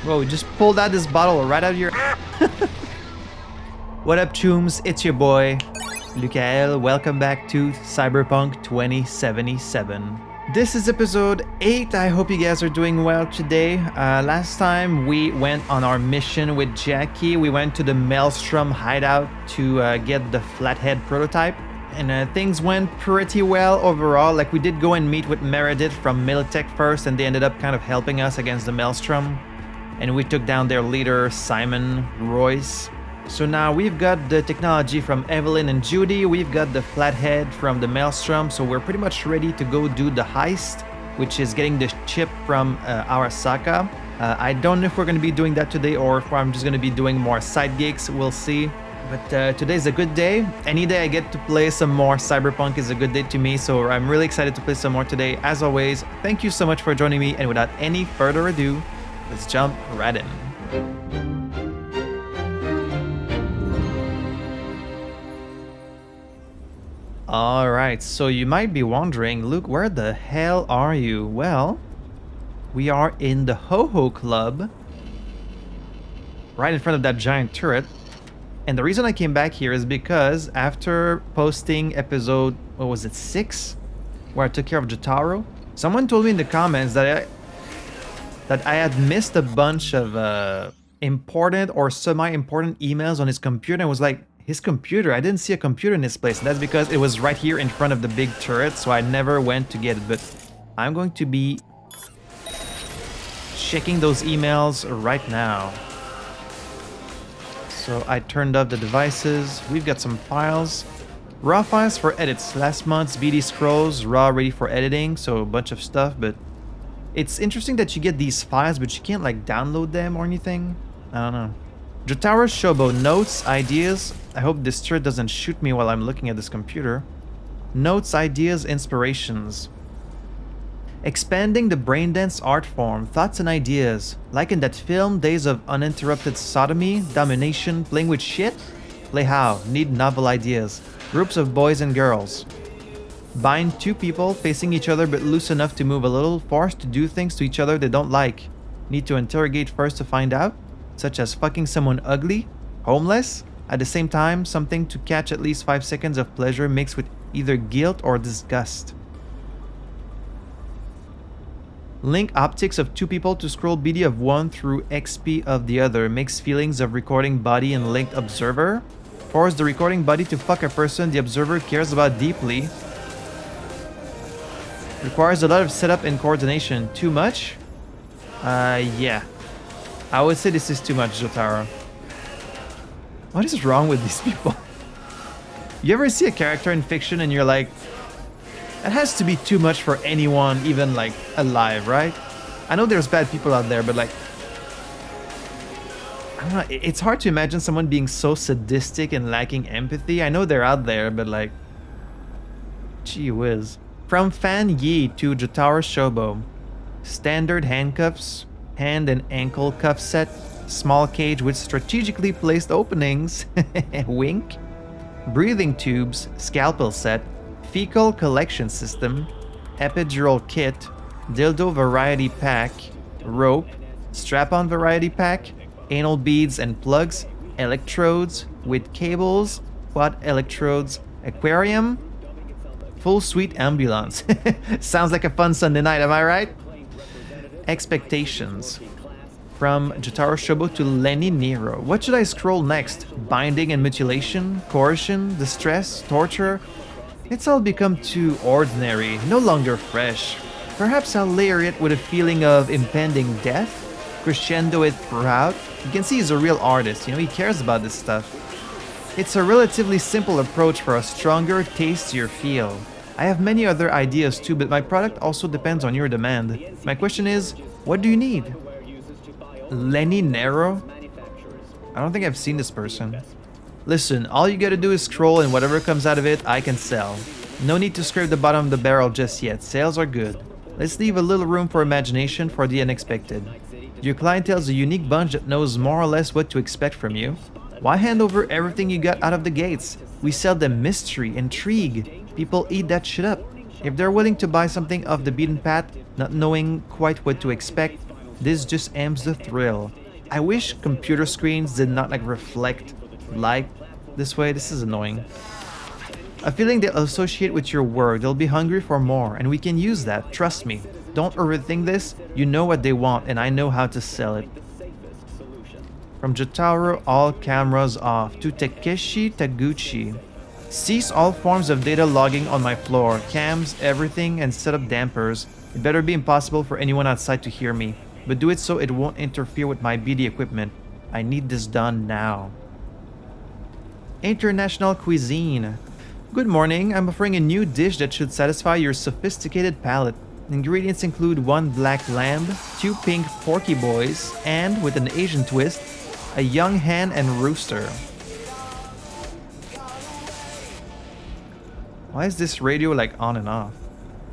Whoa, just pulled out this bottle right out of your... What up, chooms? It's your boy, Lukael. Welcome back to Cyberpunk 2077. This is episode 8. I hope you guys are doing well today. Last time we went on our mission with Jackie. We went to the Maelstrom hideout to get the Flathead prototype. And things went pretty well overall. Like, we did go and meet with Meredith from Militech first, and they ended up kind of helping us against the Maelstrom. And we took down their leader, Simon Royce. So now we've got the technology from Evelyn and Judy. We've got the Flathead from the Maelstrom. So we're pretty much ready to go do the heist, which is getting the chip from Arasaka. I don't know if we're going to be doing that today or if I'm just going to be doing more side gigs. We'll see. But today's a good day. Any day I get to play some more Cyberpunk is a good day to me. So I'm really excited to play some more today. As always, thank you so much for joining me. And without any further ado, let's jump right in. Alright, so you might be wondering, Luke, where the hell are you? Well, we are in the Ho-Ho Club, right in front of that giant turret. And the reason I came back here is because after posting episode, what was it, 6? Where I took care of Jotaro, someone told me in the comments that I had missed a bunch of important or semi-important emails on his computer. And was like, his computer? I didn't see a computer in this place. And that's because it was right here in front of the big turret, so I never went to get it. But I'm going to be checking those emails right now. So I turned off the devices. We've got some files. Raw files for edits. Last month's BD scrolls, raw ready for editing. So a bunch of stuff, but it's interesting that you get these files, but you can't like download them or anything. I don't know. Jotaro Shobo, notes, ideas. I hope this turret doesn't shoot me while I'm looking at this computer. Notes, ideas, inspirations. Expanding the brain-dense art form, thoughts and ideas. Like in that film, Days of Uninterrupted Sodomy, Domination, Playing with Shit? Play how? Need novel ideas. Groups of boys and girls. Bind two people facing each other but loose enough to move a little, forced to do things to each other they don't like. Need to interrogate first to find out, such as fucking someone ugly, homeless. At the same time, something to catch at least 5 seconds of pleasure mixed with either guilt or disgust. Link optics of two people to scroll BD of one through XP of the other. Makes feelings of recording body and linked observer. Force the recording body to fuck a person the observer cares about deeply. Requires a lot of setup and coordination. Too much? Yeah. I would say this is too much, Jotaro. What is wrong with these people? You ever see a character in fiction and you're like, that has to be too much for anyone, even like alive, right? I know there's bad people out there, but like, I don't know, it's hard to imagine someone being so sadistic and lacking empathy. I know they're out there, but like, gee whiz. From Fan Yi to Jotaro Shobo. Standard handcuffs, hand and ankle cuff set, small cage with strategically placed openings, wink. Breathing tubes, scalpel set, fecal collection system, epidural kit, dildo variety pack, rope, strap-on variety pack, anal beads and plugs, electrodes with cables, quad electrodes, aquarium, full suite ambulance. Sounds like a fun Sunday night, am I right? Expectations. From Jotaro Shobo to Lenny Nero. What should I scroll next? Binding and mutilation? Coercion? Distress? Torture? It's all become too ordinary, no longer fresh. Perhaps I'll layer it with a feeling of impending death? Crescendo it throughout? You can see he's a real artist, he cares about this stuff. It's a relatively simple approach for a stronger, tastier feel. I have many other ideas too, but my product also depends on your demand. My question is, what do you need? Lenny Nero? I don't think I've seen this person. Listen, all you gotta do is scroll and whatever comes out of it, I can sell. No need to scrape the bottom of the barrel just yet, sales are good. Let's leave a little room for imagination for the unexpected. Your clientele's a unique bunch that knows more or less what to expect from you. Why hand over everything you got out of the gates? We sell them mystery, intrigue. People eat that shit up. If they're willing to buy something off the beaten path, not knowing quite what to expect, This just amps the thrill. I wish computer screens did not like reflect light this way. This is annoying. A feeling they'll associate with your work. They'll be hungry for more, and we can use that. Trust me. Don't overthink this. You know what they want, and I know how to sell it. From Jotaro, all cameras off. To Takeshi Taguchi. Cease all forms of data logging on my floor. Cams, everything, and set up dampers. It better be impossible for anyone outside to hear me, but do it so it won't interfere with my BD equipment. I need this done now. International cuisine. Good morning. I'm offering a new dish that should satisfy your sophisticated palate. Ingredients include 1 black lamb, 2 pink porky boys, and, with an Asian twist, a young hen and rooster. Why is this radio like on and off?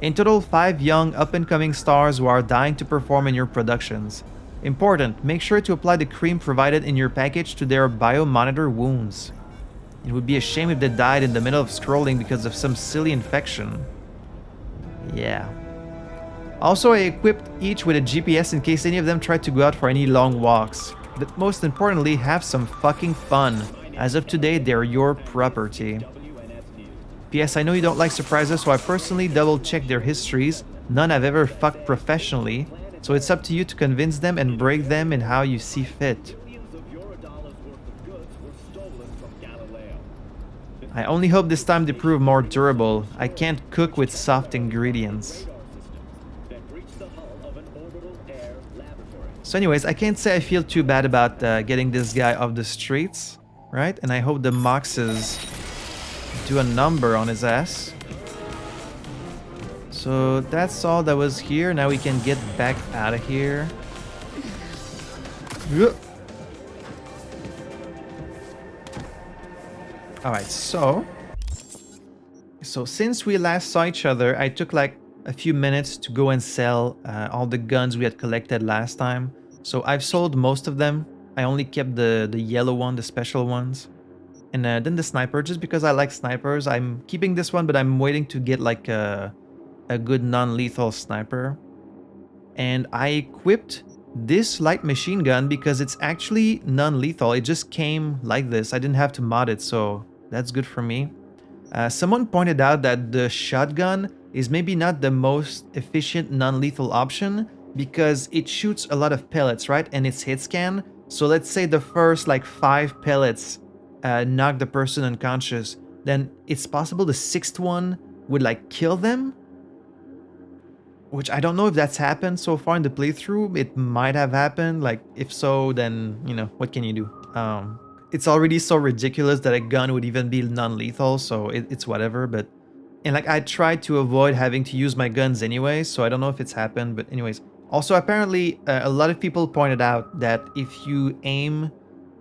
In total, 5 young up-and-coming stars who are dying to perform in your productions. Important, make sure to apply the cream provided in your package to their biomonitor wounds. It would be a shame if they died in the middle of scrolling because of some silly infection. Yeah. Also, I equipped each with a GPS in case any of them tried to go out for any long walks. But most importantly, have some fucking fun. As of today, they're your property. P.S. I know you don't like surprises, so I personally double-checked their histories. None have ever fucked professionally, so it's up to you to convince them and break them in how you see fit. I only hope this time they prove more durable. I can't cook with soft ingredients. So anyways, I can't say I feel too bad about getting this guy off the streets, right? And I hope the Moxes do a number on his ass. So that's all that was here. Now we can get back out of here. Alright, so since we last saw each other, I took like a few minutes to go and sell all the guns we had collected last time. So I've sold most of them. I only kept the yellow one, the special ones. And then the sniper, just because I like snipers. I'm keeping this one, but I'm waiting to get like a good non-lethal sniper. And I equipped this light machine gun because it's actually non-lethal. It just came like this. I didn't have to mod it, so that's good for me. Someone pointed out that the shotgun is maybe not the most efficient non-lethal option because it shoots a lot of pellets, right? And it's hit scan. So let's say the first like 5 pellets knock the person unconscious. Then it's possible the 6th one would like kill them. Which I don't know if that's happened so far in the playthrough. It might have happened. Like if so, then you know, what can you do? It's already so ridiculous that a gun would even be non-lethal, so it's whatever, but... And like, I tried to avoid having to use my guns anyway, so I don't know if it's happened, but anyways. Also, apparently, a lot of people pointed out that if you aim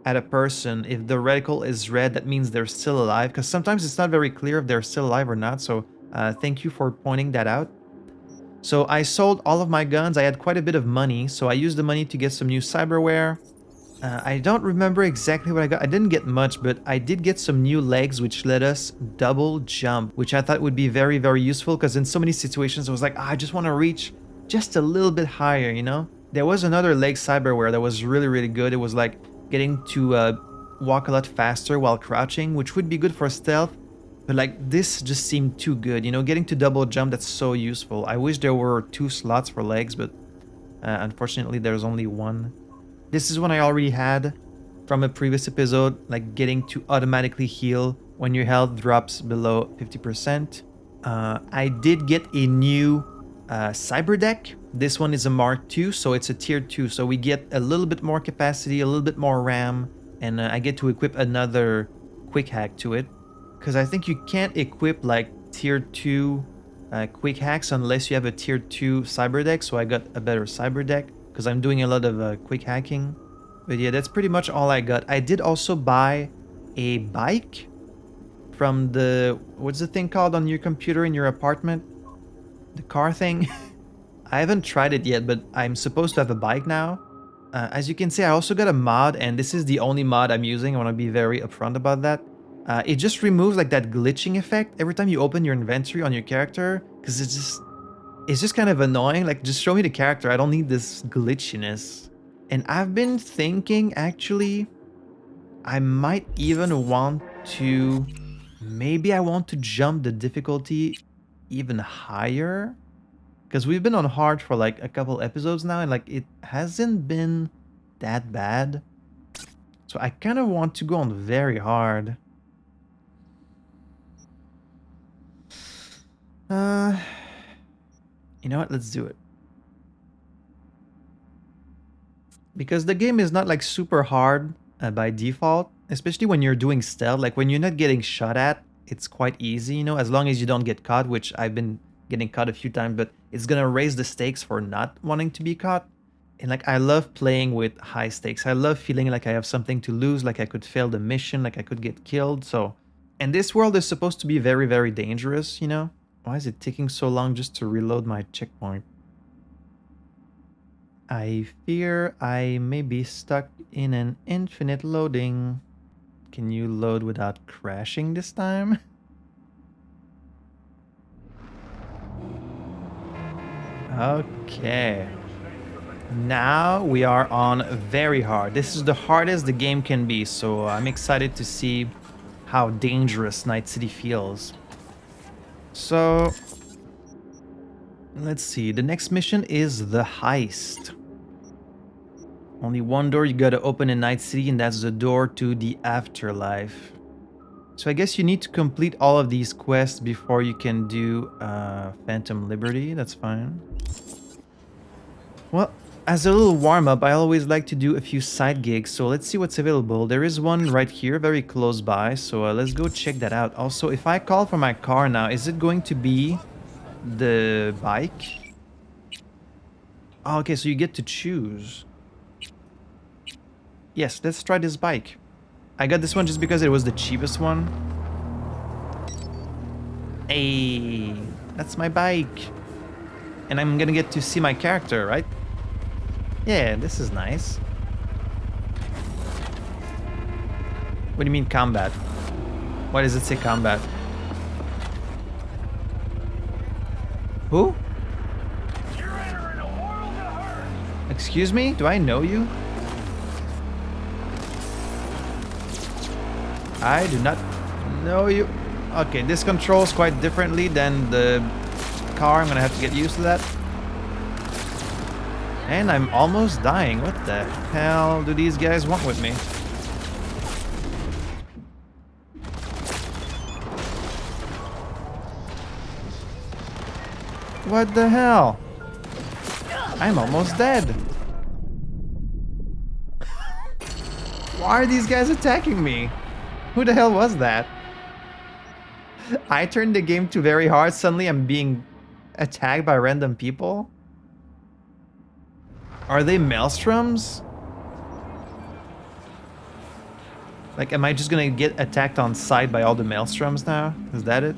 at a person, if the reticle is red, that means they're still alive, because sometimes it's not very clear if they're still alive or not, so thank you for pointing that out. So I sold all of my guns. I had quite a bit of money, so I used the money to get some new cyberware. I don't remember exactly what I got. I didn't get much, but I did get some new legs which let us double jump, which I thought would be very, very useful because in so many situations I was like, I just want to reach just a little bit higher, you know? There was another leg cyberware that was really, really good. It was like getting to walk a lot faster while crouching, which would be good for stealth. But like this just seemed too good, you know? Getting to double jump, that's so useful. I wish there were 2 slots for legs, but unfortunately there's only 1. This is one I already had from a previous episode, like getting to automatically heal when your health drops below 50%. I did get a new cyber deck. This one is a Mark II, so it's a tier 2. So we get a little bit more capacity, a little bit more RAM, and I get to equip another quick hack to it. Because I think you can't equip like tier 2 quick hacks unless you have a tier 2 cyber deck, so I got a better cyber deck. Because I'm doing a lot of quick hacking. But yeah, that's pretty much all I got. I did also buy a bike from the... What's the thing called on your computer in your apartment? The car thing? I haven't tried it yet, but I'm supposed to have a bike now. As you can see, I also got a mod, and this is the only mod I'm using. I want to be very upfront about that. It just removes like that glitching effect every time you open your inventory on your character. Because it's just... It's just kind of annoying. Like, just show me the character. I don't need this glitchiness. And I've been thinking, actually, I might even want to... Maybe I want to jump the difficulty even higher. Because we've been on hard for like a couple episodes now, and like it hasn't been that bad. So I kind of want to go on very hard. You know what? Let's do it. Because the game is not like super hard by default, especially when you're doing stealth. Like when you're not getting shot at, it's quite easy, you know, as long as you don't get caught, which I've been getting caught a few times, but it's gonna raise the stakes for not wanting to be caught. And like, I love playing with high stakes. I love feeling like I have something to lose, like I could fail the mission, like I could get killed. So, and this world is supposed to be very, very dangerous, you know? Why is it taking so long just to reload my checkpoint? I fear I may be stuck in an infinite loading. Can you load without crashing this time? Okay. Now we are on very hard. This is the hardest the game can be, so I'm excited to see how dangerous Night City feels. So, let's see. The next mission is the heist. Only one door you gotta open in Night City, and that's the door to the Afterlife. So I guess you need to complete all of these quests before you can do Phantom Liberty. That's fine. Well, as a little warm-up, I always like to do a few side gigs, so let's see what's available. There is one right here, very close by, so let's go check that out. Also, if I call for my car now, is it going to be the bike? Oh, okay, so you get to choose. Yes, let's try this bike. I got this one just because it was the cheapest one. Hey, that's my bike. And I'm gonna get to see my character, right? Yeah, this is nice. What do you mean combat? Why does it say combat? Who? Excuse me? Do I know you? I do not know you. Okay, this controls quite differently than the car. I'm gonna have to get used to that. And I'm almost dying. What the hell do these guys want with me? What the hell? I'm almost dead. Why are these guys attacking me? Who the hell was that? I turned the game to very hard. Suddenly I'm being attacked by random people. Are they maelstroms? Like, am I just gonna get attacked on sight by all the maelstroms now? Is that it?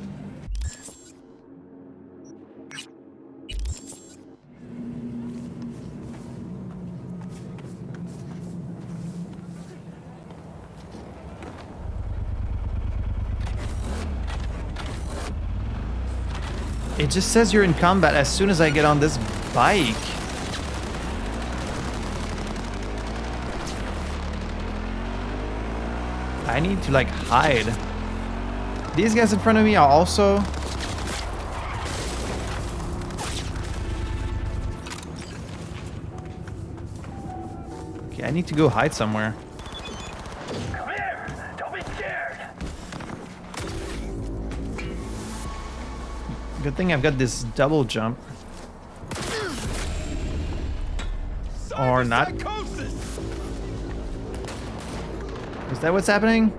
It just says you're in combat as soon as I get on this bike. I need to like hide. These guys in front of me are also... Okay, I need to go hide somewhere. Come here! Don't be scared! Good thing I've got this double jump. Or not. Is that what's happening?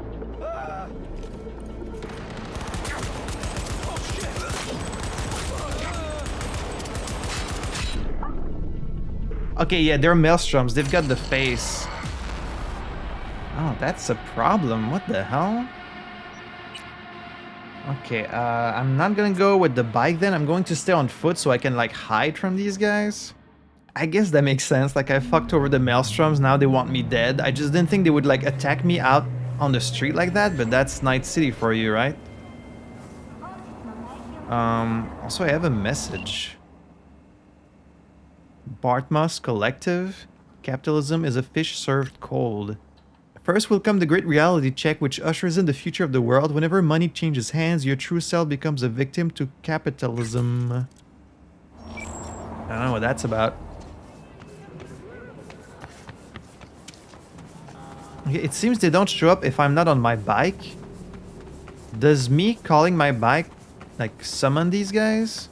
Okay, yeah, they're maelstroms. They've got the face. Oh, that's a problem. What the hell? Okay, I'm not gonna go with the bike then. I'm going to stay on foot so I can like hide from these guys. I guess that makes sense. Like, I fucked over the maelstroms, now they want me dead. I just didn't think they would like attack me out on the street like that, but that's Night City for you, right? Also, I have a message. Bartmoss Collective. Capitalism is a fish served cold. First will come the great reality check, which ushers in the future of the world. Whenever money changes hands, your true self becomes a victim to capitalism. I don't know what that's about. Okay, it seems they don't show up if I'm not on my bike. Does me calling my bike, like, summon these guys?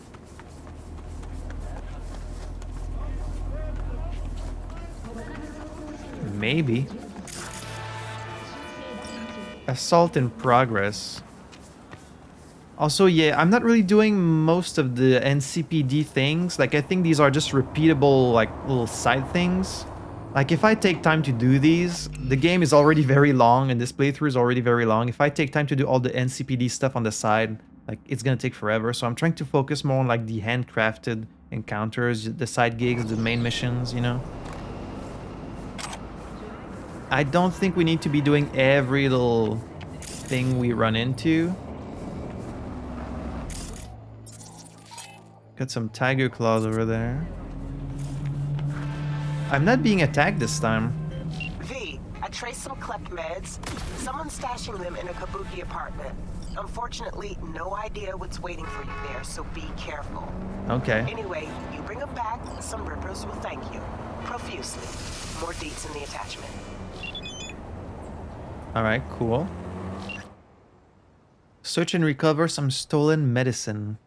Maybe. Assault in progress. Also, yeah, I'm not really doing most of the NCPD things. Like, I think these are just repeatable, like, little side things. Like, if I take time to do these, the game is already very long, and this playthrough is already very long. If I take time to do all the NCPD stuff on the side, like, it's gonna take forever. So I'm trying to focus more on, like, the handcrafted encounters, the side gigs, the main missions, you know? I don't think we need to be doing every little thing we run into. Got some tiger claws over there. I'm not being attacked this time. V, I traced some clep meds. Someone's stashing them in a kabuki apartment. Unfortunately, no idea what's waiting for you there, so be careful. Okay. Anyway, you bring them back, some rippers will thank you. Profusely. More deets in the attachment. Alright, cool. Search and recover some stolen medicine.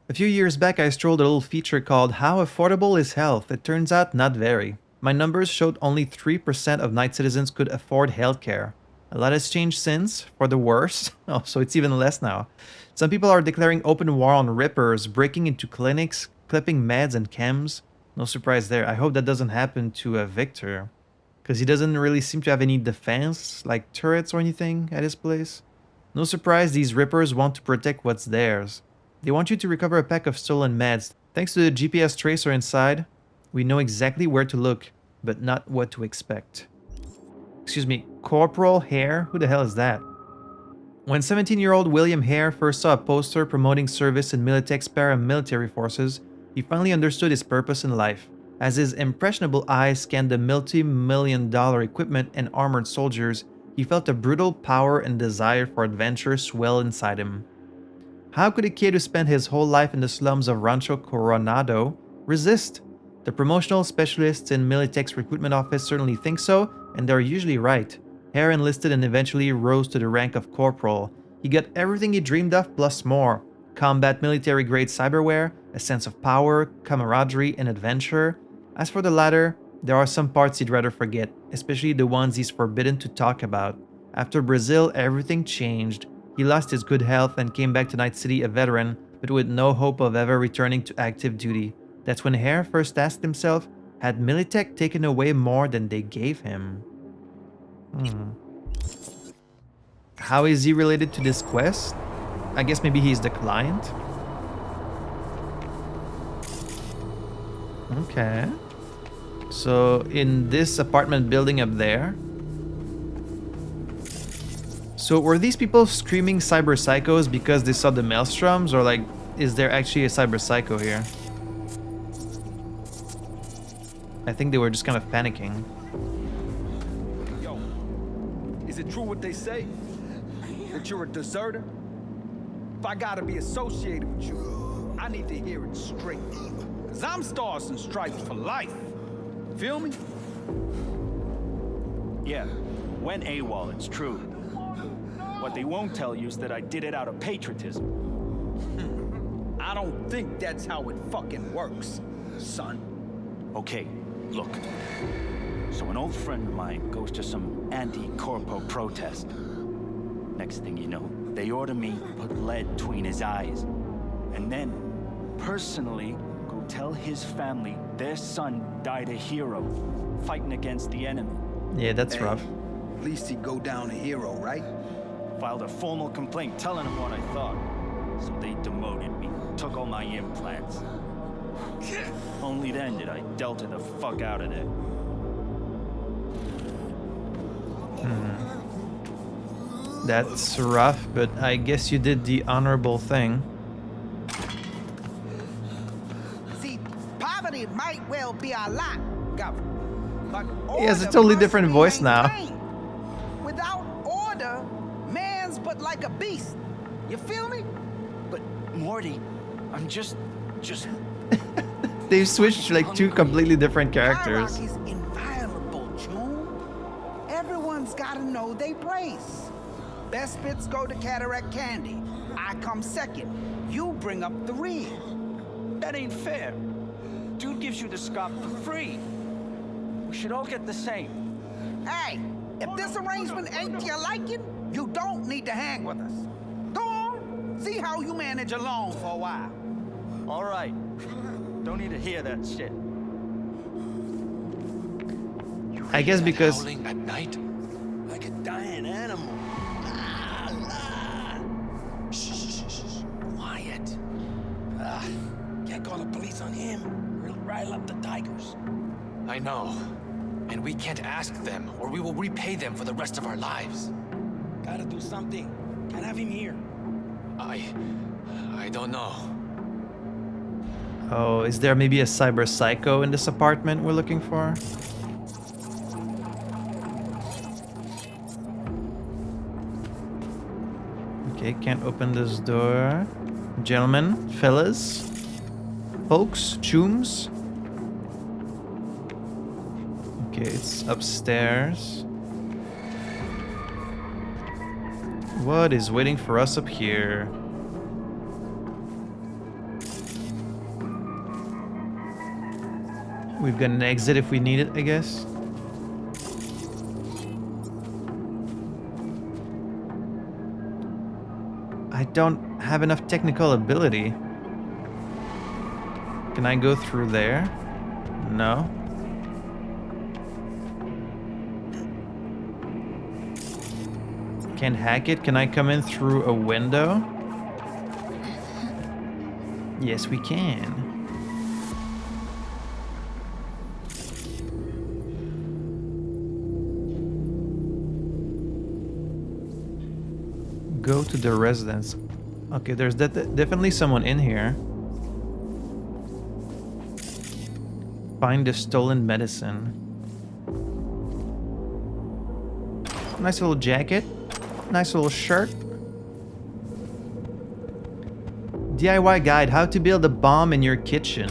A few years back, I strolled a little feature called How Affordable is Health? It turns out not very. My numbers showed only 3% of Night citizens could afford healthcare. A lot has changed since, for the worse. Oh, so it's even less now. Some people are declaring open war on rippers, breaking into clinics, clipping meds and chems. No surprise there. I hope that doesn't happen to Victor. Because he doesn't really seem to have any defense, like turrets or anything, at his place. No surprise these rippers want to protect what's theirs. They want you to recover a pack of stolen meds. Thanks to the GPS tracer inside, we know exactly where to look, but not what to expect. Excuse me, Corporal Hare? Who the hell is that? When 17-year-old William Hare first saw a poster promoting service in Militech's paramilitary forces, he finally understood his purpose in life. As his impressionable eyes scanned the multi-million-dollar equipment and armored soldiers, he felt a brutal power and desire for adventure swell inside him. How could a kid who spent his whole life in the slums of Rancho Coronado resist? The promotional specialists in Militech's recruitment office certainly think so, and they're usually right. Hare enlisted and eventually rose to the rank of corporal. He got everything he dreamed of plus more. Combat military-grade cyberware, a sense of power, camaraderie, and adventure. As for the latter, there are some parts he'd rather forget, especially the ones he's forbidden to talk about. After Brazil, everything changed. He lost his good health and came back to Night City a veteran, but with no hope of ever returning to active duty. That's when Hare first asked himself, had Militech taken away more than they gave him? How is he related to this quest? I guess maybe he's the client? Okay. So, in this apartment building up there. So, were these people screaming cyber psychos because they saw the maelstroms? Or, like, is there actually a cyber psycho here? I think they were just kind of panicking. Yo, is it true what they say? That you're a deserter? If I gotta be associated with you, I need to hear it straight. Cause I'm stars and stripes for life. Feel me? Yeah, when AWOL, it's true. What they won't tell you is that I did it out of patriotism. I don't think that's how it fucking works, son. Okay, look. So an old friend of mine goes to some anti-corpo protest. Next thing you know, they order me to put lead between his eyes. And then, personally, go tell his family their son died a hero, fighting against the enemy. Yeah, that's Hey, rough. At least he'd go down a hero, right? Filed a formal complaint telling them what I thought. So they demoted me, took all my implants. Only then did I delta the fuck out of there. That's rough, but I guess you did the honorable thing. See, poverty might well be a lot, Governor. But He has a order totally must different be voice now. maintained. Without order, man's but like a beast. You feel me? But Morty, I'm just. They've switched to like two completely different characters. Hierarchy's inviolable, June. Everyone's gotta know they place. Best bits go to Cataract Candy. I come second. You bring up the rear. That ain't fair. Dude gives you the scarf for free. We should all get the same. Hey, if this arrangement ain't to your liking, you don't need to hang with us. Go on, see how you manage alone for a while. All right. Don't need to hear that shit. I guess because Howling at night? Like a dying animal. Shh. Quiet. Can't call the police on him. We'll rile up the tigers. I know. And we can't ask them, or we will repay them for the rest of our lives. Gotta do something. Can't have him here. I don't know. oh, is there maybe a cyber psycho in this apartment we're looking for? Okay, can't open this door. Gentlemen, fellas, folks, chooms. Okay, it's upstairs. What is waiting for us up here? We've got an exit if we need it, I guess. I don't have enough technical ability. Can I go through there? No. Can't hack it. Can I come in through a window? Yes, we can. Go to the residence. Okay, there's definitely someone in here. Find the stolen medicine. Nice little jacket. Nice little shirt. DIY guide, how to build a bomb in your kitchen.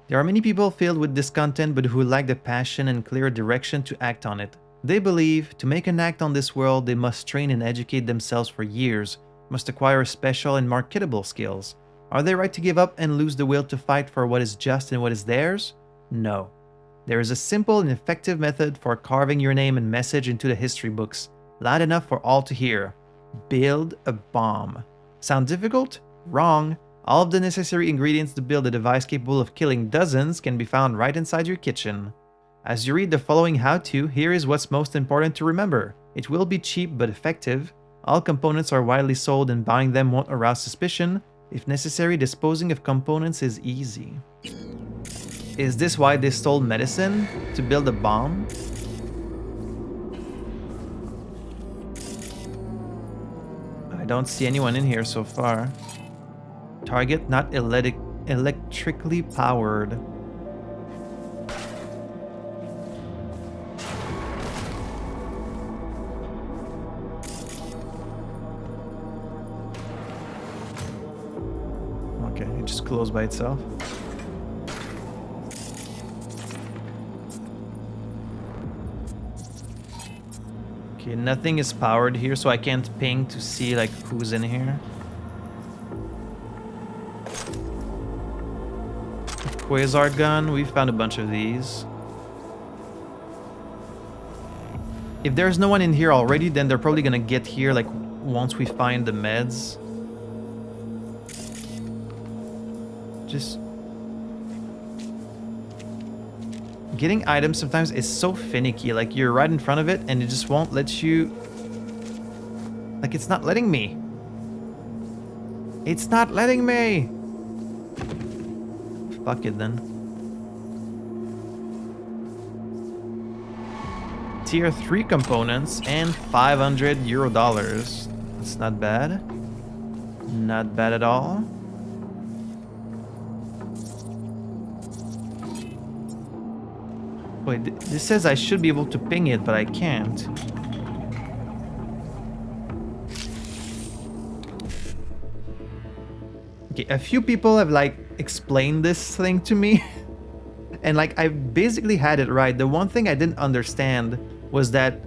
There are many people filled with discontent but who lack the passion and clear direction to act on it. They believe to make an act on this world, they must train and educate themselves for years, must acquire special and marketable skills. Are they right to give up and lose the will to fight for what is just and what is theirs? No. There is a simple and effective method for carving your name and message into the history books, loud enough for all to hear. Build a bomb. Sound difficult? Wrong. All of the necessary ingredients to build a device capable of killing dozens can be found right inside your kitchen. As you read the following how-to, here is what's most important to remember. It will be cheap but effective. All components are widely sold and buying them won't arouse suspicion. If necessary, disposing of components is easy. Is this why they stole medicine? To build a bomb? I don't see anyone in here so far. Target not electrically powered. Okay, it just closed by itself. Okay, nothing is powered here, so I can't ping to see like who's in here. Quasar gun, we found a bunch of these. If there's no one in here already, then they're probably gonna get here like once we find the meds. Just getting items sometimes is so finicky. Like you're right in front of it and it just won't let you. Like it's not letting me. It's not letting me. Fuck it then. Tier 3 components and $500 That's not bad. Not bad at all. Wait, this says I should be able to ping it, but I can't. Okay, a few people have like explained this thing to me. And like I basically had it right. The one thing I didn't understand was that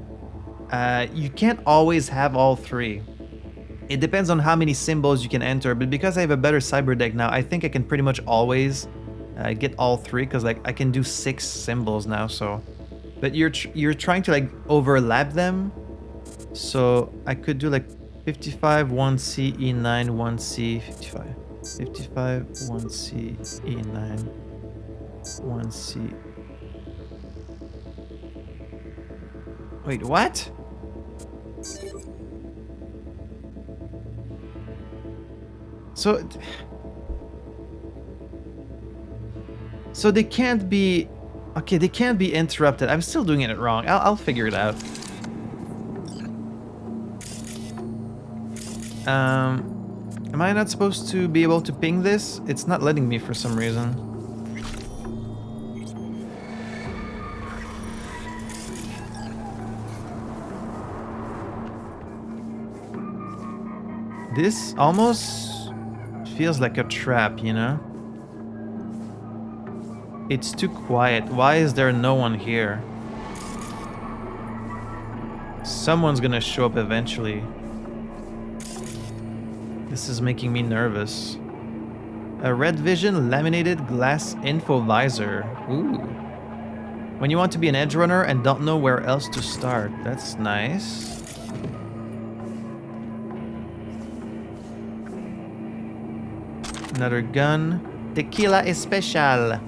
you can't always have all three. It depends on how many symbols you can enter, but because I have a better cyber deck now, I think I can pretty much always get all three, because like I can do 6 symbols now. So, but you're trying to like overlap them. So I could do like 55 1C E9 1C 55 1C E9 1C. Wait, what? So they can't be... Okay, they can't be interrupted. I'm still doing it wrong. I'll figure it out. Am I not supposed to be able to ping this? It's not letting me for some reason. This almost feels like a trap, you know? It's too quiet. Why is there no one here? Someone's gonna show up eventually. This is making me nervous. A red vision laminated glass info visor. Ooh. When you want to be an edge runner and don't know where else to start. That's nice. Another gun. Tequila especial.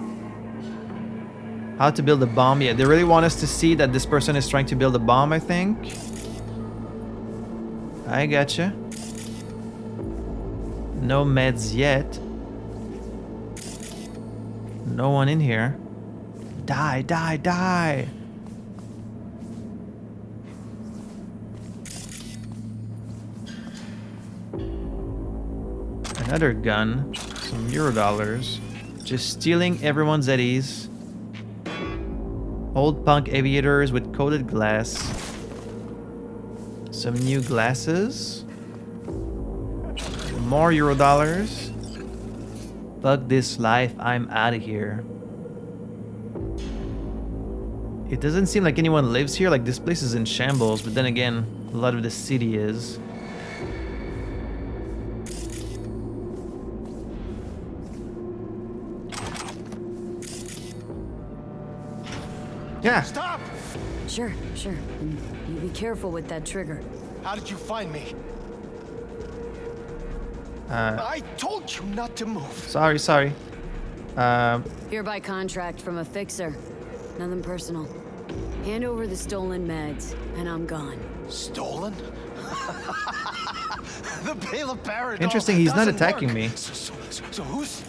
How to build a bomb. Yeah, they really want us to see that this person is trying to build a bomb, I think. I gotcha. No meds yet. No one in here. Die, die, die. Another gun. Some Eurodollars. Just stealing everyone's eddies. Old punk aviators with coated glass. Some new glasses. More Eurodollars. Fuck this life, I'm out of here. It doesn't seem like anyone lives here, like this place is in shambles, but then again, a lot of the city is. Yeah. Stop! Sure. And you be careful with that trigger. How did you find me? I told you not to move. Sorry. Here by contract from a fixer. Nothing personal. Hand over the stolen meds, and I'm gone. Stolen? The Bale of Paradise. Interesting, he's not attacking me. So who's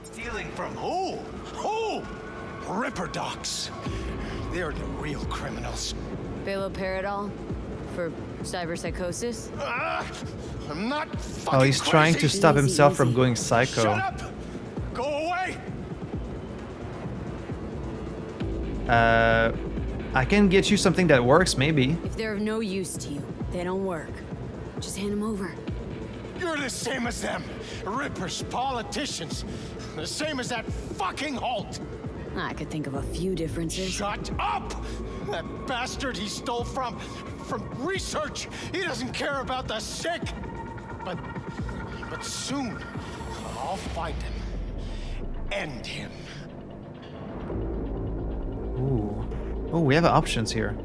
stealing from who? Who? Ripper docs. They're the real criminals. Balo Paradol? For cyberpsychosis? I'm not fucking Oh, he's trying to crazy. stop himself from going psycho. Shut up! Go away! I can get you something that works, maybe. If they're of no use to you, they don't work. Just hand them over. You're the same as them. Rippers, politicians. The same as that fucking Holt. I could think of a few differences. Shut up! That bastard he stole from research. He doesn't care about the sick. But soon, I'll find him. End him. Ooh. Oh, we have options here.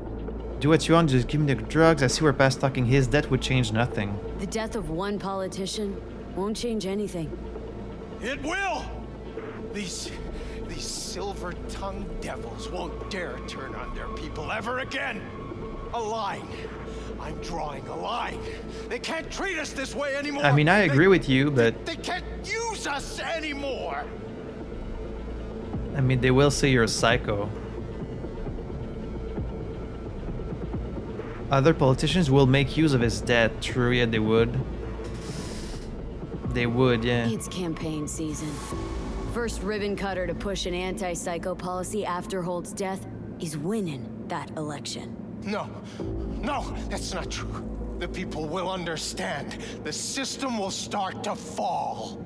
Do what you want, just give me the drugs. I see we're past talking. His death would change nothing. The death of one politician won't change anything. It will! These silver-tongued devils won't dare turn on their people ever again. A line. I'm drawing a line. They can't treat us this way anymore. I mean, I agree with you, but... They can't use us anymore. I mean, they will say you're a psycho. Other politicians will make use of his death. True, yeah, they would. They would, yeah. It's campaign season. first ribbon cutter to push an anti-psycho policy after Holt's death is winning that election. No, that's not true. The people will understand. The system will start to fall.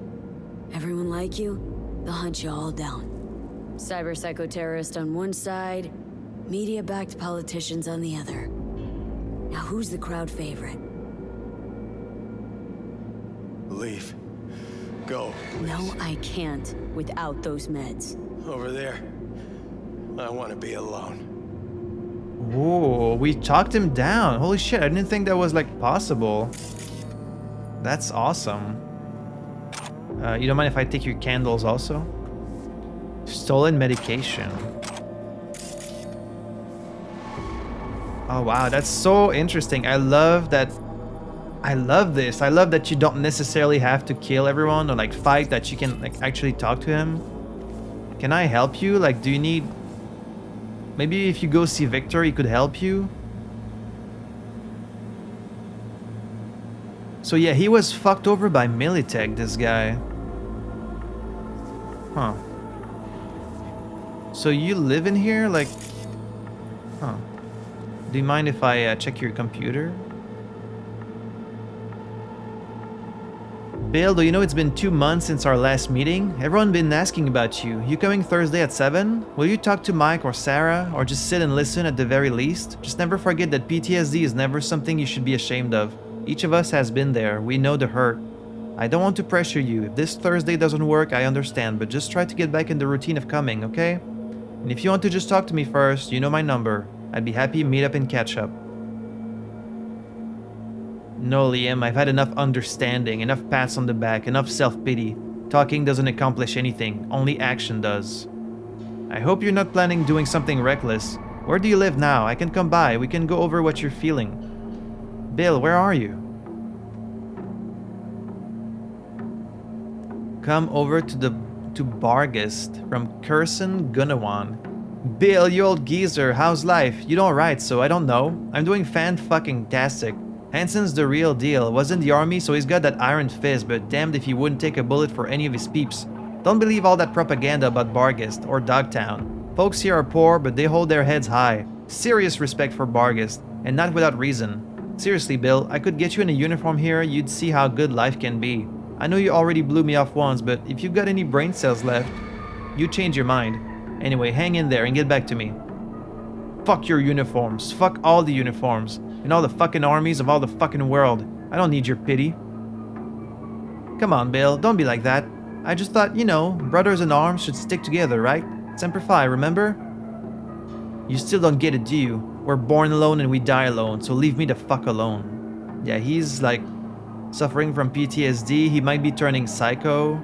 Everyone like you, they'll hunt you all down. Cyber psychoterrorist on one side, media-backed politicians on the other. Now who's the crowd favorite? Leave. Go, please. No, I can't without those meds. Over there. I want to be alone. Whoa, we talked him down. Holy shit, I didn't think that was like possible. That's awesome. You don't mind if I take your candles also? Stolen medication. Oh wow, that's so interesting. I love that. I love this. I love that you don't necessarily have to kill everyone or like fight, that you can like actually talk to him. Can I help you? Like, do you need... Maybe if you go see Victor, he could help you? So yeah, he was fucked over by Militech, this guy. Huh. So you live in here? Like... Huh. Do you mind if I check your computer? Bill, do you know it's been 2 months since our last meeting? Everyone been asking about you. You coming Thursday at 7? Will you talk to Mike or Sarah? Or just sit and listen at the very least? Just never forget that PTSD is never something you should be ashamed of. Each of us has been there. We know the hurt. I don't want to pressure you. If this Thursday doesn't work, I understand. But just try to get back in the routine of coming, okay? And if you want to just talk to me first, you know my number. I'd be happy to meet up and catch up. No, Liam, I've had enough understanding, enough pats on the back, enough self-pity. Talking doesn't accomplish anything, only action does. I hope you're not planning doing something reckless. Where do you live now? I can come by, we can go over what you're feeling. Bill, where are you? Come over to Bargist from Curson Gunawan. Bill, you old geezer, how's life? You don't write, so I don't know. I'm doing fan-fucking-tastic. Hansen's the real deal. Was in the army, so he's got that iron fist, but damned if he wouldn't take a bullet for any of his peeps. Don't believe all that propaganda about Bargist or Dogtown. Folks here are poor, but they hold their heads high. Serious respect for Bargist, and not without reason. Seriously, Bill, I could get you in a uniform here, you'd see how good life can be. I know you already blew me off once, but if you've got any brain cells left, you change your mind. Anyway, hang in there and get back to me. Fuck your uniforms. Fuck all the uniforms. And all the fucking armies of all the fucking world. I don't need your pity. Come on, Bill. Don't be like that. I just thought, you know, brothers in arms should stick together, right? Semper Fi, remember? You still don't get it, do you? We're born alone and we die alone, so leave me the fuck alone. Yeah, he's like suffering from PTSD. He might be turning psycho.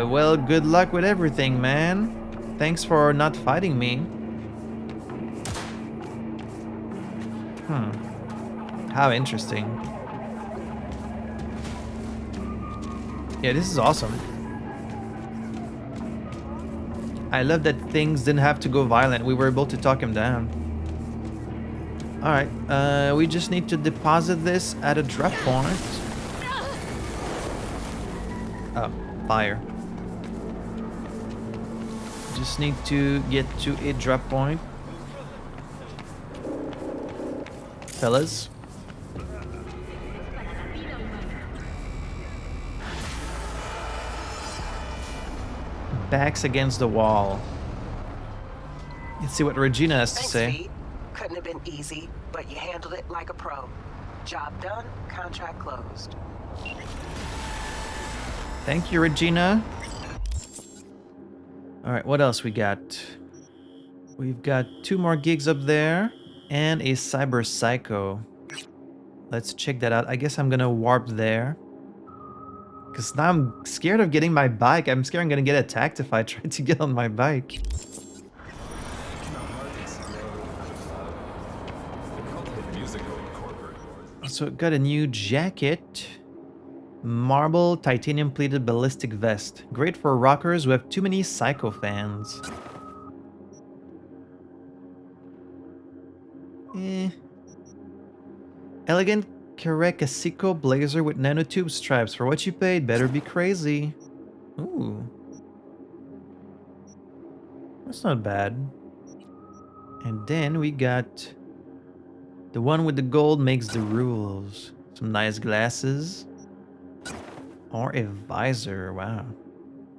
Well, good luck with everything, man. Thanks for not fighting me. How interesting. Yeah, this is awesome. I love that things didn't have to go violent. We were able to talk him down. Alright, we just need to deposit this at a drop point. Oh, fire. Just need to get to a drop point. Fellas. Backs against the wall. Let's see what Regina has to Thanks, say. Pete. Couldn't have been easy, but you handled it like a pro. Job done, contract closed. Thank you, Regina. Alright, what else we got? We've got 2 more gigs up there and a cyber psycho. Let's check that out. I guess I'm gonna warp there. Because now I'm scared of getting my bike. I'm scared I'm gonna get attacked if I try to get on my bike. So got a new jacket. Marble titanium plated ballistic vest. Great for rockers who have too many psycho fans. Elegant Karekasiko blazer with nanotube stripes. For what you paid, better be crazy. Ooh. That's not bad. And then we got the one with the gold makes the rules. Some nice glasses. Or a visor. Wow.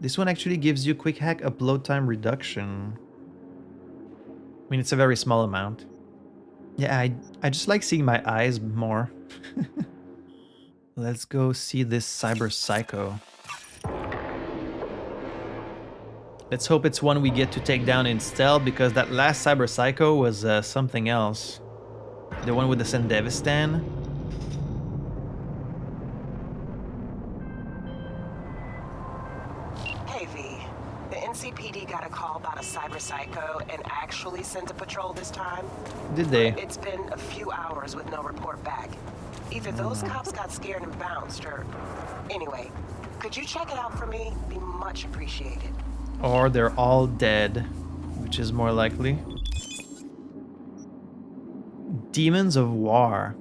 This one actually gives you quick hack upload time reduction. I mean, it's a very small amount. Yeah, I just like seeing my eyes more. Let's go see this cyber psycho. Let's hope it's one we get to take down in stealth, because that last cyber psycho was something else. The one with the Sendevistan. Hey V, the NCPD got a call about a cyber psycho and actually sent a patrol this time. Did they? It's been a few hours with no report back. Either those cops got scared and bounced, or... Anyway, could you check it out for me? Be much appreciated. Or they're all dead, which is more likely. Demons of War.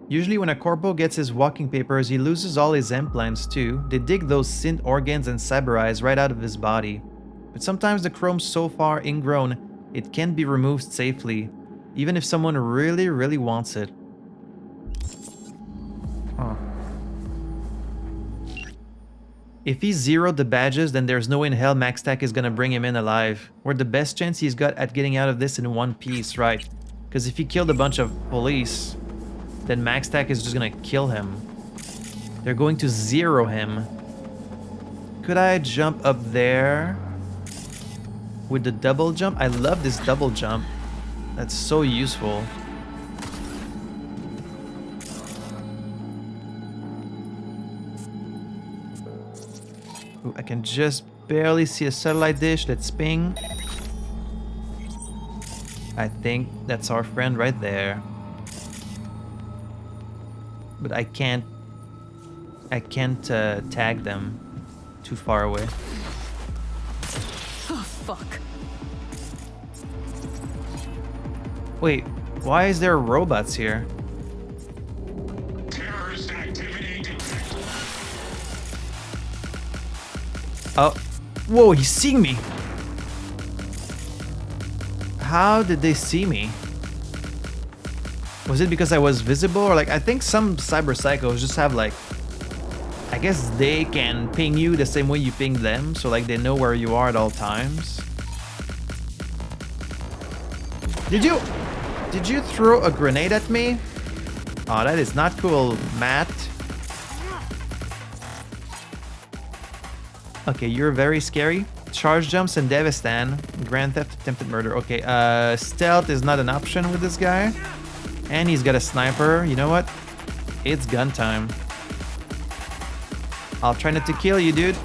Usually when a corpo gets his walking papers, he loses all his implants too. They dig those synth organs and cyber eyes right out of his body. But sometimes the chrome's so far ingrown, it can't be removed safely, even if someone really, really wants it. Huh. If he zeroed the badges, then there's no way in hell MaxTac is gonna bring him in alive. Or the best chance he's got at getting out of this in one piece, right? Because if he killed a bunch of police, then MaxTac is just gonna kill him. They're going to zero him. Could I jump up there with the double jump? I love this double jump. That's so useful. Ooh, I can just barely see a satellite dish. Let's ping. I think that's our friend right there. But I can't tag them too far away. Oh, fuck. Wait, why is there robots here? Terrorist activity detected. Oh, whoa, he's seeing me. How did they see me? Was it because I was visible, or like, I think some cyber psychos just have like, I guess they can ping you the same way you ping them, so like they know where you are at all times. Did you throw a grenade at me? Oh, that is not cool, Matt. Okay, you're very scary. Charge jumps and Devistan. Grand theft, attempted murder. Okay, stealth is not an option with this guy. And he's got a sniper. You know what? It's gun time. I'll try not to kill you, dude.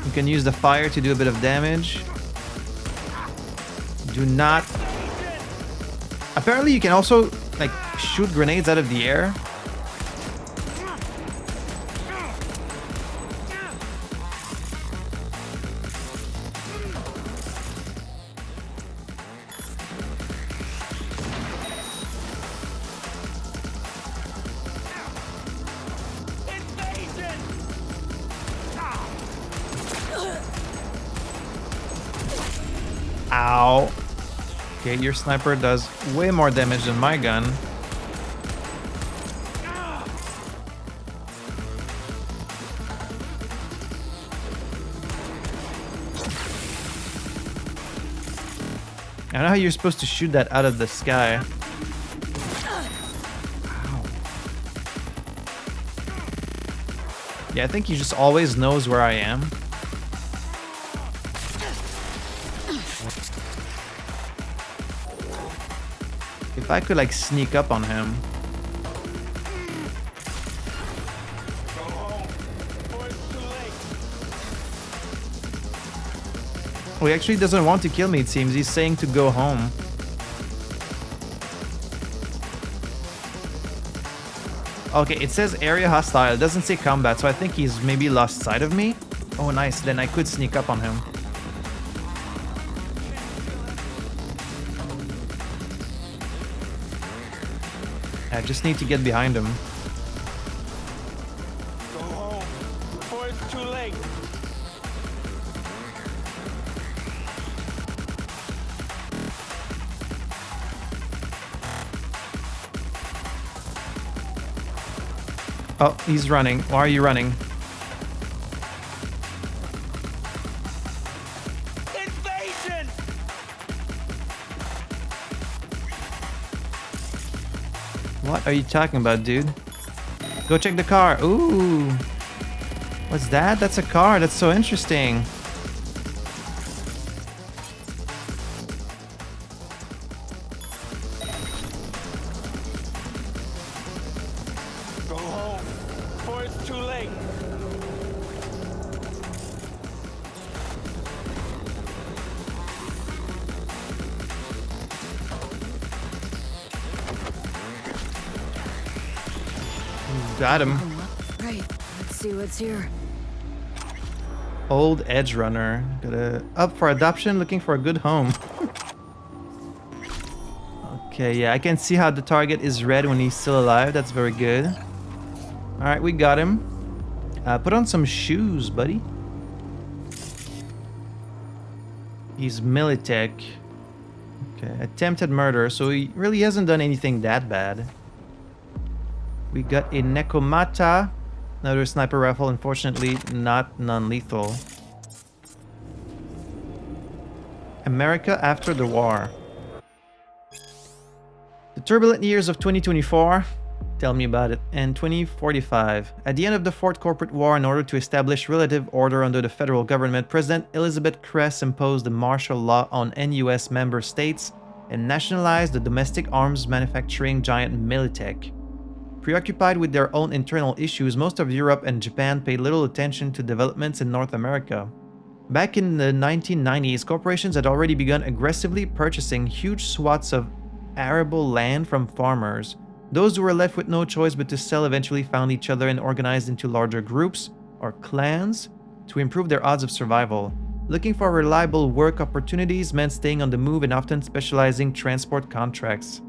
You can use the fire to do a bit of damage. Do not... Apparently you can also, like, shoot grenades out of the air. Ow. Okay, your sniper does way more damage than my gun. I don't know how you're supposed to shoot that out of the sky. Ow. Yeah, I think he just always knows where I am. If I could like sneak up on him. Oh, he actually doesn't want to kill me, it seems. He's saying to go home. Okay, it says area hostile. It doesn't say combat, so I think he's maybe lost sight of me. Oh, nice. Then I could sneak up on him. I just need to get behind him. Go home before it's too late. Oh, he's running. Why are you running? Invasion! What are you talking about, dude? Go check the car. Ooh. What's that? That's a car. That's so interesting. Go home before it's too late. Got him. Right. Let's see what's here. Old edge runner. Up for adoption, looking for a good home. Okay, yeah, I can see how the target is red when he's still alive. That's very good. Alright, we got him. Put on some shoes, buddy. He's Militech. Okay, attempted murder, so he really hasn't done anything that bad. We got a Nekomata. Another sniper rifle, unfortunately not non-lethal. America after the war. The turbulent years of 2024, tell me about it, and 2045. At the end of the Fourth Corporate War, in order to establish relative order under the federal government, President Elizabeth Kress imposed the martial law on NUS member states and nationalized the domestic arms manufacturing giant Militech. Preoccupied with their own internal issues, most of Europe and Japan paid little attention to developments in North America. Back in the 1990s, corporations had already begun aggressively purchasing huge swaths of arable land from farmers. Those who were left with no choice but to sell eventually found each other and organized into larger groups, or clans, to improve their odds of survival. Looking for reliable work opportunities meant staying on the move and often specializing transport contracts.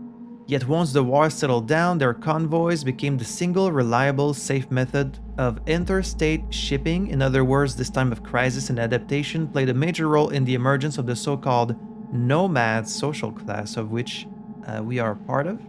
Yet once the war settled down, their convoys became the single reliable, safe method of interstate shipping. In other words, this time of crisis and adaptation played a major role in the emergence of the so-called nomad social class, of which we are a part of.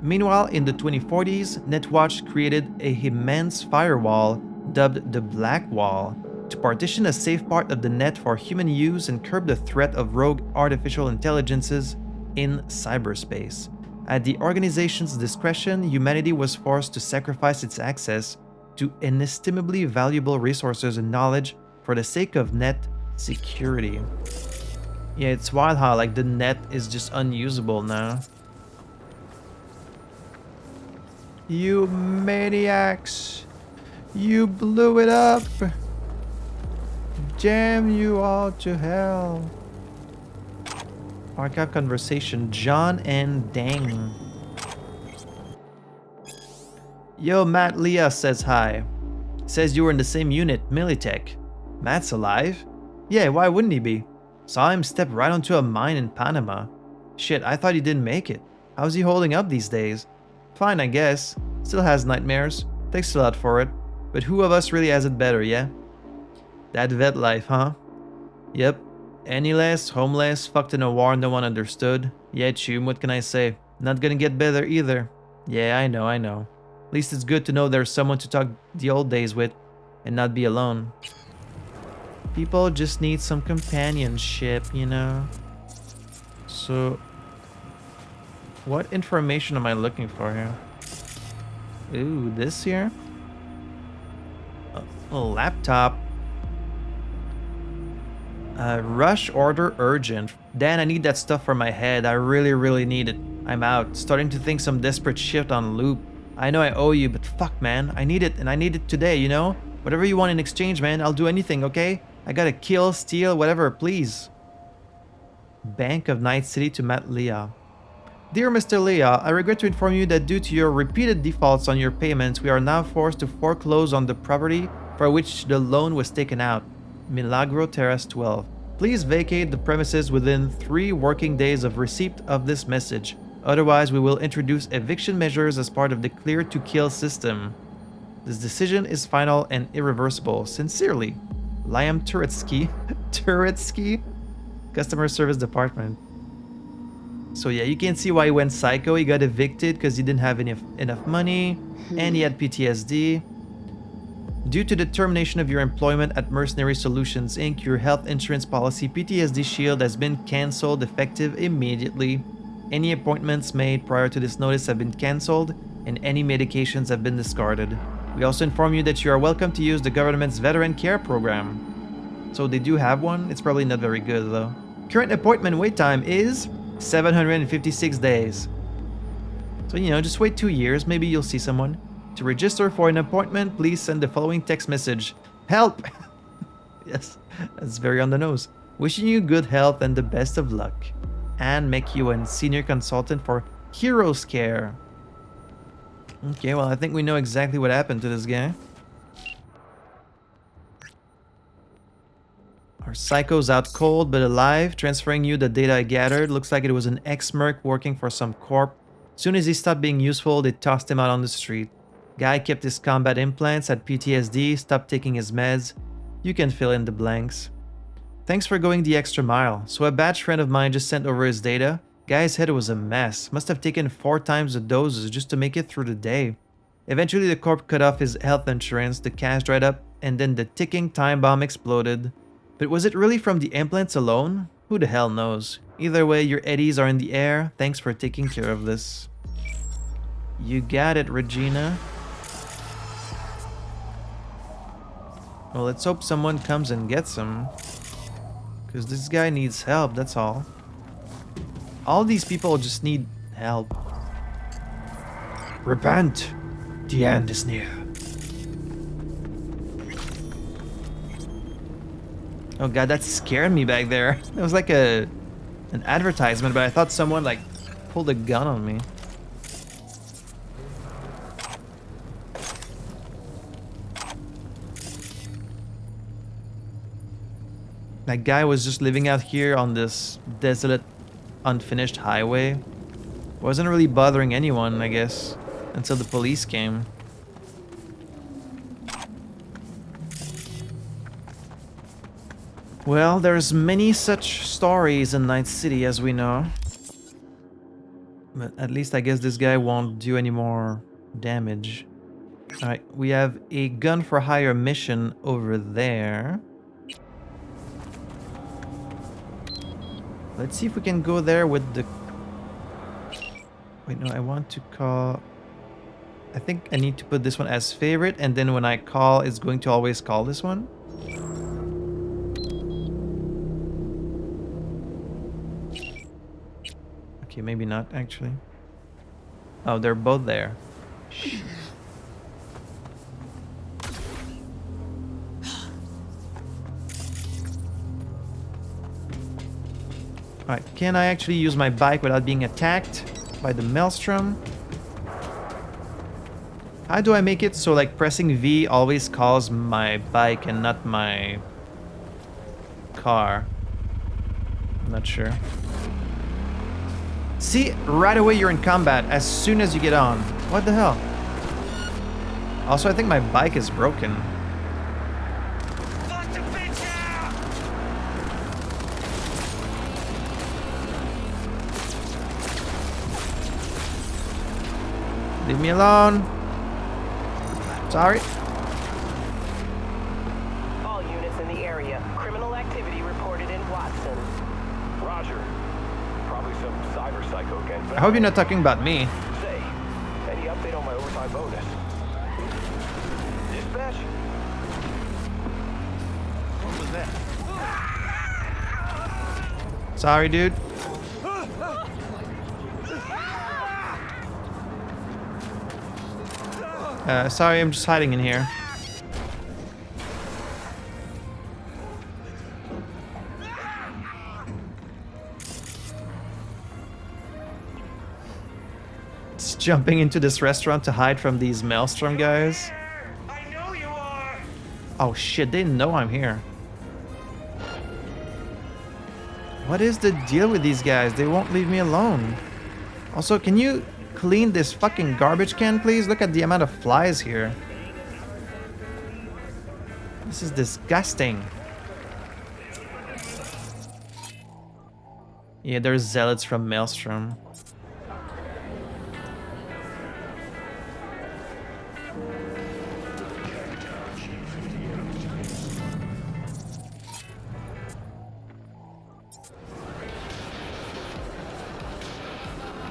Meanwhile, in the 2040s, Netwatch created a immense firewall dubbed the Black Wall to partition a safe part of the net for human use and curb the threat of rogue artificial intelligences in cyberspace. At the organization's discretion, humanity was forced to sacrifice its access to inestimably valuable resources and knowledge for the sake of net security. Yeah, it's wild how like the net is just unusable now. You maniacs! You blew it up! Damn you all to hell! Archive conversation, John and Dang. Yo, Matt Leah says hi. Says you were in the same unit, Militech. Matt's alive? Yeah, why wouldn't he be? Saw him step right onto a mine in Panama. Shit, I thought he didn't make it. How's he holding up these days? Fine, I guess. Still has nightmares. Takes a lot for it. But who of us really has it better, yeah? That vet life, huh? Yep. Penniless, homeless, fucked in a war no one understood. Yeah, Chum, what can I say? Not gonna get better either. Yeah, I know. At least it's good to know there's someone to talk the old days with and not be alone. People just need some companionship, you know? So, what information am I looking for here? Ooh, this here? A laptop. Rush order urgent. Dan, I need that stuff for my head. I really need it. I'm out. Starting to think some desperate shit on loop. I know I owe you, but fuck, man. I need it, and I need it today, you know? Whatever you want in exchange, man. I'll do anything, okay? I gotta kill, steal, whatever, please. Bank of Night City to Matt Leah. Dear Mr. Leah, I regret to inform you that due to your repeated defaults on your payments, we are now forced to foreclose on the property for which the loan was taken out. Milagro Terrace 12. Please vacate the premises within 3 working days of receipt of this message. Otherwise, we will introduce eviction measures as part of the clear to kill system. This decision is final and irreversible. Sincerely, Liam Turetsky. Turetsky? Customer Service Department. So yeah, you can see why he went psycho. He got evicted because he didn't have enough money and he had PTSD. Due to the termination of your employment at Mercenary Solutions Inc., your health insurance policy PTSD Shield has been cancelled effective immediately. Any appointments made prior to this notice have been cancelled and any medications have been discarded. We also inform you that you are welcome to use the government's Veteran Care Program. So they do have one. It's probably not very good though. Current appointment wait time is 756 days. So, you know, just wait 2 years, maybe you'll see someone. To register for an appointment, please send the following text message. Help! Yes, that's very on the nose. Wishing you good health and the best of luck. Anne McEwen, Senior Consultant for Heroes Care. Okay, well, I think we know exactly what happened to this guy. Our psycho's out cold but alive, transferring you the data I gathered. Looks like it was an ex-merc working for some corp. Soon as he stopped being useful, they tossed him out on the street. Guy kept his combat implants, had PTSD, stopped taking his meds. You can fill in the blanks. Thanks for going the extra mile. So a batch friend of mine just sent over his data. Guy's head was a mess. Must have taken 4 times the doses just to make it through the day. Eventually the corp cut off his health insurance, the cash dried up, and then the ticking time bomb exploded. But was it really from the implants alone? Who the hell knows? Either way, your eddies are in the air. Thanks for taking care of this. You got it, Regina. Well, let's hope someone comes and gets him. Because this guy needs help, that's all. All these people just need help. Repent! The end is near. Oh god, that scared me back there. It was like an advertisement, but I thought someone like pulled a gun on me. That guy was just living out here on this desolate, unfinished highway. Wasn't really bothering anyone, I guess, until the police came. Well, there's many such stories in Night City, as we know. But at least I guess this guy won't do any more damage. Alright, we have a gun for hire mission over there. Let's see if we can go there with the... Wait, no, I want to call... I think I need to put this one as favorite, and then when I call, it's going to always call this one. Okay, maybe not, actually. Oh, they're both there. Alright, can I actually use my bike without being attacked by the Maelstrom? How do I make it so like pressing V always calls my bike and not my car? I'm not sure. See, right away you're in combat as soon as you get on. What the hell? Also, I think my bike is broken. Leave me alone. Sorry. All units in the area. Criminal activity reported in Watson. Roger. Probably some cyber psycho gang. I hope you're not talking about me. Say, any update on my overtime bonus? Dispatch? What was that? Sorry, dude. Sorry, I'm just hiding in here. Just jumping into this restaurant to hide from these Maelstrom guys. I know you are. Oh shit, they know I'm here. What is the deal with these guys? They won't leave me alone. Also, can you clean this fucking garbage can, please? Look at the amount of flies here. This is disgusting. Yeah, there's zealots from Maelstrom.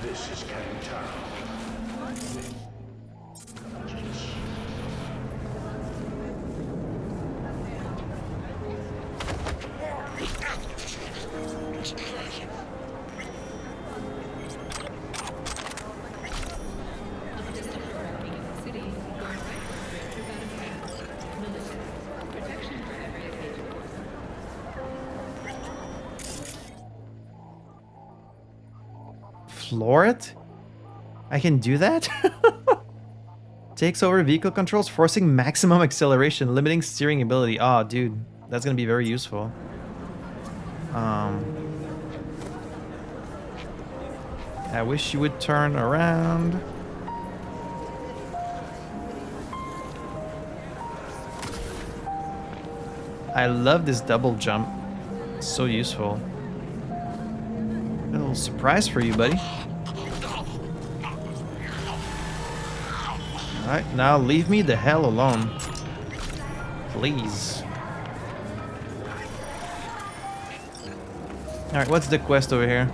This is Canning Town. Floor it? I can do that? Takes over vehicle controls, forcing maximum acceleration, limiting steering ability. Oh, dude, that's gonna be very useful. I wish you would turn around. I love this double jump. It's so useful. A little surprise for you, buddy. Alright, now leave me the hell alone. Please. Alright, what's the quest over here?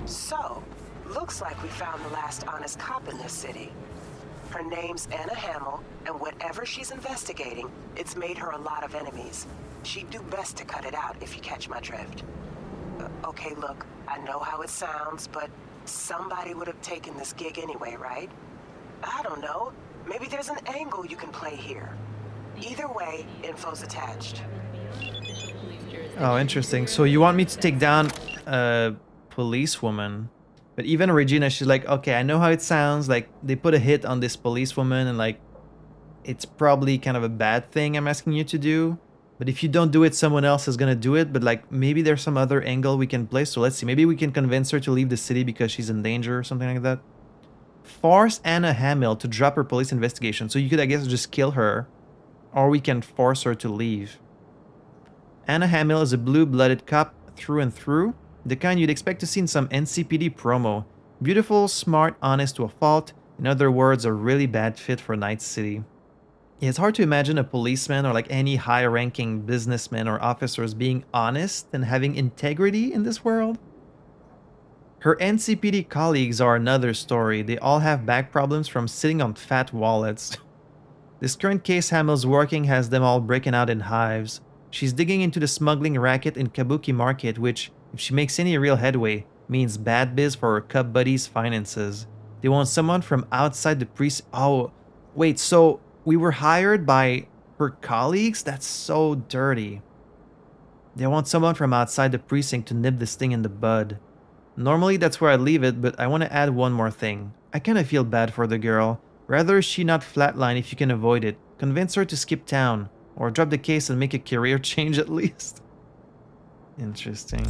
So, looks like we found the last honest cop in this city. Her name's Anna Hamill, and whatever she's investigating, it's made her a lot of enemies. She'd do best to cut it out, if you catch my drift. Okay, look, I know how it sounds, but somebody would have taken this gig anyway, right? I don't know. Maybe there's an angle you can play here. Either way, info's attached. Oh, interesting. So you want me to take down a policewoman? But even Regina, she's like, okay, I know how it sounds. Like, they put a hit on this policewoman and like, it's probably kind of a bad thing I'm asking you to do. But if you don't do it, someone else is gonna do it. But like, maybe there's some other angle we can play. So let's see. Maybe we can convince her to leave the city because she's in danger or something like that. Force Anna Hamill to drop her police investigation. So you could, I guess, just kill her. Or we can force her to leave. Anna Hamill is a blue-blooded cop through and through. The kind you'd expect to see in some NCPD promo. Beautiful, smart, honest to a fault. In other words, a really bad fit for Night City. Yeah, it's hard to imagine a policeman or like any high-ranking businessman or officers being honest and having integrity in this world. Her NCPD colleagues are another story. They all have back problems from sitting on fat wallets. This current case Hamill's working has them all breaking out in hives. She's digging into the smuggling racket in Kabuki Market, which, if she makes any real headway, means bad biz for her cub buddy's finances. They want someone from outside the precinct. Oh, wait, so we were hired by her colleagues? That's so dirty. They want someone from outside the precinct to nip this thing in the bud. Normally that's where I leave it, but I want to add one more thing. I kind of feel bad for the girl. Rather she not flatline if you can avoid it. Convince her to skip town, or drop the case and make a career change at least. Interesting.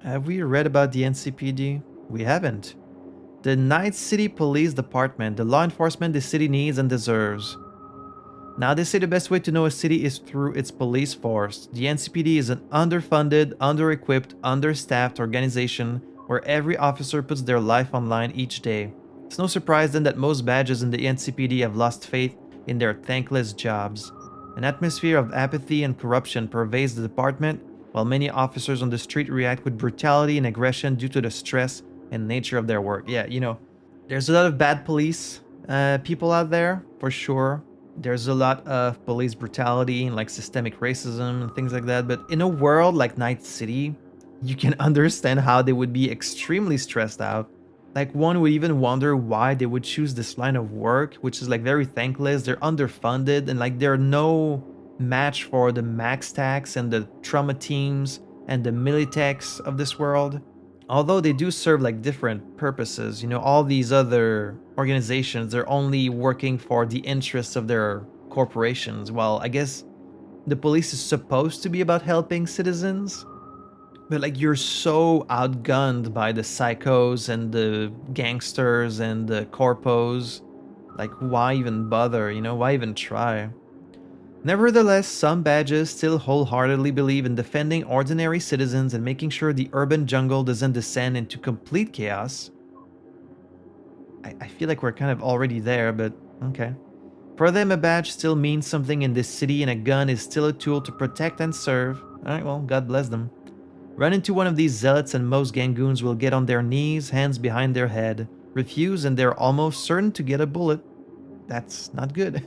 Have we read about the NCPD? We haven't. The Night City Police Department, the law enforcement the city needs and deserves. Now they say the best way to know a city is through its police force. The NCPD is an underfunded, under-equipped, understaffed organization where every officer puts their life on line each day. It's no surprise then that most badges in the NCPD have lost faith in their thankless jobs. An atmosphere of apathy and corruption pervades the department, while many officers on the street react with brutality and aggression due to the stress and nature of their work. Yeah, you know, there's a lot of bad police people out there, for sure. There's a lot of police brutality and like systemic racism and things like that. But in a world like Night City, you can understand how they would be extremely stressed out. Like one would even wonder why they would choose this line of work, which is like very thankless. They're underfunded and like they're no match for the max tax and the trauma teams and the militechs of this world. Although they do serve like different purposes, you know, all these other organizations, they're only working for the interests of their corporations. Well, I guess the police is supposed to be about helping citizens. But like you're so outgunned by the psychos and the gangsters and the corpos. Like why even bother, you know? Why even try? Nevertheless, some badges still wholeheartedly believe in defending ordinary citizens and making sure the urban jungle doesn't descend into complete chaos. I feel like we're kind of already there, but okay. For them, a badge still means something in this city, and a gun is still a tool to protect and serve. Alright, well, God bless them. Run into one of these zealots and most gangoons will get on their knees, hands behind their head, refuse, and they're almost certain to get a bullet. That's not good.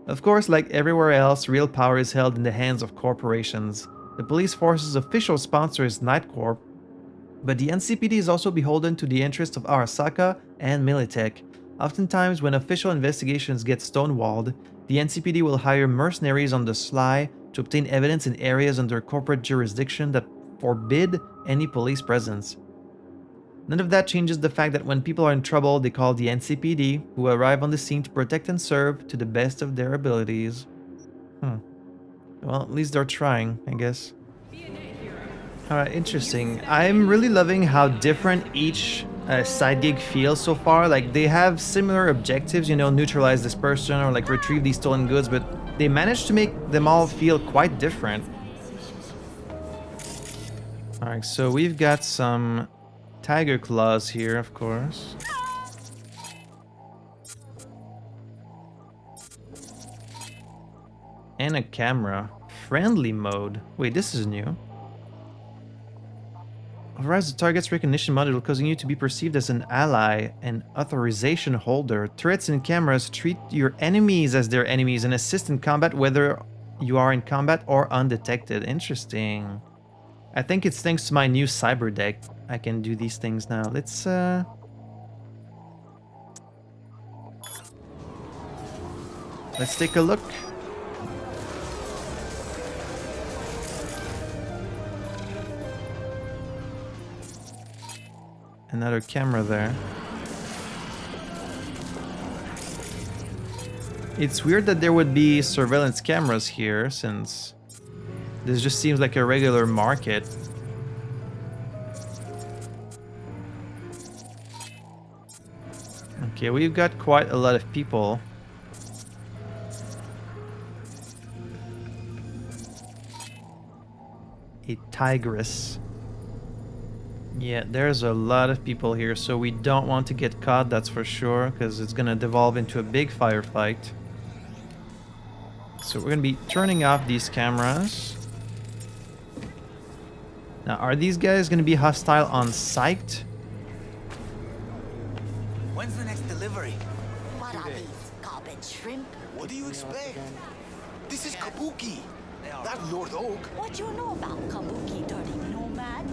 Of course, like everywhere else, real power is held in the hands of corporations. The police force's official sponsor is NightCorp, but the NCPD is also beholden to the interests of Arasaka and Militech. Oftentimes, when official investigations get stonewalled, the NCPD will hire mercenaries on the sly to obtain evidence in areas under corporate jurisdiction that forbid any police presence. None of that changes the fact that when people are in trouble, they call the NCPD, who arrive on the scene to protect and serve to the best of their abilities. Well, at least they're trying, I guess. Alright, interesting. I'm really loving how different each side gig feels so far. Like, they have similar objectives, you know, neutralize this person or like retrieve these stolen goods, but they managed to make them all feel quite different. Alright, so we've got some tiger claws here, of course. And a camera. Friendly mode. Wait, this is new. Overrides the target's recognition module, causing you to be perceived as an ally and authorization holder. Turrets and cameras treat your enemies as their enemies and assist in combat whether you are in combat or undetected. Interesting. I think it's thanks to my new cyber deck I can do these things now. Let's take a look. Another camera there. It's weird that there would be surveillance cameras here, since this just seems like a regular market. Okay, we've got quite a lot of people. A tigress. Yeah, there's a lot of people here, so we don't want to get caught, that's for sure, because it's gonna devolve into a big firefight. So we're gonna be turning off these cameras. Now, are these guys gonna be hostile on sight? When's the next delivery? What are these? Carbon shrimp? What do you expect? This is Kabuki, not North Oak. What you know about Kabuki, dirty nomad?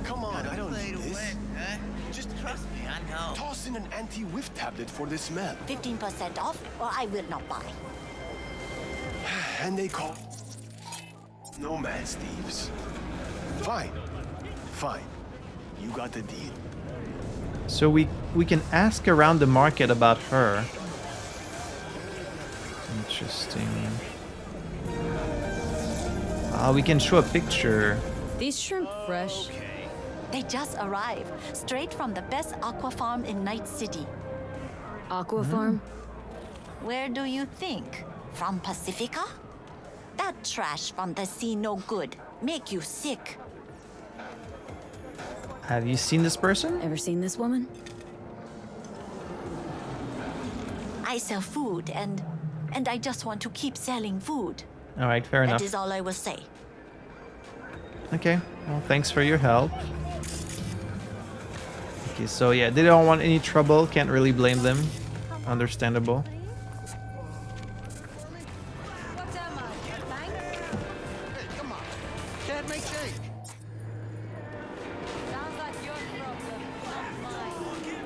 Come on, I don't need this. Huh? Just trust me, I know. Toss in an anti-whiff tablet for the smell. 15% off, or I will not buy. And they call nomads thieves. Fine. Fine. You got the deal. So we can ask around the market about her. Interesting. We can show a picture. These shrimp fresh. They just arrived, straight from the best aqua farm in Night City. Aqua farm? Where do you think? From Pacifica? That trash from the sea no good. Make you sick. Have you seen this person? Ever seen this woman? I sell food and I just want to keep selling food. All right, fair enough. That is all I will say. Okay, well, thanks for your help. Okay, so yeah, they don't want any trouble. Can't really blame them. Understandable.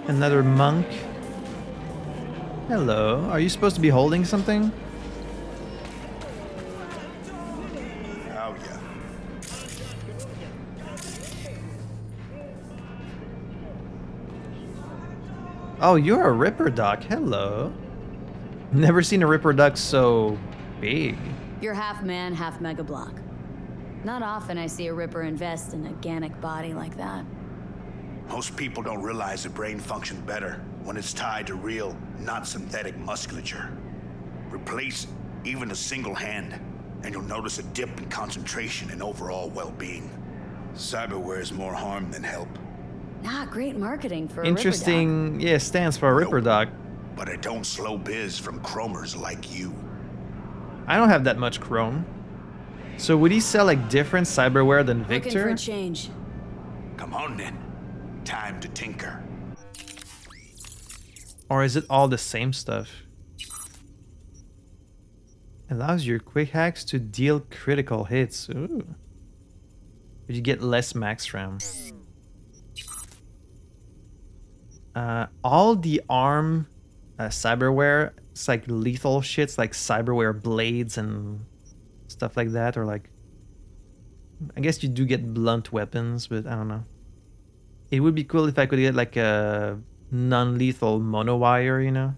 Another monk. Hello. Are you supposed to be holding something? Oh, yeah. Oh, you're a Ripper Duck. Hello. Never seen a Ripper Duck so big. You're half man, half mega block. Not often I see a Ripper invest in a Gannic body like that. Most people don't realize the brain functions better when it's tied to real, not synthetic musculature. Replace even a single hand, and you'll notice a dip in concentration and overall well-being. Cyberware is more harm than help. Not great marketing for a Interesting, yeah, stands for a Ripper Dog. But it don't slow biz from chromers like you. I don't have that much chrome. So would he sell like different cyberware than Ripper dog. Looking for Victor? a change. Come on then. Time to tinker. Or is it all the same stuff? Allows your quick hacks to deal critical hits. Ooh. But you get less max RAM. All the ARM cyberware, it's like lethal shits like cyberware blades and stuff like that, or like, I guess you do get blunt weapons, but I don't know. It would be cool if I could get like a non-lethal monowire, you know?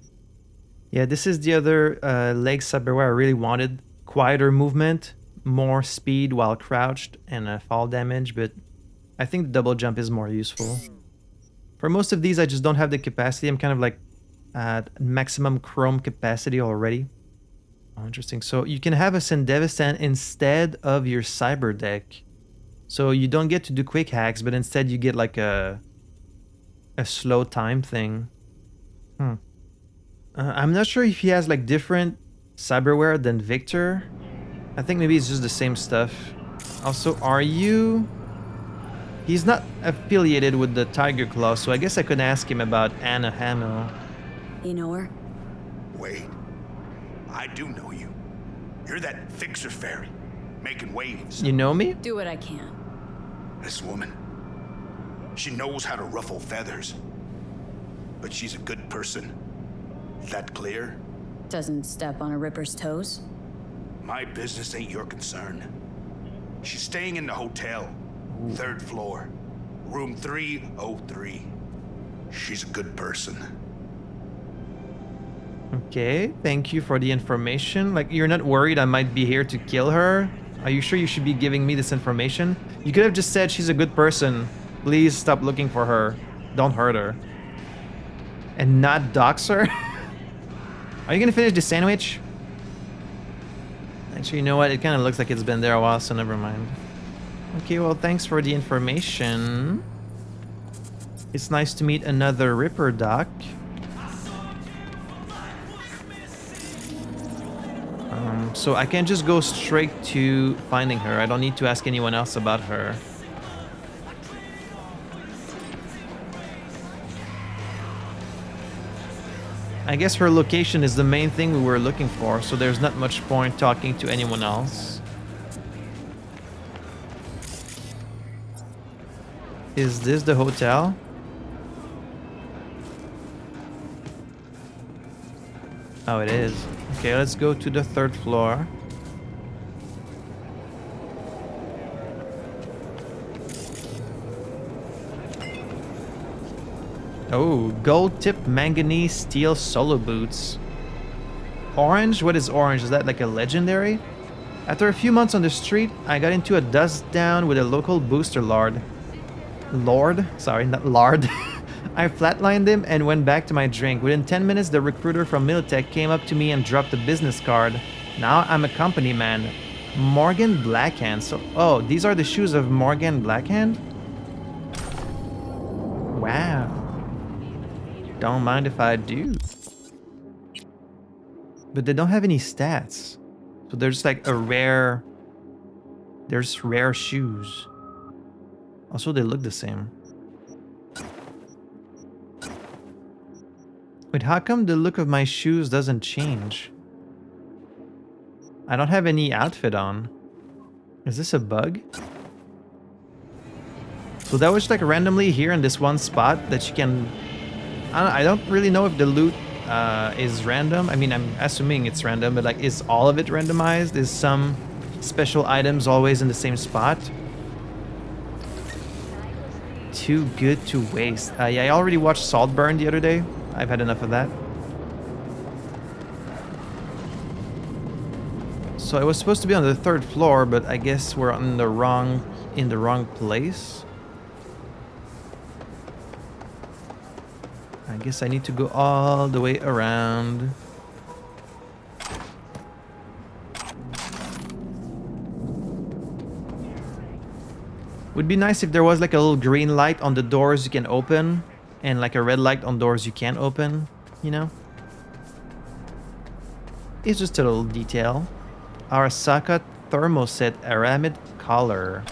Yeah, this is the other leg cyberware I really wanted. Quieter movement, more speed while crouched, and fall damage, but I think the double jump is more useful. For most of these, I just don't have the capacity. I'm kind of like at maximum chrome capacity already. Oh, interesting. So you can have a Sendevistan instead of your cyber deck. So you don't get to do quick hacks, but instead you get like a slow time thing. I'm not sure if he has like different cyberware than Victor. I think maybe it's just the same stuff. Also, are you... He's not affiliated with the Tiger Claw, so I guess I could ask him about Anna Hamill. You know her? Wait. I do know you. You're that fixer fairy, making waves. You know me? Do what I can. This woman, she knows how to ruffle feathers. But she's a good person. That clear? Doesn't step on a Ripper's toes? My business ain't your concern. She's staying in the hotel, 3rd floor, room 303. She's a good person. Okay, thank you for the information. Like, you're not worried I might be here to kill her? Are you sure you should be giving me this information? You could have just said she's a good person. Please stop looking for her. Don't hurt her. And not dox her? Are you gonna finish the sandwich? Actually, you know what? It kind of looks like it's been there a while, so never mind. Okay, well, thanks for the information. It's nice to meet another Ripper Doc. So I can just go straight to finding her. I don't need to ask anyone else about her. I guess her location is the main thing we were looking for, so there's not much point talking to anyone else. Is this the hotel? Oh, it is. Okay, let's go to the 3rd floor. Oh, gold-tipped manganese steel solo boots. Orange? What is orange? Is that like a legendary? After a few months on the street, I got into a dust down with a local booster lord. Sorry, not lard. I flatlined him and went back to my drink. Within 10 minutes, the recruiter from Militech came up to me and dropped a business card. Now I'm a company man. Morgan Blackhand. So, oh, these are the shoes of Morgan Blackhand? Wow. Don't mind if I do. But they don't have any stats. So there's like a rare... There's rare shoes. Also, they look the same. Wait, how come the look of my shoes doesn't change? I don't have any outfit on. Is this a bug? So that was like randomly here in this one spot that you can... I don't really know if the loot is random. I mean, I'm assuming it's random, but like, is all of it randomized? Is some special items always in the same spot? Too good to waste. Yeah, I already watched Saltburn the other day. I've had enough of that. So I was supposed to be on the 3rd floor, but I guess we're in the wrong place. I guess I need to go all the way around. Would be nice if there was like a little green light on the doors you can open and like a red light on doors you can't open, you know? It's just a little detail. Arasaka thermoset aramid collar.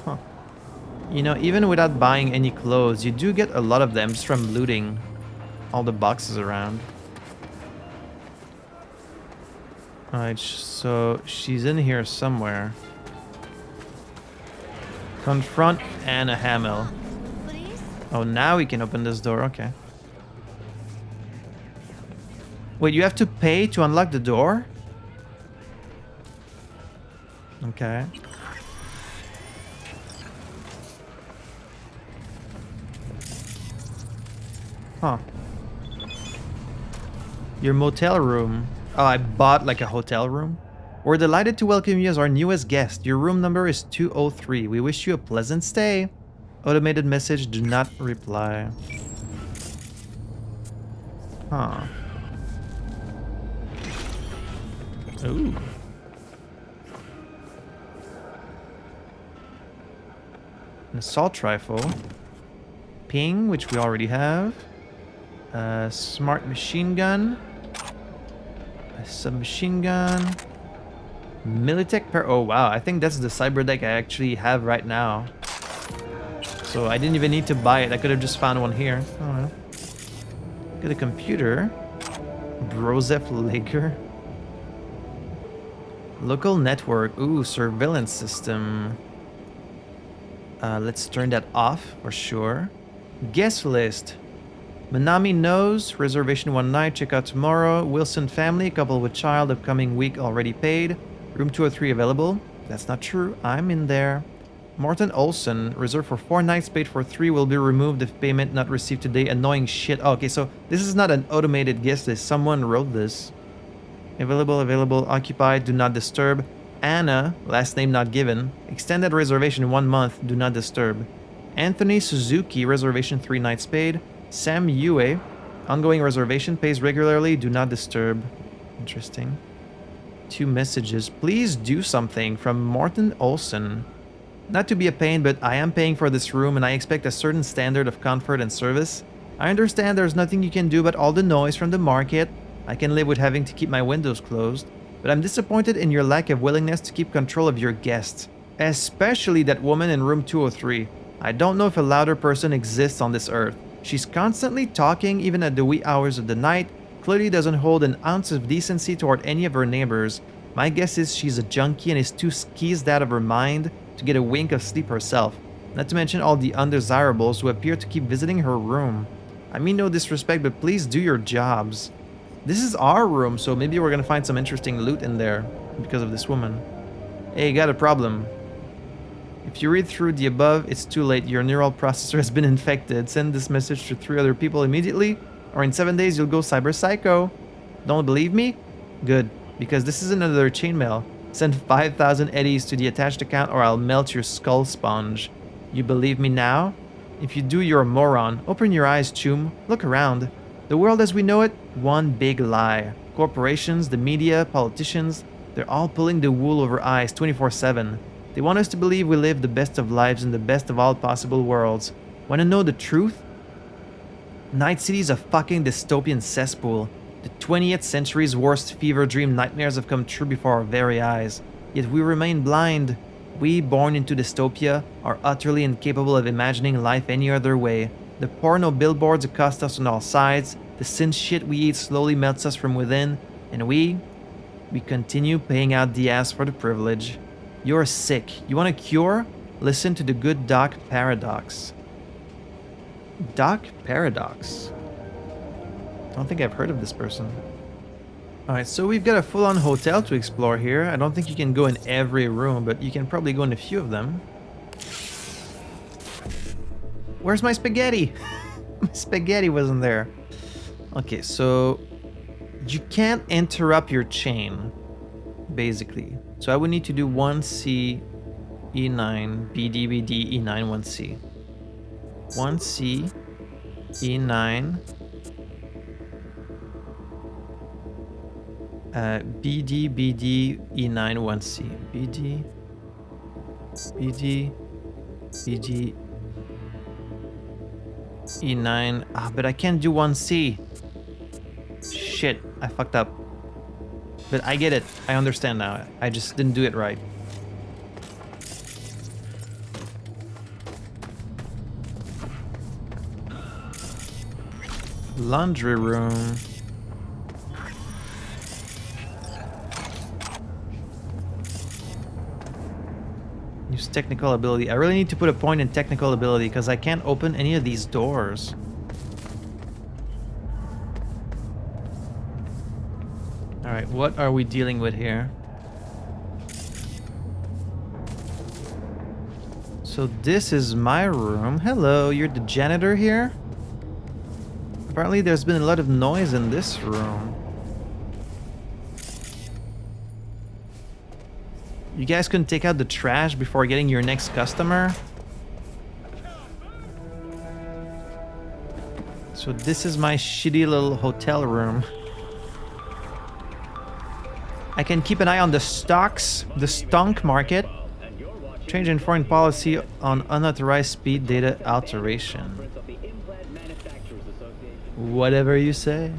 Huh. You know, even without buying any clothes, you do get a lot of them just from looting all the boxes around. Alright, so she's in here somewhere. Confront Anna Hamill. Oh, now we can open this door. Okay. Wait, you have to pay to unlock the door? Okay. Huh. Your motel room. Oh, I bought like a hotel room. We're delighted to welcome you as our newest guest. Your room number is 203. We wish you a pleasant stay. Automated message, do not reply. Huh. Ooh. An assault rifle. Ping, which we already have. A smart machine gun. A submachine gun. Militech pair. Oh wow, I think that's the cyber deck I actually have right now. So I didn't even need to buy it. I could have just found one here. Oh well. Got a computer. Brozef Laker. Local network. Ooh, surveillance system. Let's turn that off for sure. Guest list. Manami knows. Reservation one night. Check out tomorrow. Wilson family. Couple with child. Upcoming week already paid. Room 203 available. That's not true. I'm in there. Morton Olson. Reserved for 4 nights. Paid for 3. Will be removed if payment not received today. Annoying shit. Oh, okay, so this is not an automated guest list. Someone wrote this. Available. Occupied. Do not disturb. Anna. Last name not given. Extended reservation 1 month. Do not disturb. Anthony Suzuki. Reservation 3 nights paid. Sam Yue. Ongoing reservation. Pays regularly. Do not disturb. Interesting. 2 messages. Please do something from Morton Olson. Not to be a pain, but I am paying for this room and I expect a certain standard of comfort and service. I understand there's nothing you can do about all the noise from the market. I can live with having to keep my windows closed. But I'm disappointed in your lack of willingness to keep control of your guests. Especially that woman in room 203. I don't know if a louder person exists on this earth. She's constantly talking even at the wee hours of the night. Clearly doesn't hold an ounce of decency toward any of her neighbors. My guess is she's a junkie and is too skeezed out of her mind to get a wink of sleep herself. Not to mention all the undesirables who appear to keep visiting her room. I mean no disrespect, but please do your jobs. This is our room, so maybe we're gonna find some interesting loot in there because of this woman. Hey, got a problem. If you read through the above, it's too late. Your neural processor has been infected. Send this message to 3 other people immediately, or in 7 days you'll go cyber psycho. Don't believe me? Good, because this is another chainmail. Send 5,000 eddies to the attached account or I'll melt your skull sponge. You believe me now? If you do, you're a moron. Open your eyes, Choom. Look around. The world as we know it, one big lie. Corporations, the media, politicians, they're all pulling the wool over eyes 24/7. They want us to believe we live the best of lives in the best of all possible worlds. Want to know the truth? Night City is a fucking dystopian cesspool. The 20th century's worst fever dream nightmares have come true before our very eyes. Yet we remain blind. We, born into dystopia, are utterly incapable of imagining life any other way. The porno billboards accost us on all sides. The sin shit we eat slowly melts us from within. And we continue paying out the ass for the privilege. You're sick. You want a cure? Listen to the good Doc Paradox. Doc Paradox? I don't think I've heard of this person. Alright, so we've got a full-on hotel to explore here. I don't think you can go in every room, but you can probably go in a few of them. Where's my spaghetti? My spaghetti wasn't there. Okay, so you can't interrupt your chain. basically. So I would need to do 1C, E9, BD, BD, E9, 1C. 1C, E9, BD, BD, E9, 1C. BD, BD, BD, E9. Ah, but I can't do 1C. Shit, I fucked up. But I get it. I understand now. I just didn't do it right. Laundry room. Use technical ability. I really need to put a point in technical ability because I can't open any of these doors. Alright, what are we dealing with here? So this is my room. Hello, you're the janitor here? Apparently there's been a lot of noise in this room. You guys couldn't take out the trash before getting your next customer? So this is my shitty little hotel room. I can keep an eye on the stocks, the stunk market. Change in foreign policy on unauthorized speed data alteration. Whatever you say.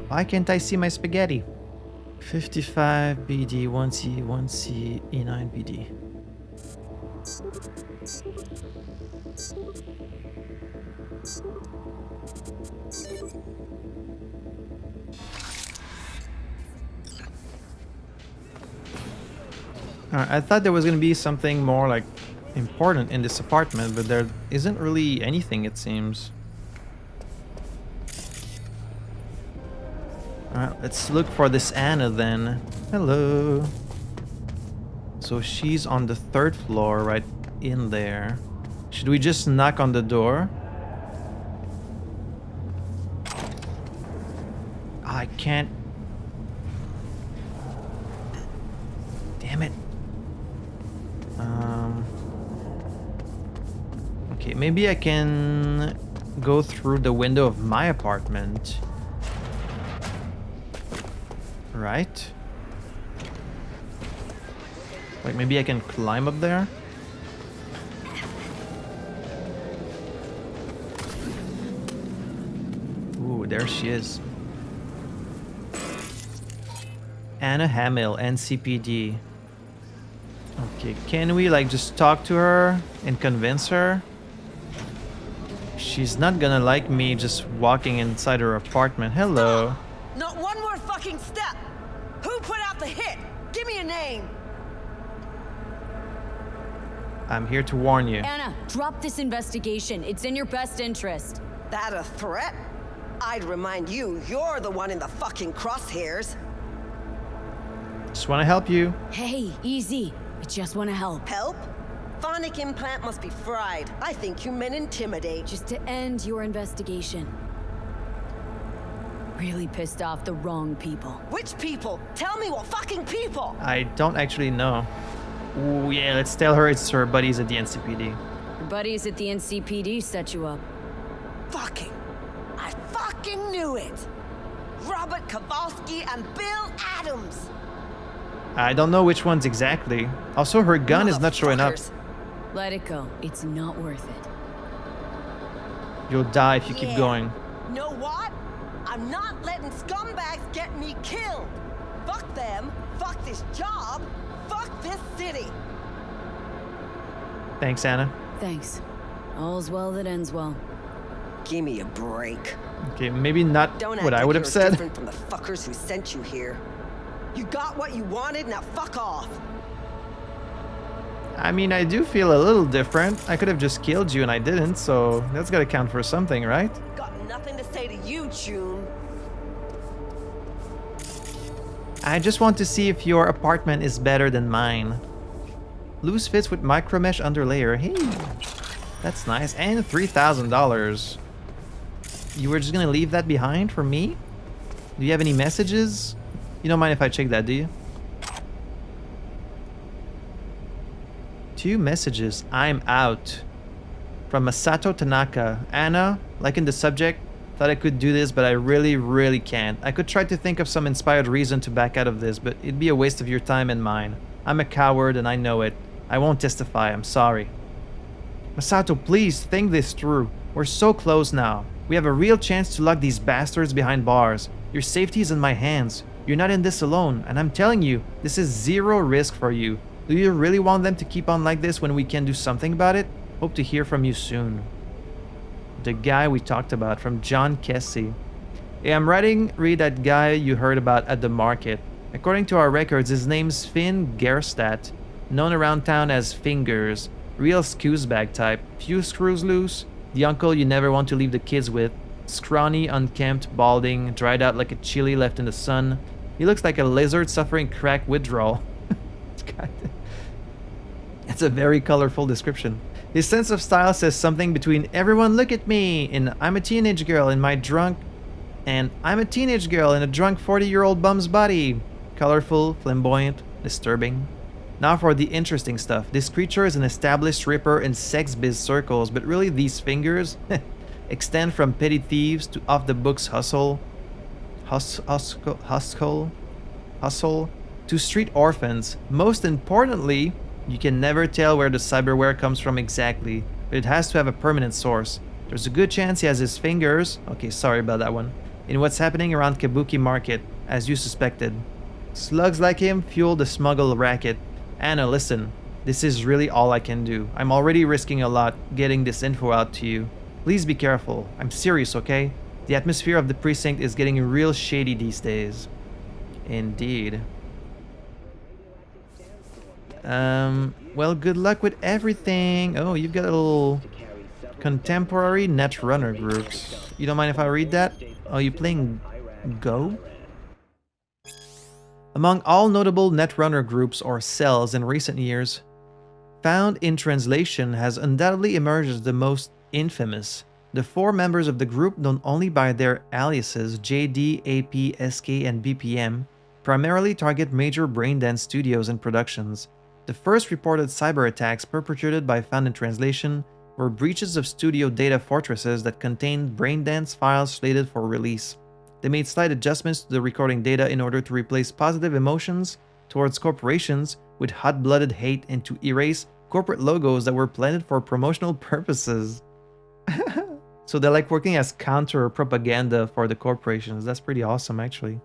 Why can't I see my spaghetti? 55 BD, 1C, 1C, E9 BD. I thought there was going to be something more like important in this apartment, but there isn't really anything, it seems. Alright, let's look for this Anna then. Hello. So she's on the 3rd floor, right in there. Should we just knock on the door? I can't. Damn it. Okay, maybe I can go through the window of my apartment. Right? Like maybe I can climb up there? Ooh, there she is. Anna Hamill, NCPD. Okay, can we like just talk to her and convince her? She's not gonna like me just walking inside her apartment. Hello. Not one more fucking step! Who put out the hit? Give me a name! I'm here to warn you. Anna, drop this investigation. It's in your best interest. That a threat? I'd remind you, you're the one in the fucking crosshairs. Just want to help you. Hey, easy. I just want to help. Help? Phonic implant must be fried. I think you meant intimidate. Just to end your investigation. Really pissed off the wrong people. Which people? Tell me what fucking people! I don't actually know. Ooh, yeah, let's tell her it's her buddies at the NCPD. Your buddies at the NCPD set you up. Fucking! I fucking knew it! Robert Kowalski and Bill Adams! I don't know which ones exactly. Also, her gun is not showing up. Let it go. It's not worth it. You'll die if you keep going. Know what? I'm not letting scumbags get me killed! Fuck them, fuck this job, fuck this city! Thanks, Anna. Thanks. All's well that ends well. Give me a break. Okay, maybe not Don't what act I would like have you're said. different from the fuckers who sent you here. You got what you wanted, now fuck off! I mean, I do feel a little different. I could have just killed you and I didn't, so that's gotta count for something, right? Got nothing to say to you, June. I just want to see if your apartment is better than mine. Loose fits with micromesh underlayer. Hey, that's nice. And $3,000. You were just gonna leave that behind for me? Do you have any messages? You don't mind if I check that, do you? 2 messages. I'm out. From Masato Tanaka. Anna, like in the subject, thought I could do this, but I really can't. I could try to think of some inspired reason to back out of this, but it'd be a waste of your time and mine. I'm a coward and I know it. I won't testify, I'm sorry. Masato, please think this through. We're so close now. We have a real chance to lock these bastards behind bars. Your safety is in my hands. You're not in this alone, and I'm telling you, this is zero risk for you. Do you really want them to keep on like this when we can do something about it? Hope to hear from you soon. The guy we talked about, from John Kessie. Hey, I'm read that guy you heard about at the market. According to our records, his name's Finn Gerstadt, known around town as Fingers. Real scuzzbag type. Few screws loose. The uncle you never want to leave the kids with. Scrawny, unkempt, balding, dried out like a chili left in the sun. He looks like a lizard suffering crack withdrawal. It's a very colorful description. His sense of style says something between "everyone look at me" and "I'm a teenage girl in my drunk" and "I'm a teenage girl in a drunk 40-year-old bum's body." Colorful, flamboyant, disturbing. Now for the interesting stuff. This creature is an established ripper in sex biz circles, but really these fingers extend from petty thieves to off-the-books hustle to street orphans. Most importantly, you can never tell where the cyberware comes from exactly, but it has to have a permanent source. There's a good chance he has his fingers, okay, sorry about that one, in what's happening around Kabuki Market, as you suspected. Slugs like him fuel the smuggle racket. Anna, listen, this is really all I can do. I'm already risking a lot getting this info out to you. Please be careful. I'm serious, okay? The atmosphere of the precinct is getting real shady these days. Indeed. Well, good luck with everything. Oh, you've got a little contemporary netrunner groups. You don't mind if I read that? Oh, you playing Go? Among all notable netrunner groups or cells in recent years, Found in Translation has undoubtedly emerged as the most infamous. The 4 members of the group, known only by their aliases JD, AP, SK, and BPM, primarily target major braindance studios and productions. The first reported cyber attacks perpetrated by Found in Translation were breaches of studio data fortresses that contained braindance files slated for release. They made slight adjustments to the recording data in order to replace positive emotions towards corporations with hot-blooded hate and to erase corporate logos that were planted for promotional purposes. So they're like working as counter-propaganda for the corporations. That's pretty awesome, actually.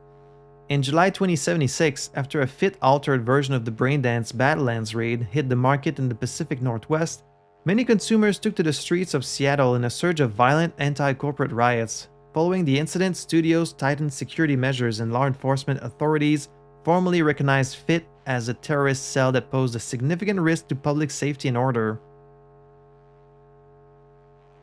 In July 2076, after a fit-altered version of the Braindance Badlands raid hit the market in the Pacific Northwest, many consumers took to the streets of Seattle in a surge of violent anti-corporate riots. Following the incident, studios tightened security measures and law enforcement authorities formally recognized FIT as a terrorist cell that posed a significant risk to public safety and order.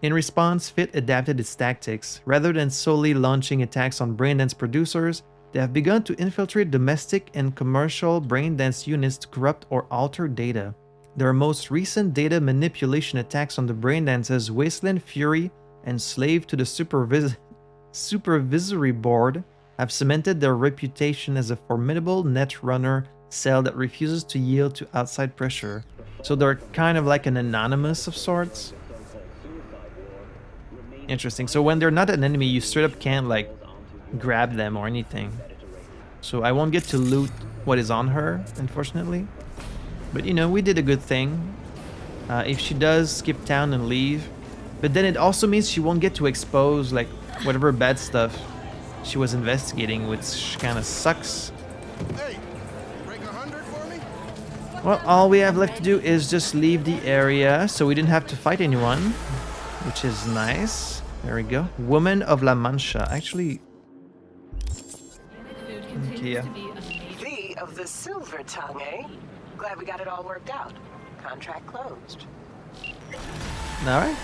In response, FIT adapted its tactics. Rather than solely launching attacks on braindance producers, they have begun to infiltrate domestic and commercial braindance units to corrupt or alter data. Their most recent data manipulation attacks on the braindance's Wasteland Fury and Slave to the Supervisory Board have cemented their reputation as a formidable netrunner cell that refuses to yield to outside pressure. So they're kind of like an anonymous of sorts. Interesting. So when they're not an enemy, you straight up can't like grab them or anything. So I won't get to loot what is on her, unfortunately. But you know, we did a good thing. If she does skip town and leave, but then it also means she won't get to expose like whatever bad stuff she was investigating, which kind of sucks. Hey, break 100 for me? Well, all we have left to do is just leave the area, so we didn't have to fight anyone, which is nice. There we go. Woman of La Mancha. Actually, okay, yeah. V of the Silver Tongue, eh? Glad we got it all worked out. Contract closed. Alright.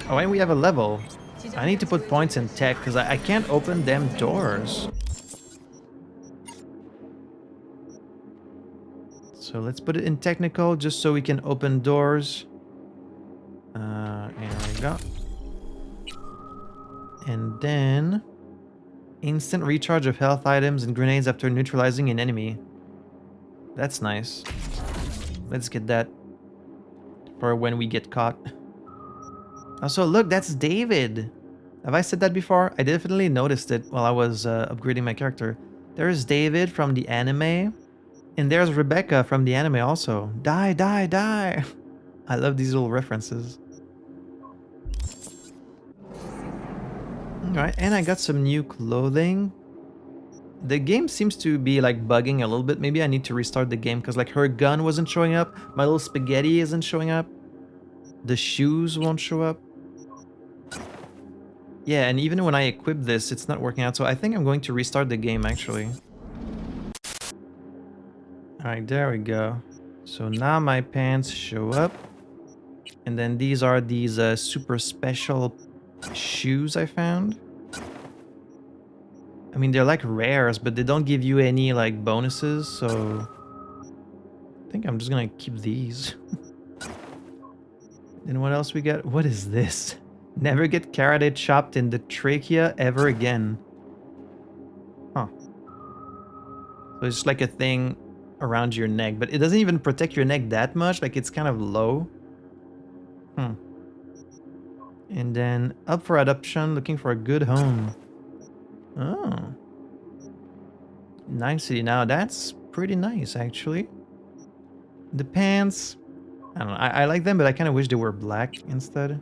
Oh, and we have a level. I need to put points in tech because I can't open them doors. So let's put it in technical just so we can open doors. There we go. And then instant recharge of health items and grenades after neutralizing an enemy. That's nice. Let's get that for when we get caught. Also, look, that's David. Have I said that before? I definitely noticed it while I was upgrading my character. There's David from the anime. And there's Rebecca from the anime also. Die, die, die. I love these little references. Alright, and I got some new clothing. The game seems to be like bugging a little bit. Maybe I need to restart the game because like her gun wasn't showing up. My little spaghetti isn't showing up. The shoes won't show up. Yeah, and even when I equip this, it's not working out. So I think I'm going to restart the game actually. Alright, there we go. So now my pants show up. And then these are these super special shoes I found. I mean, they're like rares, but they don't give you any like bonuses, so I think I'm just gonna keep these. Then what else we got? What is this? Never get karate chopped in the trachea ever again. Huh. So it's like a thing around your neck, but it doesn't even protect your neck that much, like it's kind of low. And then up for adoption, looking for a good home. Oh. Nicely. Now that's pretty nice actually. The pants, I don't know, I like them, but I kind of wish they were black instead.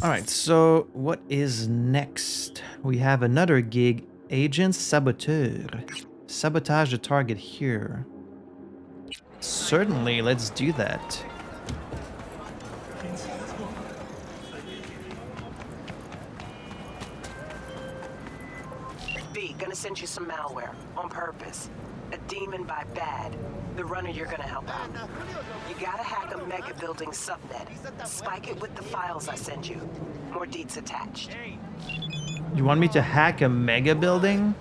Alright, so what is next? We have another gig, Agent Saboteur. Sabotage the target here. Certainly, let's do that. B, gonna send you some malware on purpose. A demon by bad. The runner you're gonna help out. You gotta hack a megabuilding subnet. Spike it with the files I send you. More deets attached. You want me to hack a megabuilding?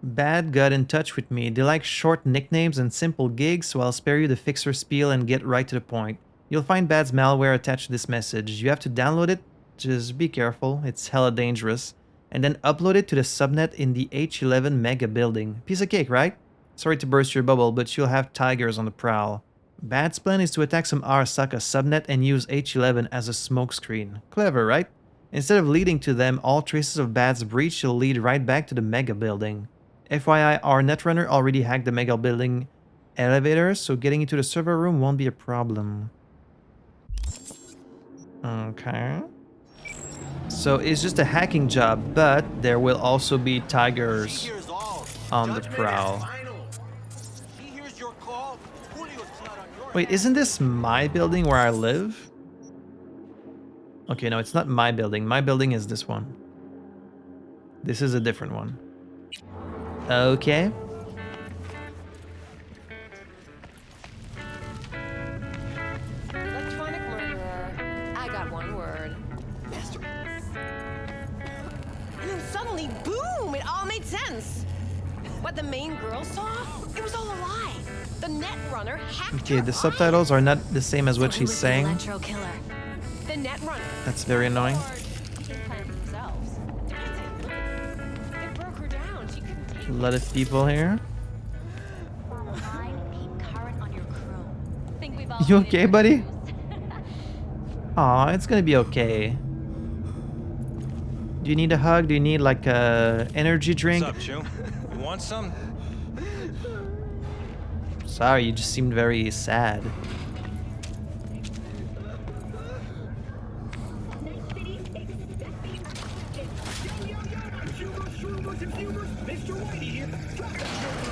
Bad got in touch with me. They like short nicknames and simple gigs, so I'll spare you the fixer spiel and get right to the point. You'll find Bad's malware attached to this message. You have to download it, just be careful, it's hella dangerous. And then upload it to the subnet in the H11 mega building. Piece of cake, right? Sorry to burst your bubble, but you'll have tigers on the prowl. Bad's plan is to attack some Arasaka subnet and use H11 as a smokescreen. Clever, right? Instead of leading to them, all traces of Bad's breach will lead right back to the mega building. FYI, our netrunner already hacked the mega building elevator, so getting into the server room won't be a problem. Okay. So it's just a hacking job, but there will also be tigers on the prowl. Wait, isn't this my building where I live? Okay, no, it's not my building. My building is this one. This is a different one. Okay. Electronic murderer. I got one word. Master. And then suddenly, boom! It all made sense. What the main girl saw? It was all a lie. The net runner hacked Okay, the subtitles are not the same as what she's saying. the net runner. That's very annoying. A lot of people here. You okay, buddy? Aw, it's gonna be okay. Do you need a hug? Do you need like a energy drink? What's up, Chew? You want some? Sorry, you just seemed very sad.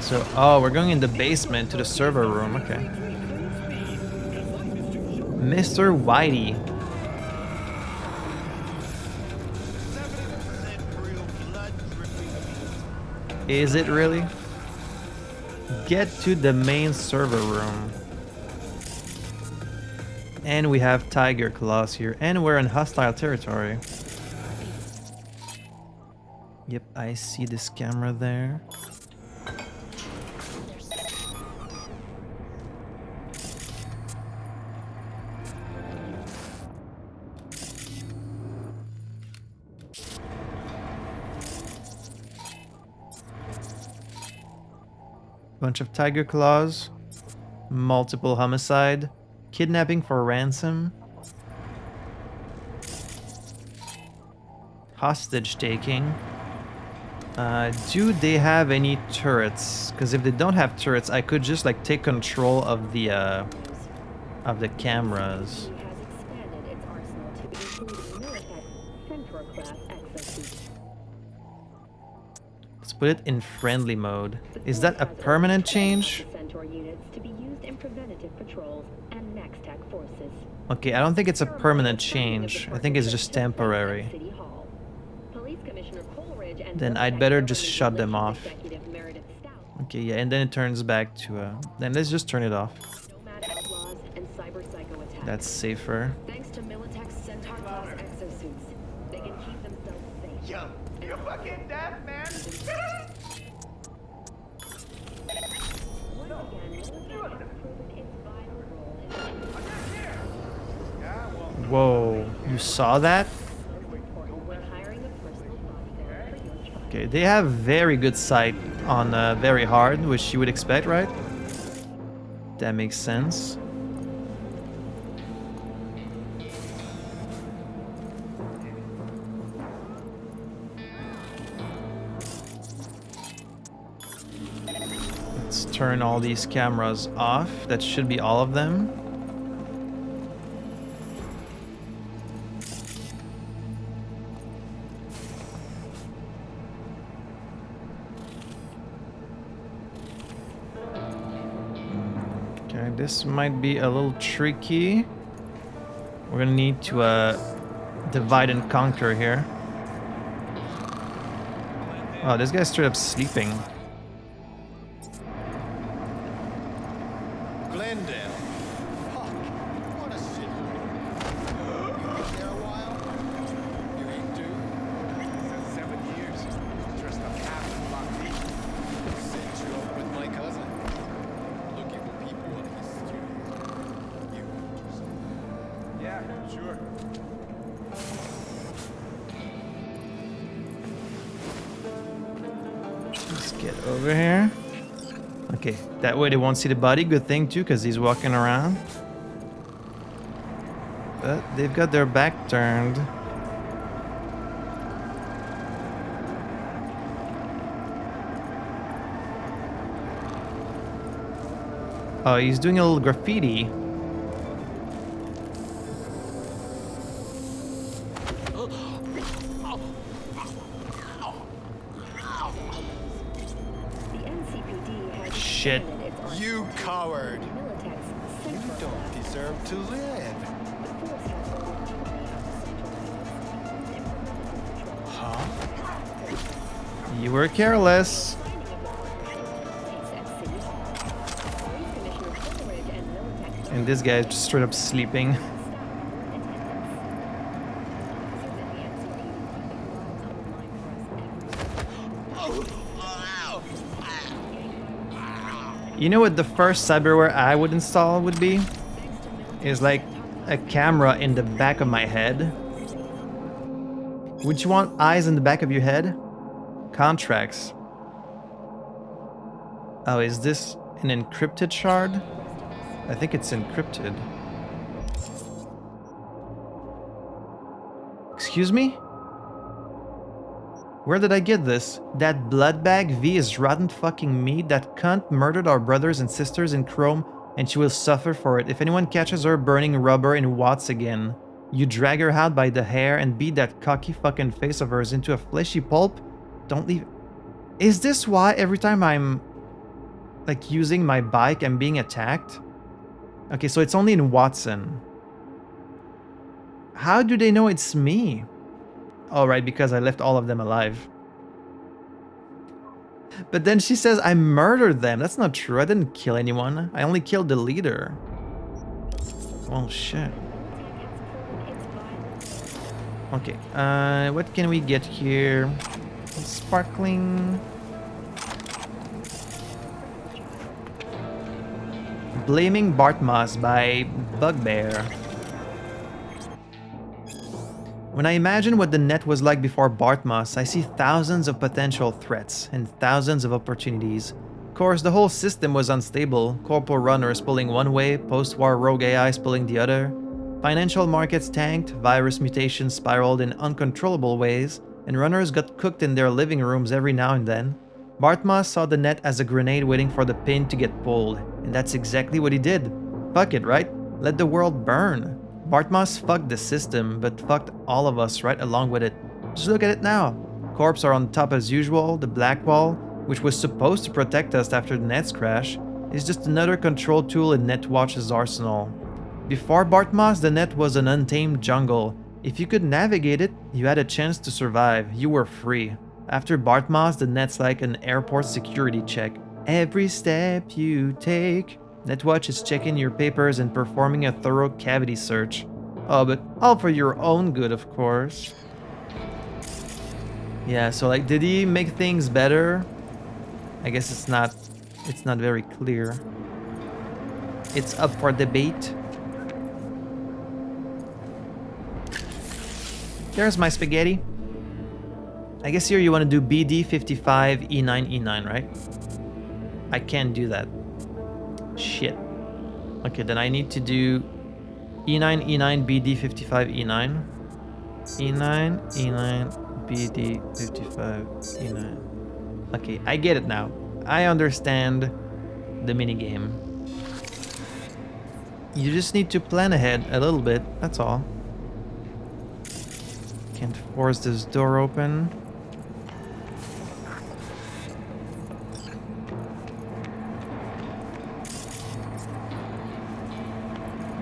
So, oh, we're going in the basement to the server room. Okay. Mr. Whitey. Is it really? Get to the main server room. And we have tiger claws here. And we're in hostile territory. Yep, I see this camera there. Bunch of tiger claws, multiple homicide, kidnapping for ransom, hostage taking. Do they have any turrets? Because if they don't have turrets, I could just like take control of the cameras. Let's put it in friendly mode. Is that a permanent change? Okay, I don't think it's a permanent change. I think it's just temporary. Then I'd better just shut them off. Okay, yeah, and then it turns back to then let's just turn it off. That's safer. Yo, you're fucking deaf, man. Whoa, you saw that? Okay, they have very good sight on very hard, which you would expect, right? That makes sense. Let's turn all these cameras off. That should be all of them. This might be a little tricky. We're gonna need to divide and conquer here. Oh, this guy's straight up sleeping. Glendale. Fuck. What a city. You been there a while? You ain't too? Since 7 years. Dressed up half a block deep. Set you up with my cousin. Looking for people in the studio. You just... Yeah, sure. Let's get over here. Okay, that way they won't see the body. Good thing too, because he's walking around. But they've got their back turned. Oh, he's doing a little graffiti. Shit. You coward. You don't deserve to live. Huh? You were careless. And this guy is just straight up sleeping. You know what the first cyberware I would install would be? Is like a camera in the back of my head. Would you want eyes in the back of your head? Contracts. Oh, is this an encrypted shard? I think it's encrypted. Excuse me? Where did I get this? That blood bag V is rotten fucking meat. That cunt murdered our brothers and sisters in Chrome, and she will suffer for it. If anyone catches her burning rubber in Watts again, you drag her out by the hair and beat that cocky fucking face of hers into a fleshy pulp. Don't leave. Is this why every time I'm like using my bike I'm being attacked? Okay, so it's only in Watson. How do they know it's me? Oh, right, because I left all of them alive. But then she says I murdered them. That's not true. I didn't kill anyone. I only killed the leader. Oh, shit. Okay, what can we get here? Sparkling. Blaming Bartmas by Bugbear. When I imagine what the net was like before Bartmas, I see thousands of potential threats and thousands of opportunities. Of course, the whole system was unstable. Corporal runners pulling one way, post-war rogue AIs pulling the other. Financial markets tanked, virus mutations spiraled in uncontrollable ways, and runners got cooked in their living rooms every now and then. Bartmas saw the net as a grenade waiting for the pin to get pulled, and that's exactly what he did. Fuck it, right? Let the world burn. Bartmas fucked the system, but fucked all of us right along with it. Just look at it now. Corps are on top as usual. The black wall, which was supposed to protect us after the net's crash, is just another control tool in Netwatch's arsenal. Before Bartmas, the net was an untamed jungle. If you could navigate it, you had a chance to survive. You were free. After Bartmas, the net's like an airport security check. Every step you take, Netwatch is checking your papers and performing a thorough cavity search. Oh, but all for your own good, of course. Yeah, so like, did he make things better? I guess it's not very clear. It's up for debate. There's my spaghetti. I guess here you want to do BD 55 E9 E9, right? I can't do that. Shit. Okay, then I need to do E9 E9 BD 55 E9. E9 E9 BD 55 E9. Okay, I get it now. I understand the minigame. You just need to plan ahead a little bit, that's all. Can't force this door open.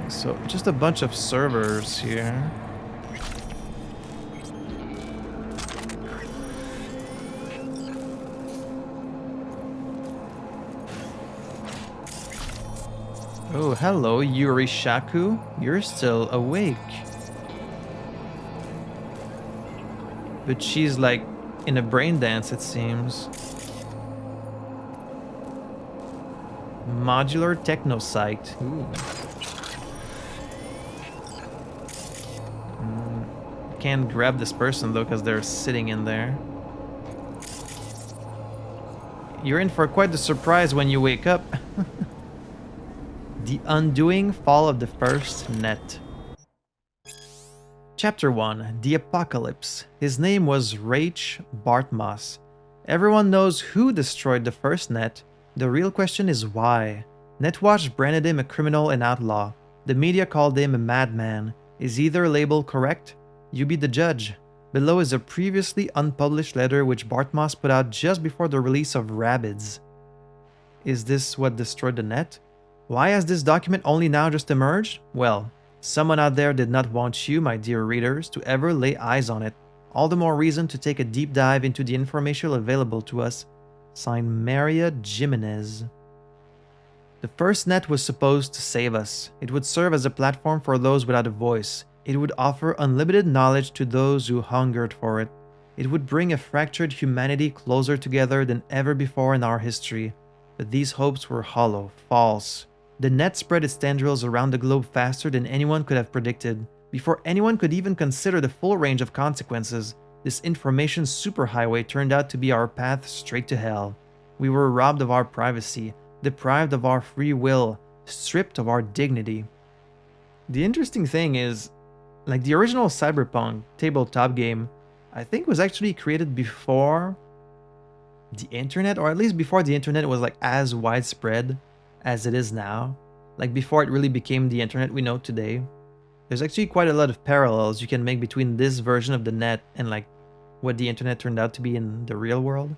So, just a bunch of servers here. Oh, hello, Yuri Shaku. You're still awake. But she's like in a brain dance, it seems. Modular techno site. Ooh. Can't grab this person though because they're sitting in there. You're in for quite the surprise when you wake up. The undoing fall of the first net. Chapter 1. The Apocalypse. His name was Rach Bartmas. Everyone knows who destroyed the first net. The real question is why. Netwatch branded him a criminal and outlaw. The media called him a madman. Is either label correct? You be the judge. Below is a previously unpublished letter which Bartmas put out just before the release of Rabbids. Is this what destroyed the net? Why has this document only now just emerged? Well, someone out there did not want you, my dear readers, to ever lay eyes on it. All the more reason to take a deep dive into the information available to us. Signed, Maria Jimenez. The first net was supposed to save us. It would serve as a platform for those without a voice. It would offer unlimited knowledge to those who hungered for it. It would bring a fractured humanity closer together than ever before in our history. But these hopes were hollow, false. The net spread its tendrils around the globe faster than anyone could have predicted. Before anyone could even consider the full range of consequences, this information superhighway turned out to be our path straight to hell. We were robbed of our privacy, deprived of our free will, stripped of our dignity. The interesting thing is, like the original Cyberpunk tabletop game, I think was actually created before the internet, or at least before the internet was like as widespread as it is now. Like before it really became the internet we know today. There's actually quite a lot of parallels you can make between this version of the net and like what the internet turned out to be in the real world.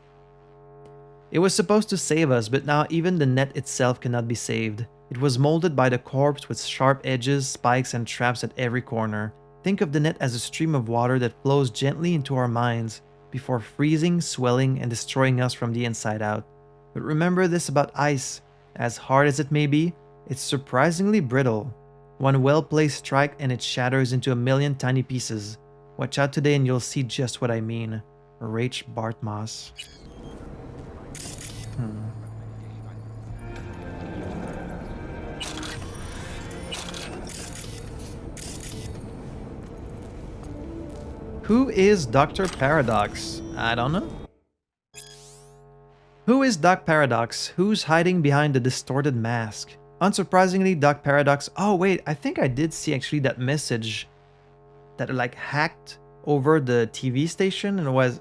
It was supposed to save us, but now even the net itself cannot be saved. It was molded by the corpse with sharp edges, spikes, and traps at every corner. Think of the net as a stream of water that flows gently into our minds before freezing, swelling, and destroying us from the inside out. But remember this about ice. As hard as it may be, it's surprisingly brittle. One well-placed strike and it shatters into a million tiny pieces. Watch out today and you'll see just what I mean. Rach Bartmoss. Who is Dr. Paradox? I don't know. Who is Doc Paradox? Who's hiding behind the distorted mask? Unsurprisingly, Doc Paradox... Oh wait, I think I did see actually that message that like hacked over the TV station and was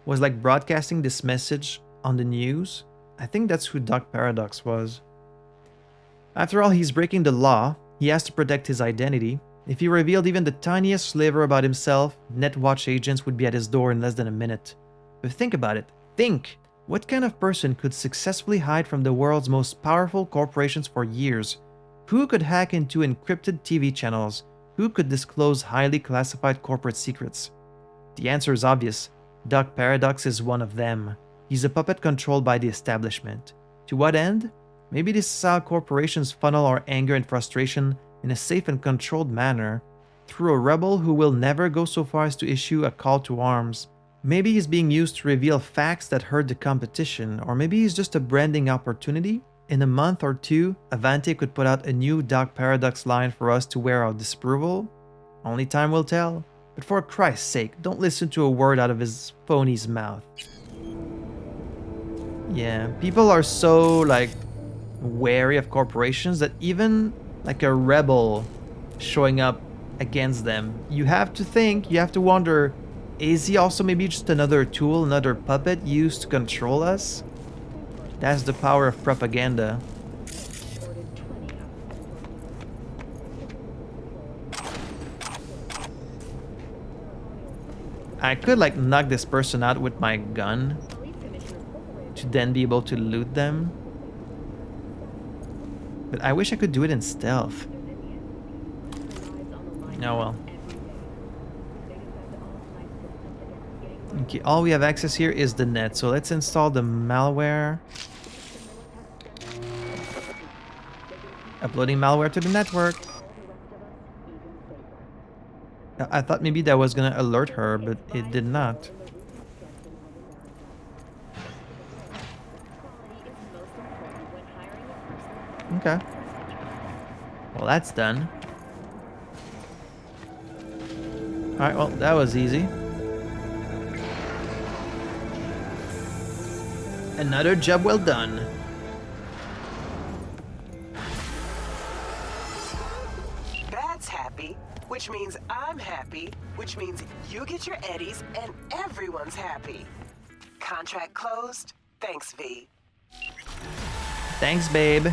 like broadcasting this message on the news. I think that's who Doc Paradox was. After all, he's breaking the law. He has to protect his identity. If he revealed even the tiniest sliver about himself, Netwatch agents would be at his door in less than a minute. But think about it. Think! What kind of person could successfully hide from the world's most powerful corporations for years? Who could hack into encrypted TV channels? Who could disclose highly classified corporate secrets? The answer is obvious. Doc Paradox is one of them. He's a puppet controlled by the establishment. To what end? Maybe this is how corporations funnel our anger and frustration in a safe and controlled manner, through a rebel who will never go so far as to issue a call to arms. Maybe he's being used to reveal facts that hurt the competition, or maybe he's just a branding opportunity. In a month or two, Avante could put out a new Doc Paradox line for us to wear our disapproval. Only time will tell. But for Christ's sake, don't listen to a word out of his phony's mouth. Yeah, people are so like wary of corporations that even like a rebel showing up against them, you have to think, you have to wonder, is he also maybe just another tool, another puppet used to control us? That's the power of propaganda. I could like knock this person out with my gun to then be able to loot them. But I wish I could do it in stealth. Oh well. Okay, all we have access here is the net, so let's install the malware. Uploading malware to the network. I thought maybe that was gonna alert her, but it did not. Okay. Well, that's done. Alright, well, that was easy. Another job well done. That's happy, which means I'm happy, which means you get your eddies and everyone's happy. Contract closed. Thanks, V. Thanks, babe.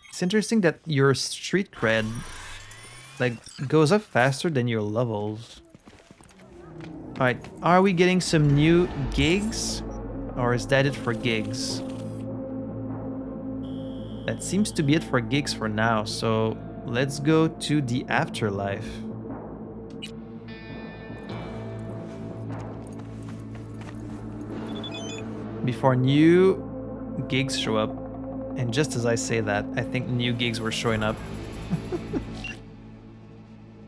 It's interesting that your street cred like goes up faster than your levels. Alright, are we getting some new gigs? Or is that it for gigs? That seems to be it for gigs for now, so let's go to the Afterlife. Before new gigs show up, and just as I say that, I think new gigs were showing up.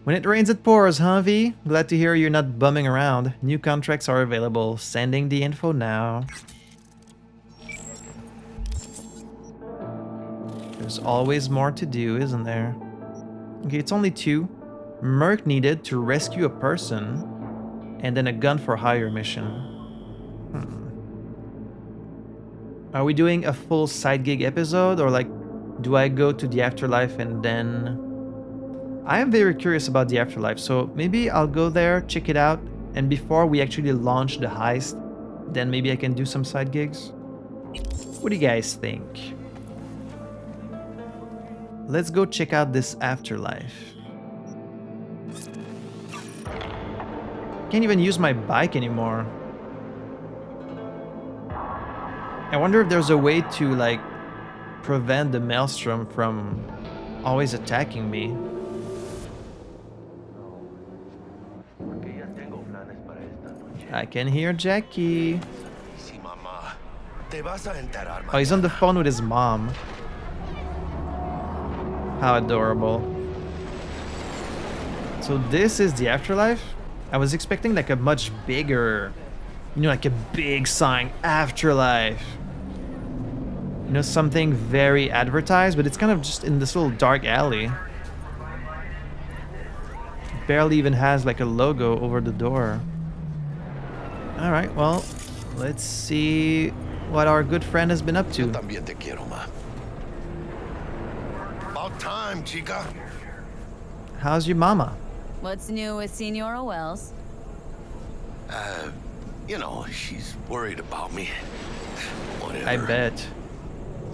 When it rains, it pours, huh, V? Glad to hear you're not bumming around. New contracts are available. Sending the info now. There's always more to do, isn't there? Okay, it's only 2. Merc needed to rescue a person, and then a gun for hire mission. Are we doing a full side gig episode, or like, do I go to the Afterlife and then... I am very curious about the Afterlife, so maybe I'll go there, check it out, and before we actually launch the heist, then maybe I can do some side gigs. What do you guys think? Let's go check out this Afterlife. Can't even use my bike anymore. I wonder if there's a way to like prevent the maelstrom from always attacking me. I can hear Jackie. Oh, he's on the phone with his mom. How adorable. So this is the Afterlife? I was expecting like a much bigger, you know, like a big sign, Afterlife. You know, something very advertised, but it's kind of just in this little dark alley. Barely even has like a logo over the door. Alright, well, let's see what our good friend has been up to. También te quiero, ma. About time, chica. How's your mama? What's new with Senora Wells? You know, she's worried about me. Whatever. I bet.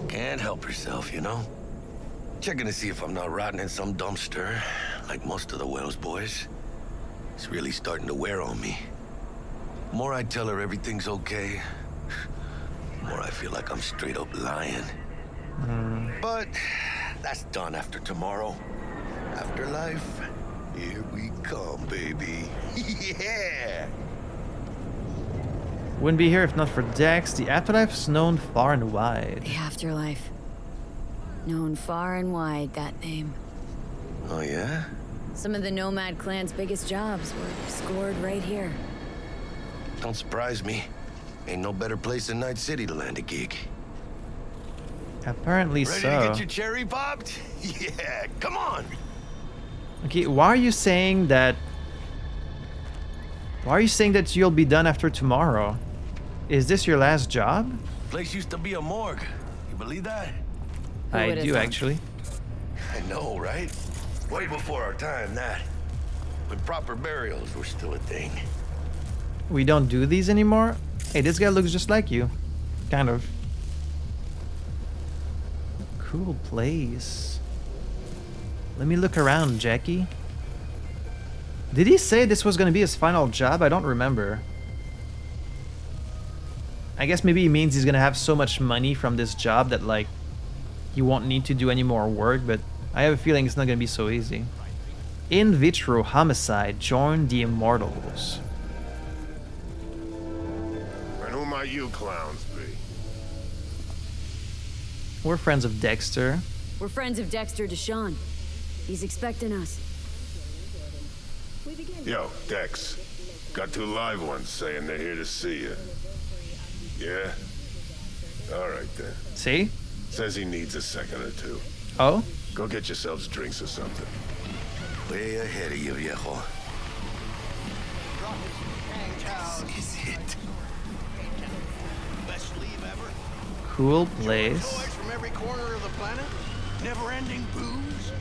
Can't help herself, you know? Checking to see if I'm not rotting in some dumpster, like most of the Wells boys. It's really starting to wear on me. More I tell her everything's okay, more I feel like I'm straight up lying. But that's done after tomorrow. Afterlife, here we come, baby. Yeah! Wouldn't be here if not for Dex. The Afterlife's known far and wide. The Afterlife. Known far and wide, that name. Oh, yeah? Some of the Nomad clan's biggest jobs were scored right here. Don't surprise me. Ain't no better place than Night City to land a gig. Apparently Ready so. to get your cherry popped? Yeah, come on! Okay, why are you saying that... Why are you saying that you'll be done after tomorrow? Is this your last job? Place used to be a morgue. You believe that? I would've do, thought? actually. I know, right? Way before our time, that. When proper burials were still a thing. We don't do these anymore? Hey, this guy looks just like you. Kind of. Cool place. Let me look around, Jackie. Did he say this was gonna be his final job? I don't remember. I guess maybe he means he's gonna have so much money from this job that, like, he won't need to do any more work, but I have a feeling it's not gonna be so easy. In vitro homicide, join the immortals. And who might you clowns be? We're friends of Dexter. We're friends of Dexter Deshawn. He's expecting us. Yo, Dex. Got two live ones saying they're here to see you. Yeah? Alright then. See? Says he needs a second or two. Oh? Go get yourselves drinks or something. Way ahead of you, viejo. This is it. Best leave ever. Cool place. Toys from every corner of the planet. Never-ending booze.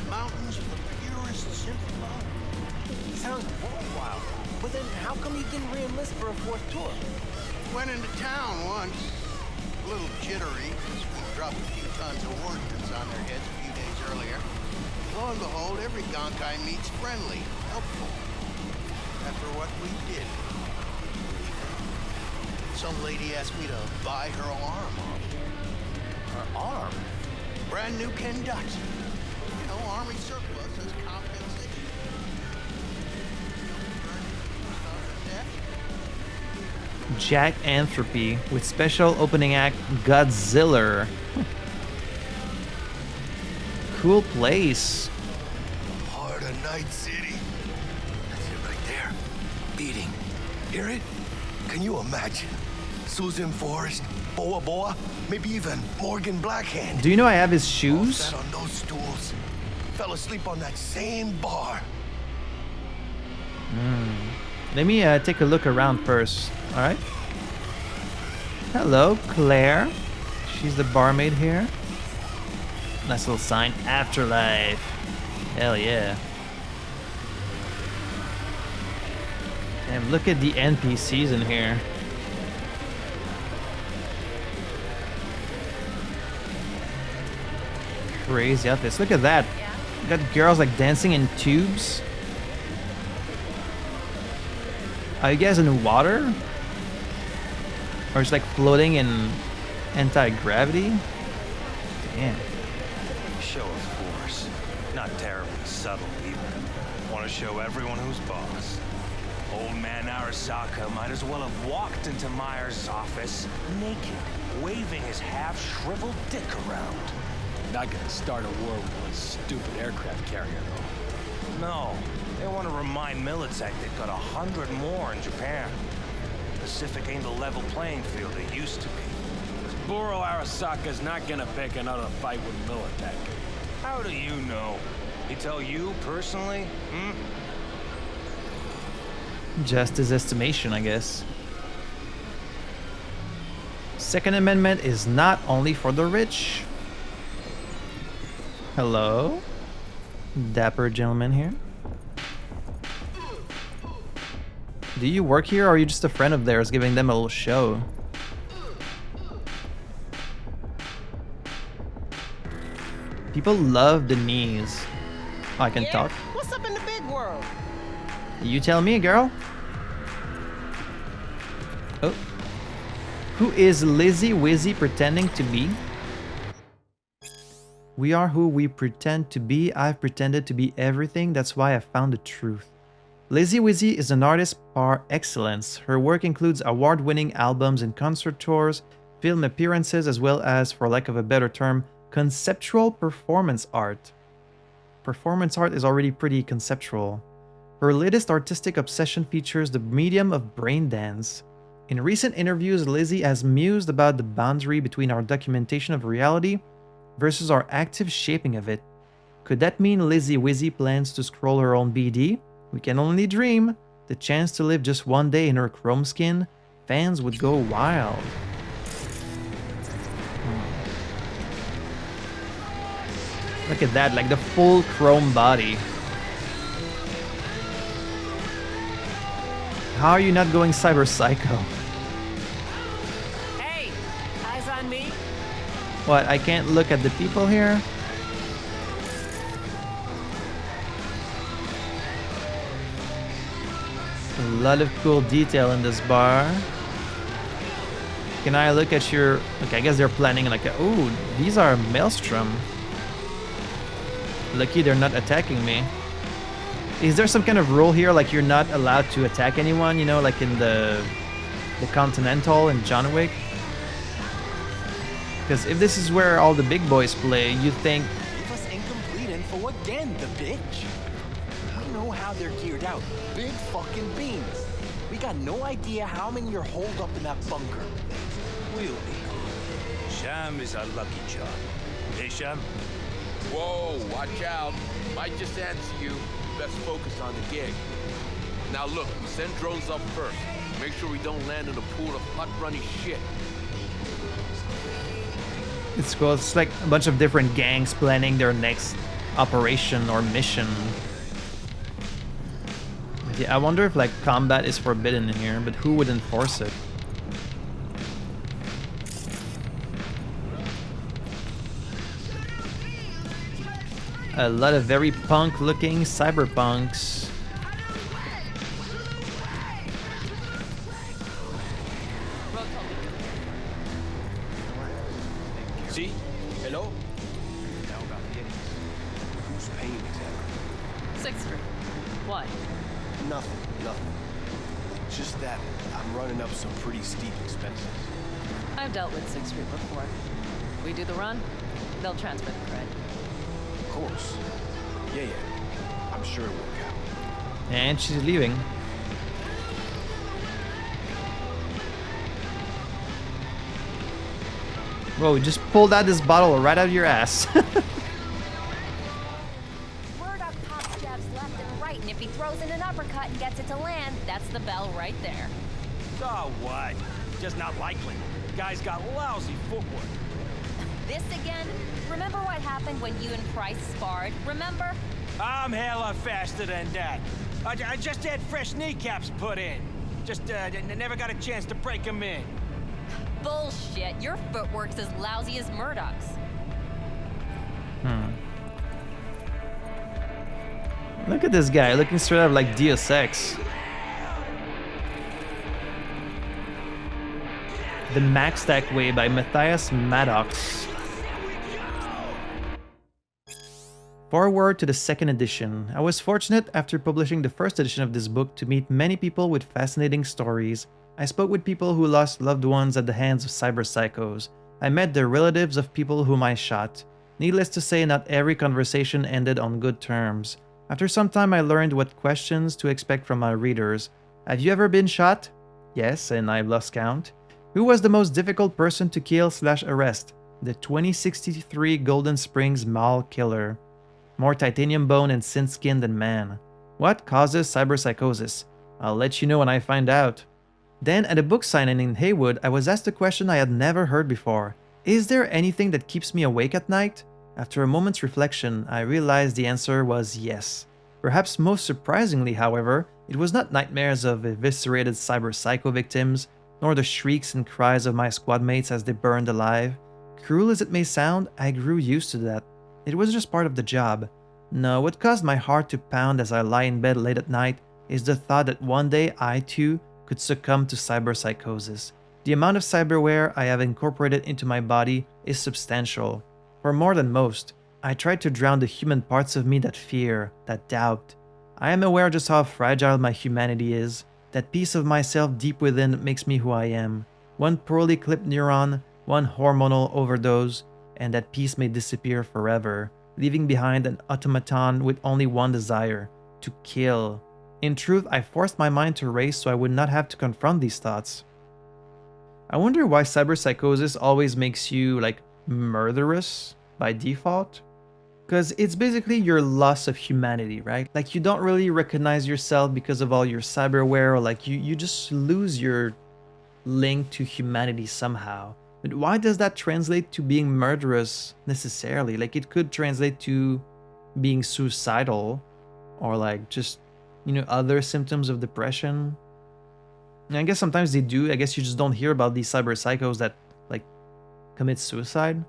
Mountains of the purest synth love. Sounds worthwhile. But then how come you didn't re-enlist for a fourth tour? Went into town once. A little jittery, because we dropped a few tons of ordnance on their heads a few days earlier. Lo and behold, every gonk I meet's friendly, helpful. After what we did. Some lady asked me to buy her arm off. Her arm? Brand new Ken Dutch. You know, Army surplus as compensation. Jack Anthropy with special opening act Godzilla. Cool place. Heart of Night City. That's it right there. Beating. Hear it? Can you imagine? Susan Forrest, Boa Boa, maybe even Morgan Blackhand. Do you know I have his All shoes? sat on those stools. Fell asleep on that same bar. Let me take a look around first. Alright. Hello, Claire. She's the barmaid here. Nice little sign. Afterlife. Hell yeah. Damn, look at the NPCs in here. Crazy outfits. Look at that. You got girls like dancing in tubes. Are you guys in the water? Or just like floating in anti-gravity? Damn. Show of force. Not terribly subtle either. Want to show everyone who's boss. Old man Arasaka might as well have walked into Myers' office naked, waving his half-shriveled dick around. Not gonna start a war with one stupid aircraft carrier, though. No, They want to remind Militech they've got 100 more in Japan. Pacific ain't the level playing field it used to be. Buro Arasaka's not gonna pick another fight with Militech. How do you know? He tell you personally? Just his estimation, I guess. Second Amendment is not only for the rich. Hello? Dapper gentleman here. Do you work here, or are you just a friend of theirs giving them a little show? People love the knees. Oh, I can talk. What's up in the big world? You tell me, girl. Oh. Who is Lizzie Wizzy pretending to be? We are who we pretend to be. I've pretended to be everything. That's why I found the truth. Lizzie Wizzy is an artist par excellence. Her work includes award-winning albums and concert tours, film appearances, as well as, for lack of a better term, conceptual performance art. Performance art is already pretty conceptual. Her latest artistic obsession features the medium of brain dance. In recent interviews, Lizzie has mused about the boundary between our documentation of reality versus our active shaping of it. Could that mean Lizzie Wizzy plans to scroll her own BD? We can only dream. The chance to live just one day in her chrome skin, fans would go wild. Look at that, like the full chrome body. How are you not going cyber psycho? Hey, eyes on me? What, I can't look at the people here? A lot of cool detail in this bar. Can I look at your... Okay, I guess they're planning like a... Ooh, these are Maelstrom. Lucky they're not attacking me. Is there some kind of rule here, like you're not allowed to attack anyone, you know, like in the Continental and John Wick? Because if this is where all the big boys play, you think... Give us incomplete info again, the bitch. We know how they're geared out. Big fucking beans. We got no idea how many are holed up in that bunker. We'll be good. Sham is our lucky charm. Hey, Sham? Whoa, watch out. Might just answer you. Best focus on the gig. Now look, we send drones up first. Make sure we don't land in a pool of hot runny shit. It's cool. It's like a bunch of different gangs planning their next operation or mission. Yeah, I wonder if like combat is forbidden in here, but who would enforce it? A lot of very punk-looking cyberpunks. See? Hello? Who's paying exactly? 6th Street. What? Nothing. Just that I'm running up some pretty steep expenses. I've dealt with 6th Street before. We do the run, they'll transfer the credit. Of course. Yeah. I'm sure it'll work out. And she's leaving. Whoa, you just pulled out this bottle right out of your ass. Murdoch pops jabs left and right, and if he throws in an uppercut and gets it to land, that's the bell right there. So what? Just not likely. Guy's got lousy footwork. This again? Remember what happened when you and Price sparred? Remember? I'm hella faster than that. I just had fresh kneecaps put in. Just never got a chance to break them in. Bullshit. Your footwork's as lousy as Murdoch's. Look at this guy, looking straight up like Deus Ex. The Max Stack Way by Matthias Maddox. Forward to the second edition. I was fortunate after publishing the first edition of this book to meet many people with fascinating stories. I spoke with people who lost loved ones at the hands of cyber psychos. I met the relatives of people whom I shot. Needless to say, not every conversation ended on good terms. After some time, I learned what questions to expect from my readers. Have you ever been shot? Yes, and I've lost count. Who was the most difficult person to kill/arrest? The 2063 Golden Springs Mall Killer. More titanium bone and sin skin than man. What causes cyberpsychosis? I'll let you know when I find out. Then, at a book signing in Haywood, I was asked a question I had never heard before. Is there anything that keeps me awake at night? After a moment's reflection, I realized the answer was yes. Perhaps most surprisingly, however, it was not nightmares of eviscerated cyber-psycho victims, nor the shrieks and cries of my squad mates as they burned alive. Cruel as it may sound, I grew used to that. It was just part of the job. No, what caused my heart to pound as I lie in bed late at night is the thought that one day I too could succumb to cyberpsychosis. The amount of cyberware I have incorporated into my body is substantial. For more than most, I tried to drown the human parts of me that fear, that doubt. I am aware just how fragile my humanity is, that piece of myself deep within that makes me who I am. One poorly clipped neuron, one hormonal overdose, and that piece may disappear forever, leaving behind an automaton with only one desire, to kill. In truth, I forced my mind to race so I would not have to confront these thoughts. I wonder why cyberpsychosis always makes you, murderous by default? Because it's basically your loss of humanity, right? Like, you don't really recognize yourself because of all your cyberware, or you just lose your link to humanity somehow. But why does that translate to being murderous necessarily? It could translate to being suicidal, or just, other symptoms of depression. And I guess sometimes they do. I guess you just don't hear about these cyber psychos that commit suicide.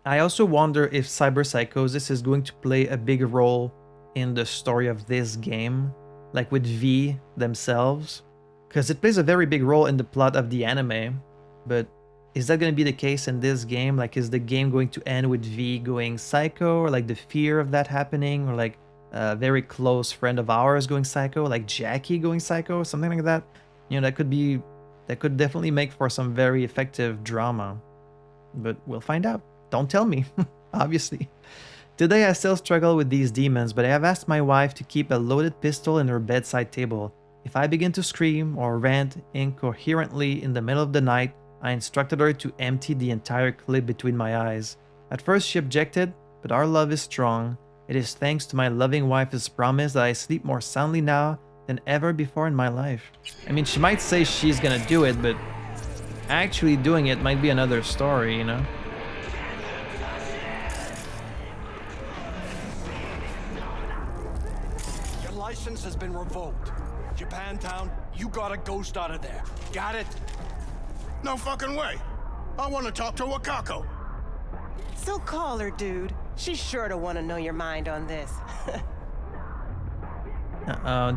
I also wonder if cyberpsychosis is going to play a big role in the story of this game, with V themselves, because it plays a very big role in the plot of the anime. But is that going to be the case in this game? Is the game going to end with V going psycho, or the fear of that happening, or a very close friend of ours going psycho, like Jackie going psycho, something like that? That could definitely make for some very effective drama. But we'll find out. Don't tell me, obviously. Today I still struggle with these demons, but I have asked my wife to keep a loaded pistol in her bedside table. If I begin to scream or rant incoherently in the middle of the night, I instructed her to empty the entire clip between my eyes. At first she objected, but our love is strong. It is thanks to my loving wife's promise that I sleep more soundly now than ever before in my life. I mean, she might say she's gonna do it, but actually doing it might be another story, Your license has been revoked. Japantown, you got a ghost out of there. Got it? No fucking way. I want to talk to Wakako. So call her, dude. She's sure to want to know your mind on this.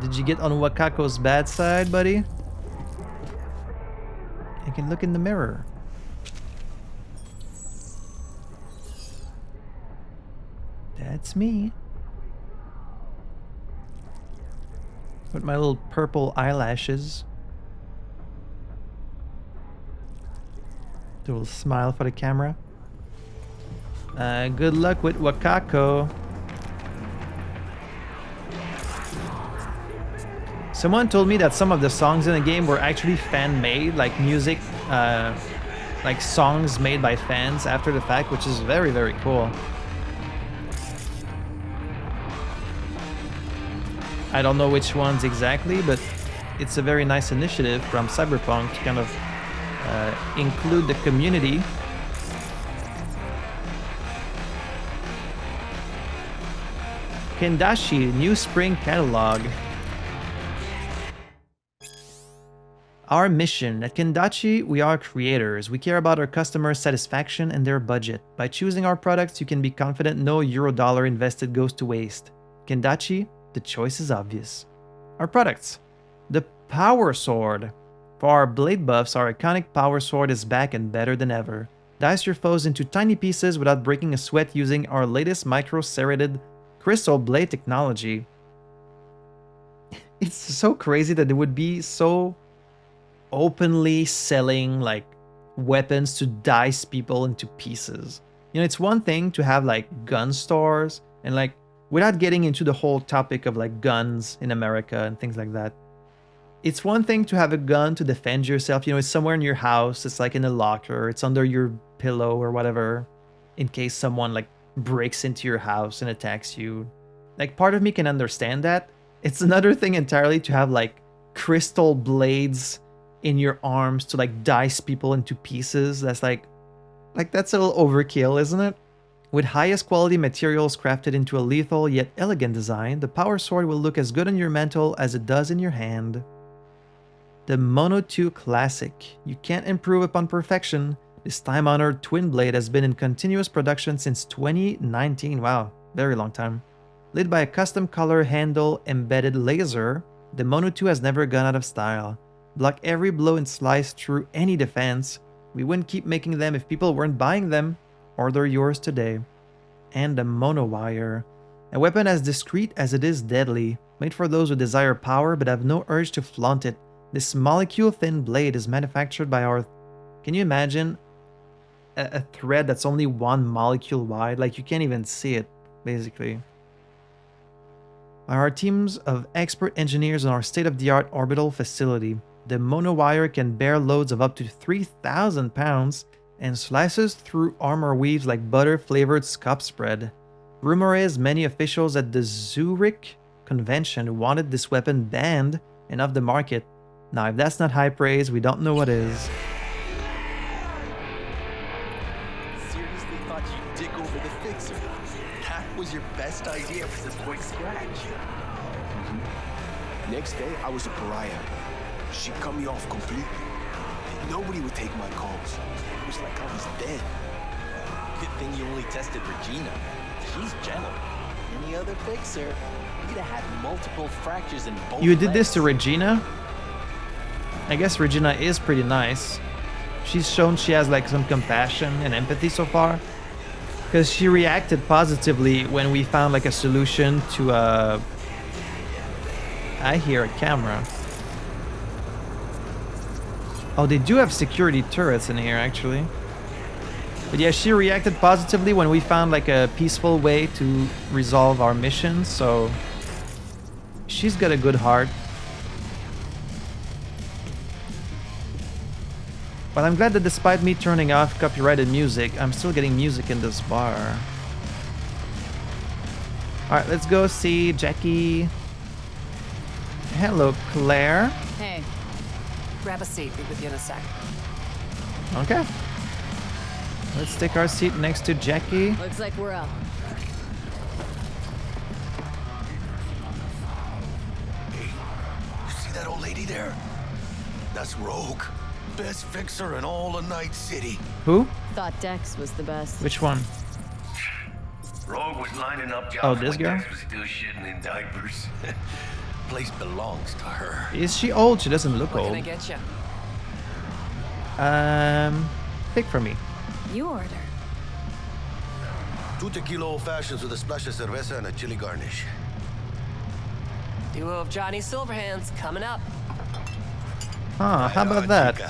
Did you get on Wakako's bad side, buddy? You can look in the mirror. That's me. With my little purple eyelashes. Do a little smile for the camera. Good luck with Wakako. Someone told me that some of the songs in the game were actually fan-made, music, songs made by fans after the fact, which is very, very cool. I don't know which ones exactly, but it's a very nice initiative from Cyberpunk to kind of include the community. Kendashi, new spring catalog. Our mission. At Kendachi, we are creators. We care about our customers' satisfaction and their budget. By choosing our products, you can be confident no euro-dollar invested goes to waste. Kendachi, the choice is obvious. Our products. The Power Sword. For our blade buffs, our iconic Power Sword is back and better than ever. Dice your foes into tiny pieces without breaking a sweat using our latest micro-serrated crystal blade technology. It's so crazy that it would be so openly selling weapons to dice people into pieces. It's one thing to have gun stores and without getting into the whole topic of like guns in America and things like that. It's one thing to have a gun to defend yourself. You know, it's somewhere in your house. It's like in a locker. It's under your pillow or whatever, in case someone like breaks into your house and attacks you. Like, part of me can understand that. It's another thing entirely to have like crystal blades in your arms to like dice people into pieces. That's like that's a little overkill, isn't it? With highest quality materials crafted into a lethal yet elegant design, the power sword will look as good on your mantle as it does in your hand. The Mono 2 Classic. You can't improve upon perfection. This time-honored twin blade has been in continuous production since 2019. Wow, very long time. Lit by a custom color handle embedded laser, the Mono 2 has never gone out of style. Block every blow and slice through any defense. We wouldn't keep making them if people weren't buying them. Order yours today. And the Mono Wire. A weapon as discreet as it is deadly. Made for those who desire power but have no urge to flaunt it. This molecule-thin blade is manufactured by our... Can you imagine a thread that's only 1 molecule wide? Like, you can't even see it, basically. By our teams of expert engineers in our state-of-the-art orbital facility, the Mono Wire can bear loads of up to 3,000 pounds and slices through armor weaves like butter-flavored scup spread. Rumor is many officials at the Zurich convention wanted this weapon banned and off the market. Now, if that's not high praise, we don't know what is. Seriously thought you'd dig over the fixer. That was your best idea for this quick scratch. Next day, I was a pariah. She cut me off completely. Nobody would take my calls. It was like I was dead. Good thing you only tested Regina. She's gentle. Any other fixer, you'd have had multiple fractures in both You did legs. this to Regina? I guess Regina is pretty nice. She's shown she has like some compassion and empathy so far. Because she reacted positively when we found like a solution to I hear a camera. Oh, they do have security turrets in here, actually. But yeah, she reacted positively when we found like a peaceful way to resolve our mission, so she's got a good heart. But I'm glad that despite me turning off copyrighted music, I'm still getting music in this bar. Alright, let's go see Jackie. Hello, Claire. Hey. Grab a seat. Be with you in a sec. Okay. Let's take our seat next to Jackie. Looks like we're up. Hey, you see that old lady there? That's Rogue. Best fixer in all of Night City. Who? Thought Dex was the best. Which one? Rogue was lining up jobs Oh, this when girl? Dex was still shitting in diapers. Place belongs to her. Is she old? She doesn't look What old. can I get you? Pick for me. You order. 2 tequila old fashions with a splash of cerveza and a chili garnish. Duo of Johnny Silverhands coming up. Huh, how about that?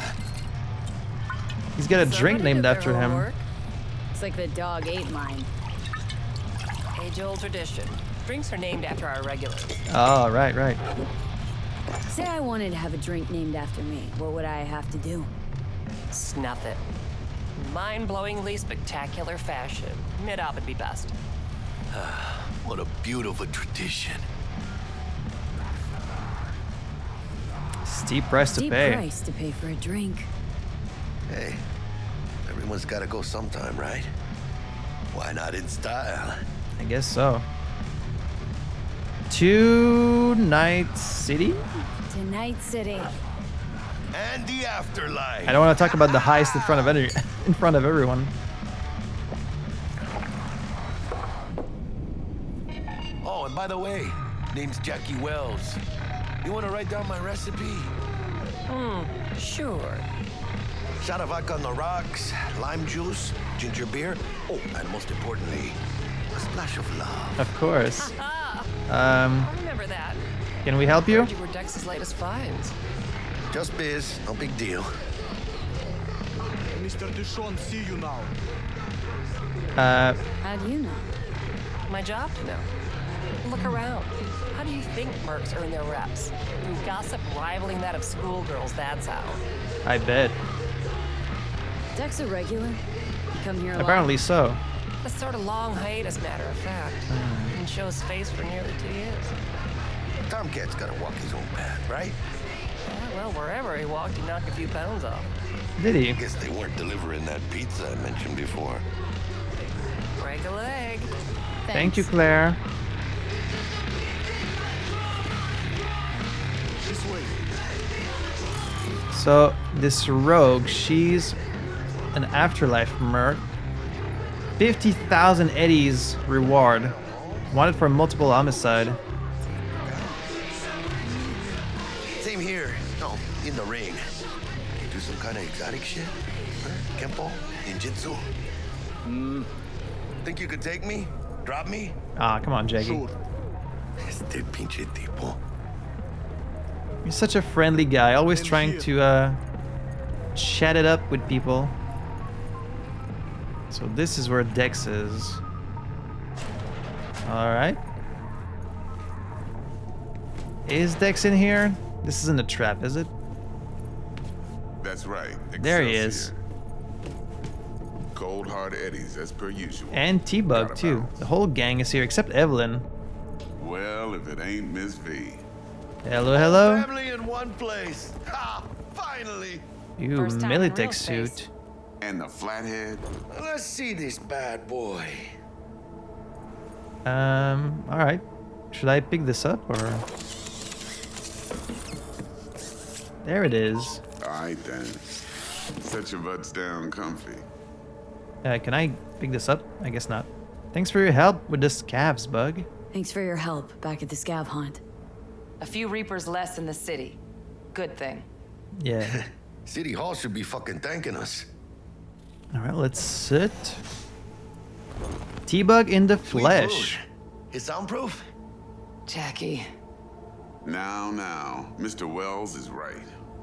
He's got a drink named after him. It's like the dog ate mine. Age-old tradition. Drinks are named after our regulars. Oh, right. Say I wanted to have a drink named after me. What would I have to do? Snuff it. Mind-blowingly spectacular fashion. Mid-op would be best. What a beautiful tradition. Steep price to Steep pay. price to pay for a drink. Hey, everyone's got to go sometime, right? Why not in style? I guess so. To Night City? To Night City. And the afterlife. I don't want to talk about the heist in front of everyone. Oh, and by the way, name's Jackie Wells. You want to write down my recipe? Sure. Shot of vodka on the rocks, lime juice, ginger beer. Oh, and most importantly, a splash of love. Of course. I remember that. Can we help you? Heard you were Dex's latest finds. Just biz, no big deal. Mr. Duchon, see you now. How do you know? My job to know. Look around. How do you think mercs earn their reps? Through gossip rivaling that of schoolgirls, that's how. I bet. Dex a regular? You come here a lot? Apparently so. A sort of long hiatus, matter of fact. Didn't show his face for nearly 2 years. Tomcat's gotta walk his own path, right? Yeah, well, wherever he walked, he knocked a few pounds off. Did he? Guess they weren't delivering that pizza I mentioned before. Break a leg. Thank you, Claire. This way. So this rogue, she's an Afterlife merc. 50,000 eddies reward. Wanted for multiple homicide. Same here. No, in the ring. Do some kind of exotic shit? Huh? Kempo? Ninjutsu? Think you could take me? Drop me? Ah, come on, Jackie. Este pinche tipo. You're such a friendly guy, always trying to chat it up with people. So this is where Dex is. Alright. Is Dex in here? This isn't a trap, is it? That's right. There he is. Cold hard eddies as per usual. And T-Bug too. The whole gang is here except Evelyn. Well, if it ain't Miss V. Hello, hello. Family in one place. Ha! Finally. You Militech suit. And the flathead. Let's see this bad boy. Alright. Should I pick this up or? There it is. Alright then. Set your butts down comfy. Can I pick this up? I guess not. Thanks for your help with the scavs, Bug. Thanks for your help back at the scav hunt. A few Reapers less in the city. Good thing. Yeah. City Hall should be fucking thanking us. Alright, let's sit. T-Bug in the flesh. It's soundproof? Jackie. Now, Mr. Wells is right.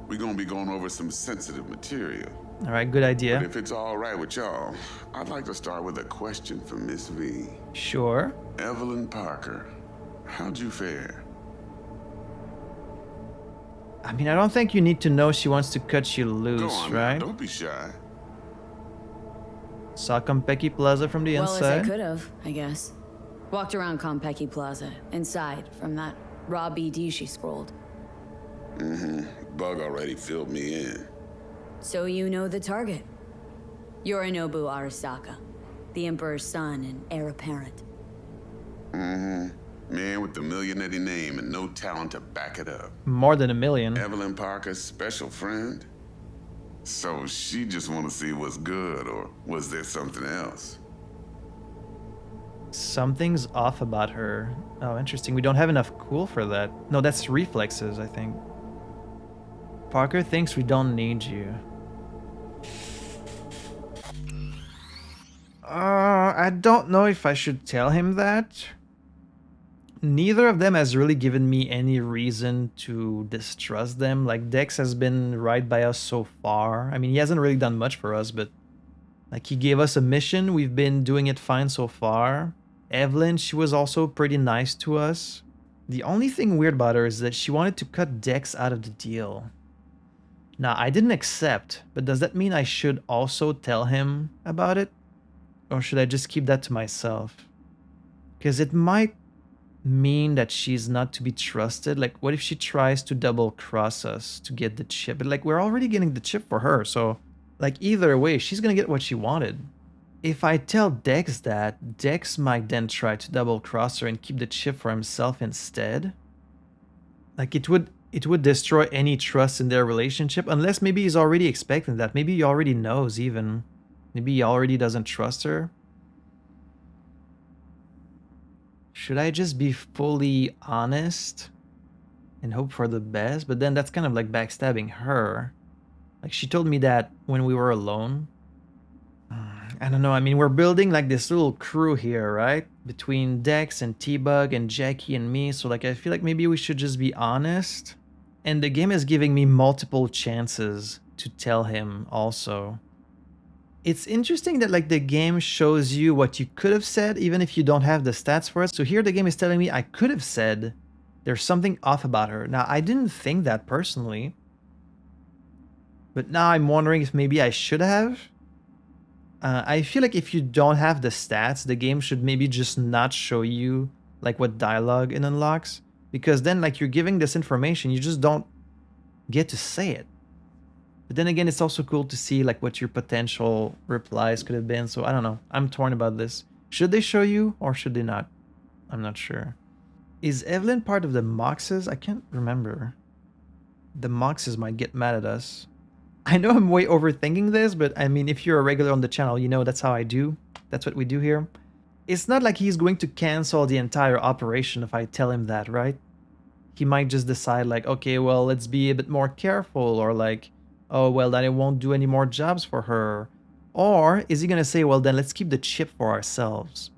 We're gonna be going over some sensitive material. Alright, good idea. But if it's all right with y'all, I'd like to start with a question for Miss V. Sure. Evelyn Parker, how'd you fare? I mean, I don't think you need to know she wants to cut you loose, Go on right? now, don't be shy. Saw Konpeki Plaza from the Well, as inside. I could have, I guess. Walked around Konpeki Plaza, inside, from that raw BD she scrolled. Bug already filled me in. So you know the target. Yorinobu Arasaka, the Emperor's son and heir apparent. Man with the millionaire name and no talent to back it up. More than 1 million. Evelyn Parker's special friend? So she just want to see what's good, or was there something else? Something's off about her. Oh, interesting. We don't have enough cool for that. No, that's reflexes, I think. Parker thinks we don't need you. I don't know if I should tell him that. Neither of them has really given me any reason to distrust them. Like, Dex has been right by us so far. I mean, he hasn't really done much for us, but like, he gave us a mission. We've been doing it fine so far. Evelyn, she was also pretty nice to us. The only thing weird about her is that she wanted to cut Dex out of the deal. Now, I didn't accept, but does that mean I should also tell him about it? Or should I just keep that to myself? Because it might mean that she's not to be trusted. Like, what if she tries to double cross us to get the chip? But like, we're already getting the chip for her, so like, either way, she's gonna get what she wanted. If I tell Dex that, Dex might then try to double cross her and keep the chip for himself instead. Like, it would destroy any trust in their relationship, unless maybe he's already expecting that. Maybe he already knows even. Maybe he already doesn't trust her. Should I just be fully honest and hope for the best? But then that's kind of like backstabbing her. Like, she told me that when we were alone. I don't know. I mean, we're building like this little crew here, right? Between Dex and T-Bug and Jackie and me. So like, I feel like maybe we should just be honest. And the game is giving me multiple chances to tell him also. It's interesting that like the game shows you what you could have said even if you don't have the stats for it. So here the game is telling me I could have said there's something off about her. Now, I didn't think that personally. But now I'm wondering if maybe I should have. I feel like if you don't have the stats, the game should maybe just not show you like what dialogue it unlocks. Because then like you're giving this information, you just don't get to say it. But then again, it's also cool to see like what your potential replies could have been. So I don't know. I'm torn about this. Should they show you or should they not? I'm not sure. Is Evelyn part of the Moxes? I can't remember. The Moxes might get mad at us. I know I'm way overthinking this, but I mean, if you're a regular on the channel, you know that's how I do. That's what we do here. It's not like he's going to cancel the entire operation if I tell him that, right? He might just decide like, okay, well, let's be a bit more careful, or like, oh, well, then I won't do any more jobs for her. Or is he going to say, well, then let's keep the chip for ourselves?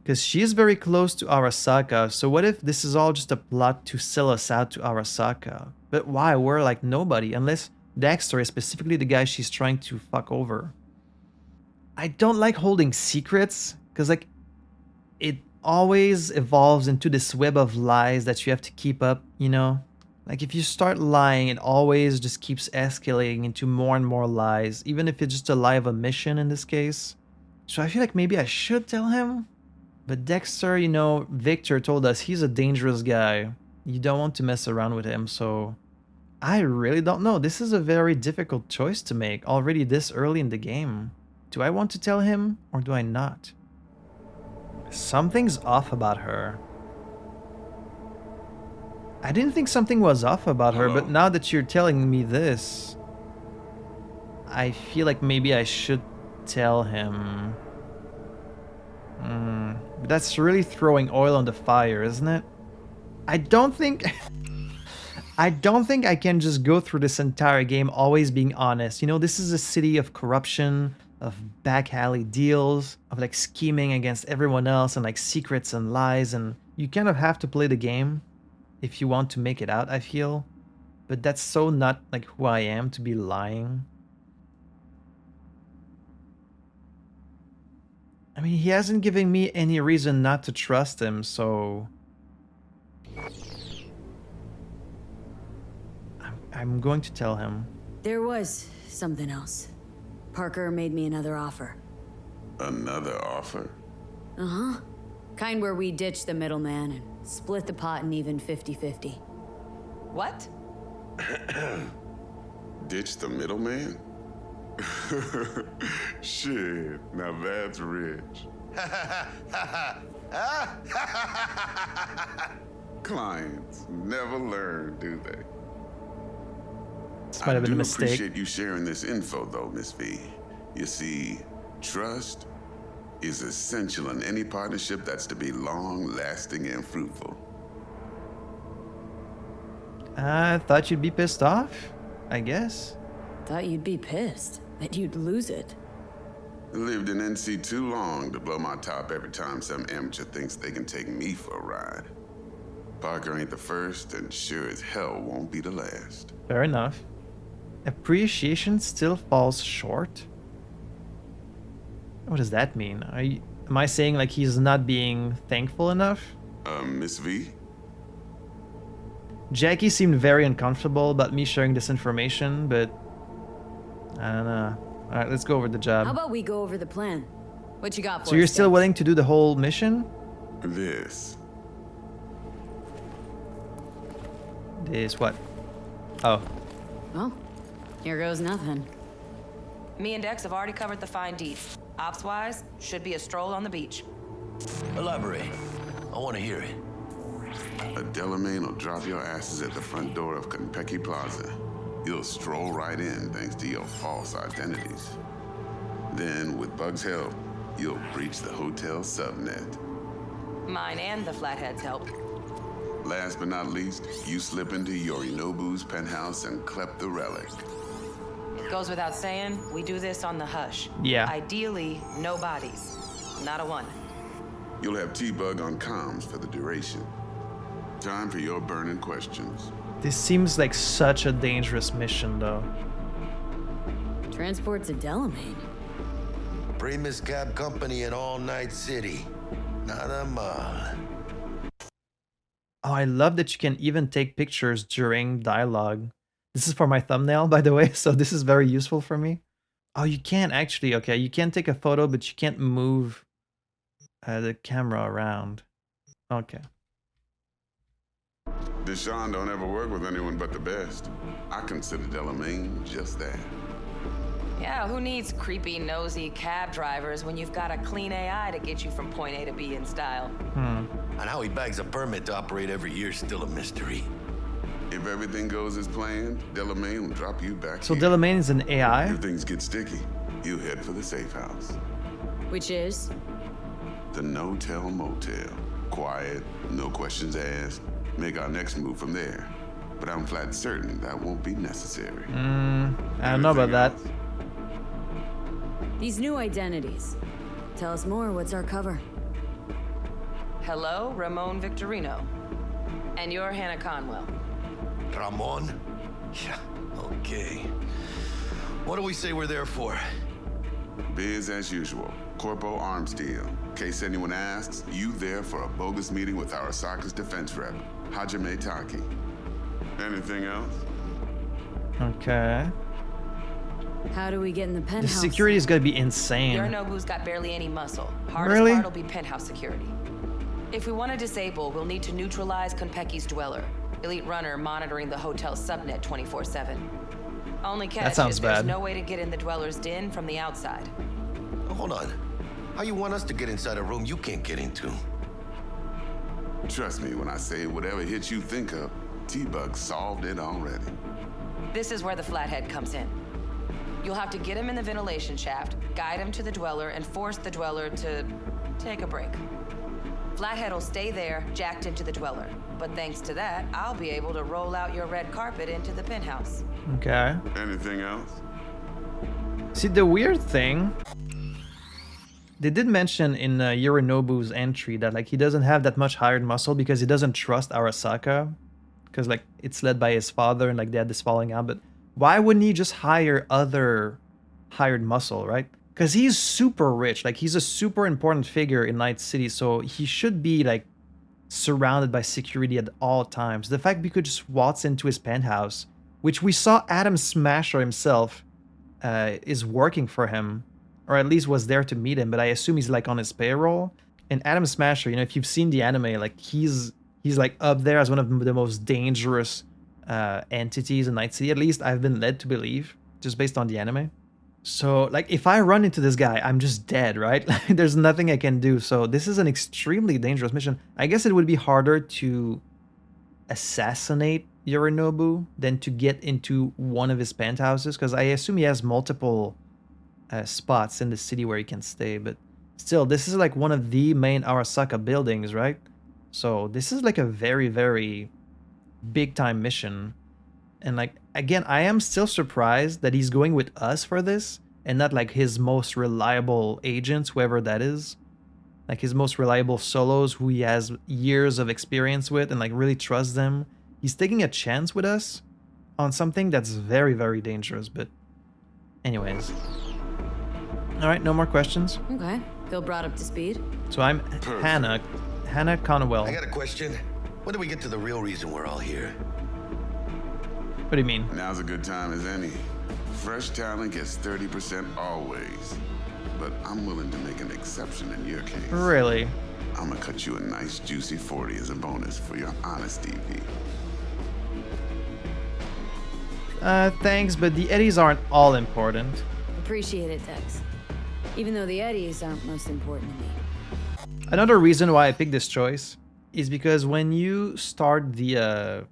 Because she is very close to Arasaka, so what if this is all just a plot to sell us out to Arasaka? But why? We're like nobody, unless Dexter is specifically the guy she's trying to fuck over. I don't like holding secrets, because like, it always evolves into this web of lies that you have to keep up, you know? Like if you start lying, it always just keeps escalating into more and more lies, even if it's just a lie of omission in this case. So I feel like maybe I should tell him. But Dexter, you know, Victor told us he's a dangerous guy. You don't want to mess around with him, so I really don't know. This is a very difficult choice to make already this early in the game. Do I want to tell him or do I not? Something's off about her. I didn't think something was off about her, but now that you're telling me this, I feel like maybe I should tell him. But that's really throwing oil on the fire, isn't it? I don't think I can just go through this entire game always being honest. You know, this is a city of corruption, of back alley deals, of like scheming against everyone else and like secrets and lies, and you kind of have to play the game if you want to make it out, I feel. But that's so not like who I am to be lying. I mean, he hasn't given me any reason not to trust him, so I'm going to tell him. There was something else. Parker made me another offer. Another offer? Uh-huh. Kind where we ditch the middleman and split the pot in even 50-50. What? Ditch the middleman? Shit, now that's rich. Clients never learn, do they? This might have been a mistake. I do appreciate you sharing this info, though, Miss V. You see, trust is essential in any partnership that's to be long-lasting and fruitful. I thought you'd be pissed off, I guess. Thought you'd be pissed that you'd lose it. Lived in NC too long to blow my top every time some amateur thinks they can take me for a ride. Parker ain't the first, and sure as hell won't be the last. Fair enough. Appreciation still falls short? What does that mean? Am I saying like he's not being thankful enough? Miss V? Jackie seemed very uncomfortable about me sharing this information, but I don't know. Alright, let's go over the job. How about we go over the plan? What you got for us? So you're still willing to do the whole mission? This what? Oh. Well, here goes nothing. Me and Dex have already covered the fine deeds. Ops-wise, should be a stroll on the beach. Elaborate. I want to hear it. A Delamain will drop your asses at the front door of Konpeki Plaza. You'll stroll right in thanks to your false identities. Then, with Bug's help, you'll breach the hotel subnet. Mine and the Flatheads help. Last but not least, you slip into Yorinobu's penthouse and clep the relic. It goes without saying, we do this on the hush. Yeah. Ideally, no bodies. Not a one. You'll have T-Bug on comms for the duration. Time for your burning questions. This seems like such a dangerous mission, though. Transport to Delamain. Primus Cab Company in All Night City. Nada mal. Oh, I love that you can even take pictures during dialogue. This is for my thumbnail, by the way, so this is very useful for me. Oh, you can actually, okay, you can take a photo, but you can't move the camera around. Okay. Deshaun don't ever work with anyone but the best. I consider Delamain just that. Yeah, who needs creepy, nosy cab drivers when you've got a clean AI to get you from point A to B in style? And how he bags a permit to operate every year is still a mystery. If everything goes as planned, Delamain will drop you back So here. Delamain is an AI? If things get sticky, you head for the safe house. Which is? The no-tell motel. Quiet, no questions asked. Make our next move from there. But I'm flat certain that won't be necessary. I don't know about that. These new identities. Tell us more, what's our cover? Hello, Ramon Victorino. And you're Hannah Conwell. Ramon? Yeah, okay. What do we say we're there for? Biz as usual. Corpo arms deal. In case anyone asks, you there for a bogus meeting with Arasaka's defense rep, Hajime Taki. Anything else? Okay. How do we get in the The penthouse? security is gonna be insane. Yorinobu's got barely any muscle. Hardest Really? part will be penthouse security. If we want to disable, we'll need to neutralize Konpeki's dweller. Elite runner monitoring the hotel's subnet 24/7. Only catch sounds is there's bad. no way to get in the dweller's den from the outside. Oh, hold on. How you want us to get inside a room you can't get into? Trust me when I say whatever hit you think of, T-Bug solved it already. This is where the flathead comes in. You'll have to get him in the ventilation shaft, guide him to the dweller, and force the dweller to take a break. Flathead will stay there, jacked into the dweller. But thanks to that, I'll be able to roll out your red carpet into the penthouse. Okay. Anything else? See, the weird thing, they did mention in Yorinobu's entry that like he doesn't have that much hired muscle because he doesn't trust Arasaka, because like it's led by his father and like they had this falling out. But why wouldn't he just hire other hired muscle, right? Because he's super rich, like he's a super important figure in Night City, so he should be like surrounded by security at all times. The fact we could just waltz into his penthouse, which we saw Adam Smasher himself is working for him, or at least was there to meet him, but I assume he's like on his payroll. And Adam Smasher, you know, if you've seen the anime, like he's like up there as one of the most dangerous entities in Night City. At least I've been led to believe, just based on the anime. So like if I run into this guy, I'm just dead, right? There's nothing I can do. So this is an extremely dangerous mission. I guess it would be harder to assassinate Yorinobu than to get into one of his penthouses, because I assume he has multiple spots in the city where he can stay. But still, this is like one of the main Arasaka buildings, right? So this is like a very, very big time mission. And like, again, I am still surprised that he's going with us for this and not like his most reliable agents, whoever that is. Like his most reliable solos who he has years of experience with and like really trusts them. He's taking a chance with us on something that's very, very dangerous. But anyways. All right, no more questions. Okay, feel brought up to speed. So I'm Hannah Conwell. I got a question. When do we get to the real reason we're all here? What do you mean? Now's a good time as any. Fresh talent gets 30% always. But I'm willing to make an exception in your case. Really? I'm gonna cut you a nice juicy 40 as a bonus for your honesty, V. Thanks, but the eddies aren't all important. Appreciate it, Tex. Even though the eddies aren't most important to me. Another reason why I picked this choice is because when you start the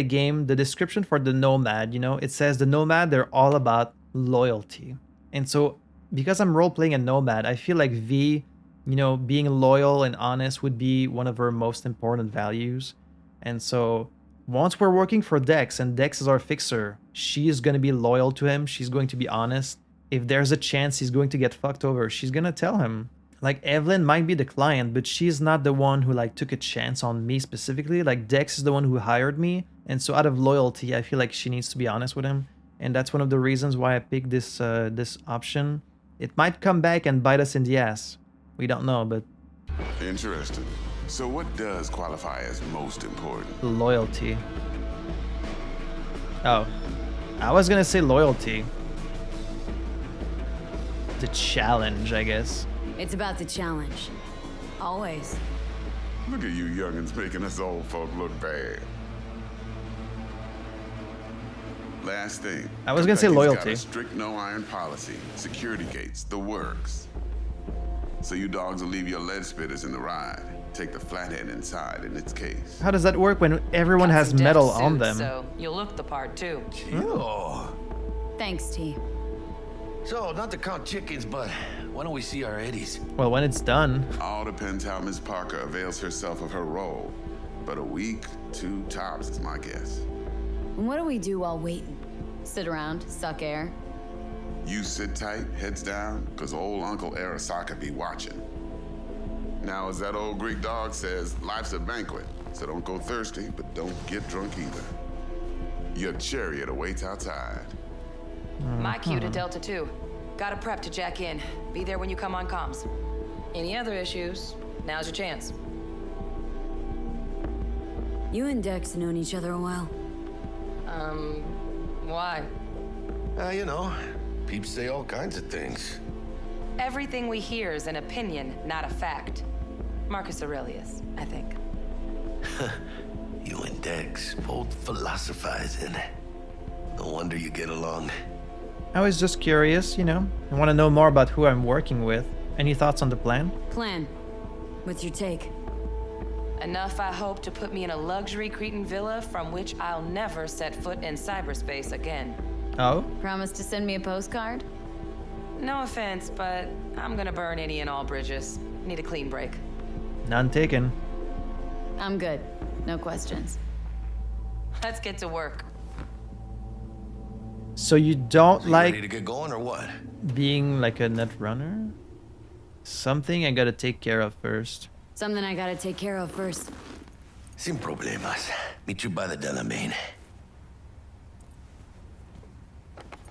game, the description for the Nomad, you know, it says the Nomad, they're all about loyalty. And so because I'm role-playing a Nomad, I feel like V, you know, being loyal and honest would be one of her most important values. And so once we're working for Dex and Dex is our fixer, she is going to be loyal to him. She's going to be honest. If there's a chance he's going to get fucked over, she's going to tell him. Like Evelyn might be the client, but she's not the one who like took a chance on me specifically. Like Dex is the one who hired me. And so out of loyalty, I feel like she needs to be honest with him. And that's one of the reasons why I picked this this option. It might come back and bite us in the ass. We don't know, but... Interesting. So what does qualify as most important? Loyalty. Oh. I was gonna say loyalty. The challenge, I guess. It's about the challenge. Always. Look at you youngins making us old folk look bad. Last thing. I was gonna say Kentucky's loyalty. got a strict no-iron policy, security gates, the works. So you dogs will leave your lead spitters in the ride. Take the flathead inside in its case. How does that work when everyone has Some deft metal on suits, them? So you'll look the part too. Oh. Thanks, T. So, not to count chickens, but why don't we see our Eddies? Well, when it's done. All depends how Miss Parker avails herself of her role. But a week, 2 tops is my guess. And what do we do while waiting? Sit around, suck air? You sit tight, heads down, because old Uncle Arasaka be watching. Now, as that old Greek dog says, life's a banquet, so don't go thirsty, but don't get drunk either. Your chariot awaits outside. My cue to Delta 2. Gotta prep to jack in. Be there when you come on comms. Any other issues? Now's your chance. You and Dex known each other a while. Why? You know, peeps say all kinds of things. Everything we hear is an opinion, not a fact. Marcus Aurelius, I think. You and Dex both philosophizing. No wonder you get along. I was just curious, you know. I want to know more about who I'm working with. Any thoughts on the plan? Plan. What's your take? Enough, I hope, to put me in a luxury Cretan villa from which I'll never set foot in cyberspace again. Oh? Promise to send me a postcard? No offense, but I'm gonna burn any and all bridges. Need a clean break. None taken. I'm good. No questions. Let's get to work. So you don't So you like ready to get going or what? being like a net runner? Something I gotta take care of first. Something I gotta take care of first. Sin problemas. Meet you by the Delamain.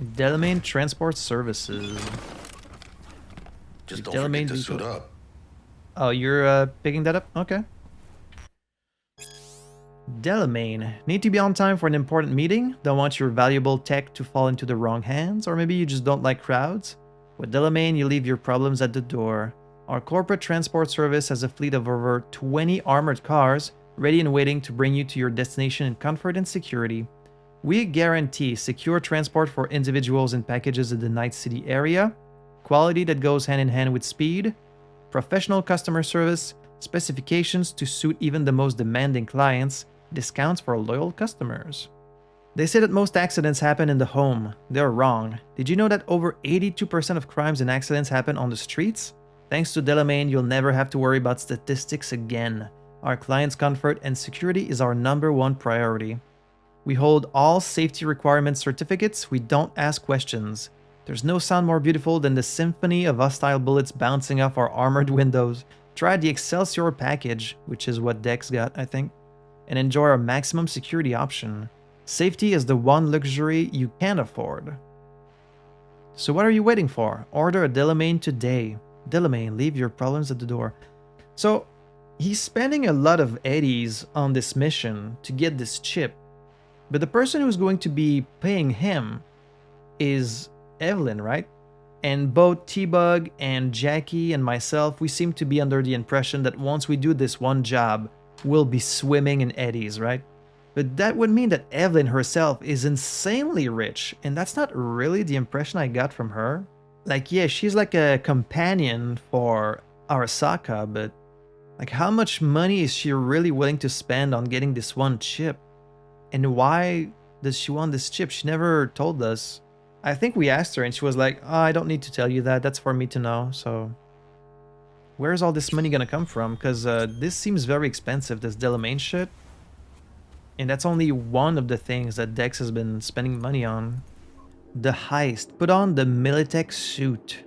Delamain Transport Services. Just don't Delamain forget to suit vehicle. up. Oh, you're picking that up? Okay. Delamain. Need to be on time for an important meeting? Don't want your valuable tech to fall into the wrong hands? Or maybe you just don't like crowds? With Delamain, you leave your problems at the door. Our corporate transport service has a fleet of over 20 armored cars, ready and waiting to bring you to your destination in comfort and security. We guarantee secure transport for individuals and packages in the Night City area, quality that goes hand in hand with speed, professional customer service, specifications to suit even the most demanding clients, discounts for loyal customers. They say that most accidents happen in the home. They're wrong. Did you know that over 82% of crimes and accidents happen on the streets? Thanks to Delamain, you'll never have to worry about statistics again. Our clients' comfort and security is our #1 priority. We hold all safety requirement certificates. We don't ask questions. There's no sound more beautiful than the symphony of hostile bullets bouncing off our armored windows. Try the Excelsior package, which is what Dex got, I think, and enjoy our maximum security option. Safety is the one luxury you can't afford. So what are you waiting for? Order a Delamain today. Delamain, leave your problems at the door. So he's spending a lot of eddies on this mission to get this chip. But the person who's going to be paying him is Evelyn, right? And both T-Bug and Jackie and myself, we seem to be under the impression that once we do this one job, we'll be swimming in eddies, right? But that would mean that Evelyn herself is insanely rich, and that's not really the impression I got from her. Like, yeah, she's like a companion for Arasaka, but like, how much money is she really willing to spend on getting this one chip? And why does she want this chip? She never told us. I think we asked her and she was like, oh, I don't need to tell you that. That's for me to know. So where's all this money gonna come from? Because this seems very expensive, this Delamain shit. And that's only one of the things that Dex has been spending money on. The heist. Put on the Militech suit.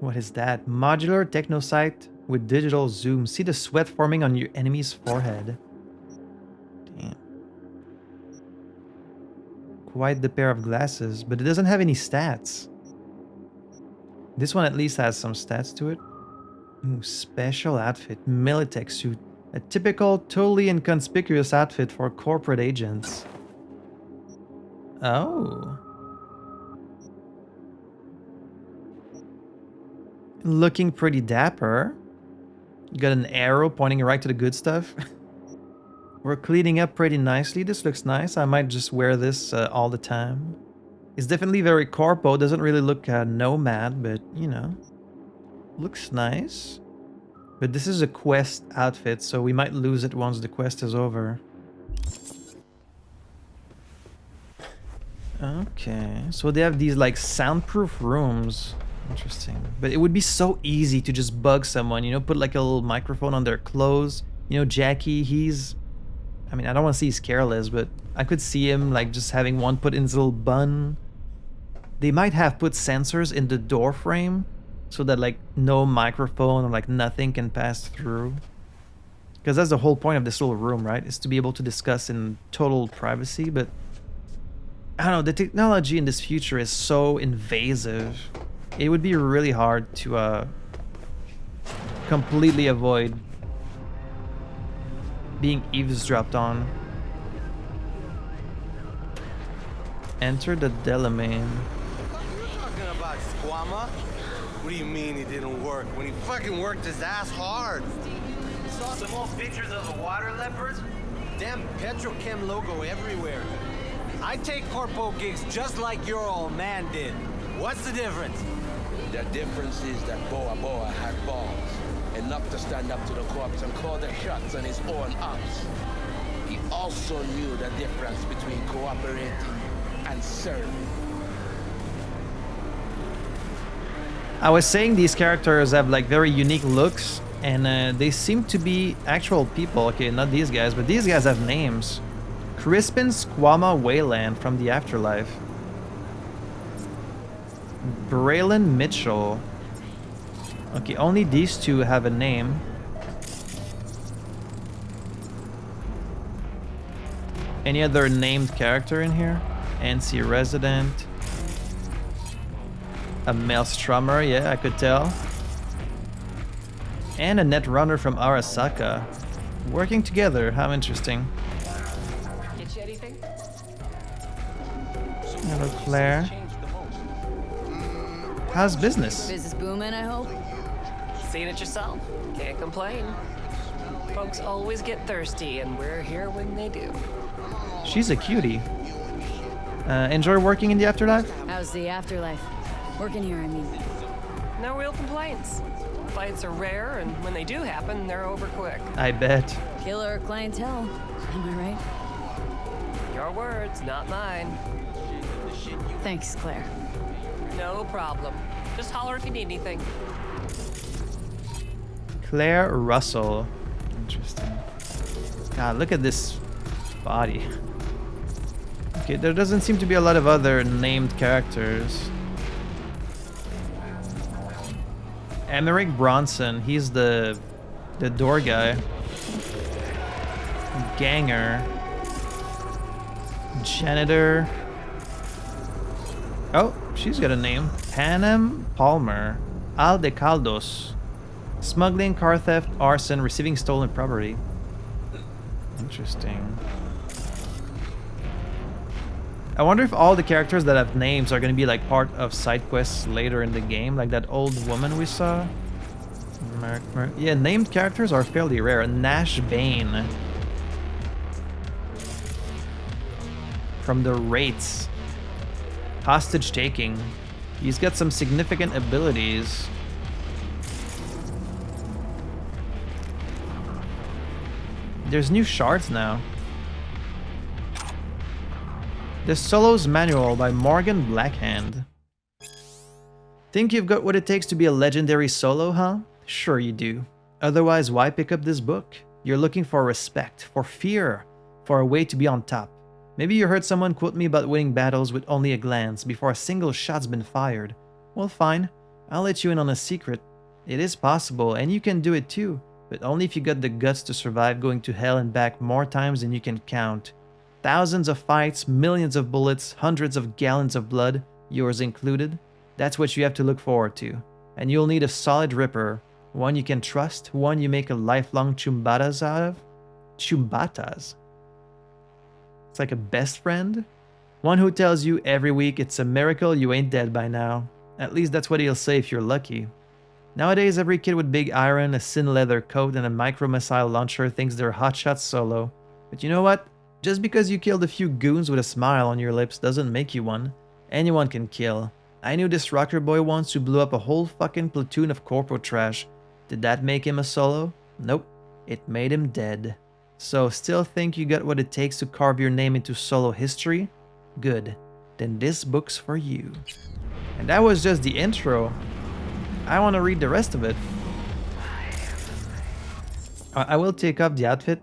What is that? Modular technosite with digital zoom. See the sweat forming on your enemy's forehead. Damn. Quite the pair of glasses, but it doesn't have any stats. This one at least has some stats to it. Ooh, special outfit, Militech suit. A typical, totally inconspicuous outfit for corporate agents. Oh. Looking pretty dapper. Got an arrow pointing right to the good stuff. We're cleaning up pretty nicely. This looks nice. I might just wear this all the time. It's definitely very corpo. Doesn't really look nomad, but you know. Looks nice. But this is a quest outfit, so we might lose it once the quest is over. Okay, so they have these like soundproof rooms. Interesting. But it would be so easy to just bug someone, you know, put like a little microphone on their clothes. You know, Jackie, he's... I mean, I don't want to say he's careless, but I could see him like just having one put in his little bun. They might have put sensors in the door frame so that like no microphone or like nothing can pass through. Because that's the whole point of this little room, right? Is to be able to discuss in total privacy, but I don't know, the technology in this future is so invasive. It would be really hard to completely avoid being eavesdropped on. Enter the Delamain. Talking about Squama? What do you mean he didn't work? When he fucking worked his ass hard. You saw some old pictures of the water leopards? Damn Petrochem logo everywhere. I take corpo gigs just like your old man did. What's the difference? The difference is that Boa Boa had balls. Enough to stand up to the corpse and call the shots on his own ops. He also knew the difference between cooperating and serving. I was saying these characters have like very unique looks, and they seem to be actual people. Okay, not these guys, but these guys have names. Crispin Squama Wayland from the Afterlife. Braylon Mitchell. Okay, only these two have a name. Any other named character in here? NC Resident. A Maelstrummer, yeah, I could tell. And a Netrunner from Arasaka. Working together, how interesting. Get you anything? Hello, Claire. How's business? Business booming, I hope. Seen it yourself. Can't complain. Folks always get thirsty, and we're here when they do. She's a cutie. Enjoy working in the Afterlife? How's the afterlife? Working here, I mean. No real complaints. Fights are rare, and when they do happen, they're over quick. I bet. Killer clientele. Am I right? Your words, not mine. Thanks, Claire. No problem. Just holler if you need anything. Claire Russell. Interesting. God, look at this body. Okay, there doesn't seem to be a lot of other named characters. Emmerich Bronson, he's the door guy. Ganger. Janitor. Oh, she's got a name. Panem Palmer. Aldecaldos. Smuggling, car theft, arson, receiving stolen property. Interesting. I wonder if all the characters that have names are going to be like part of side quests later in the game, like that old woman we saw. Yeah, named characters are fairly rare. Nash Bane. From the Wraiths. Hostage taking. He's got some significant abilities. There's new shards now. The Solos Manual by Morgan Blackhand. Think you've got what it takes to be a legendary solo, huh? Sure you do. Otherwise, why pick up this book? You're looking for respect, for fear, for a way to be on top. Maybe you heard someone quote me about winning battles with only a glance before a single shot's been fired. Well, fine. I'll let you in on a secret. It is possible, and you can do it too, but only if you got the guts to survive going to hell and back more times than you can count. Thousands of fights, millions of bullets, hundreds of gallons of blood, yours included. That's what you have to look forward to. And you'll need a solid ripper, one you can trust, one you make a lifelong chumbatas out of. Chumbatas. It's like a best friend. One who tells you every week it's a miracle you ain't dead by now. At least that's what he'll say if you're lucky. Nowadays, every kid with big iron, a sin leather coat, and a micro-missile launcher thinks they're hotshot solo. But you know what? Just because you killed a few goons with a smile on your lips doesn't make you one. Anyone can kill. I knew this rocker boy once who blew up a whole fucking platoon of corpo trash. Did that make him a solo? Nope. It made him dead. So, still think you got what it takes to carve your name into solo history? Good. Then this book's for you. And that was just the intro. I want to read the rest of it. I will take off the outfit.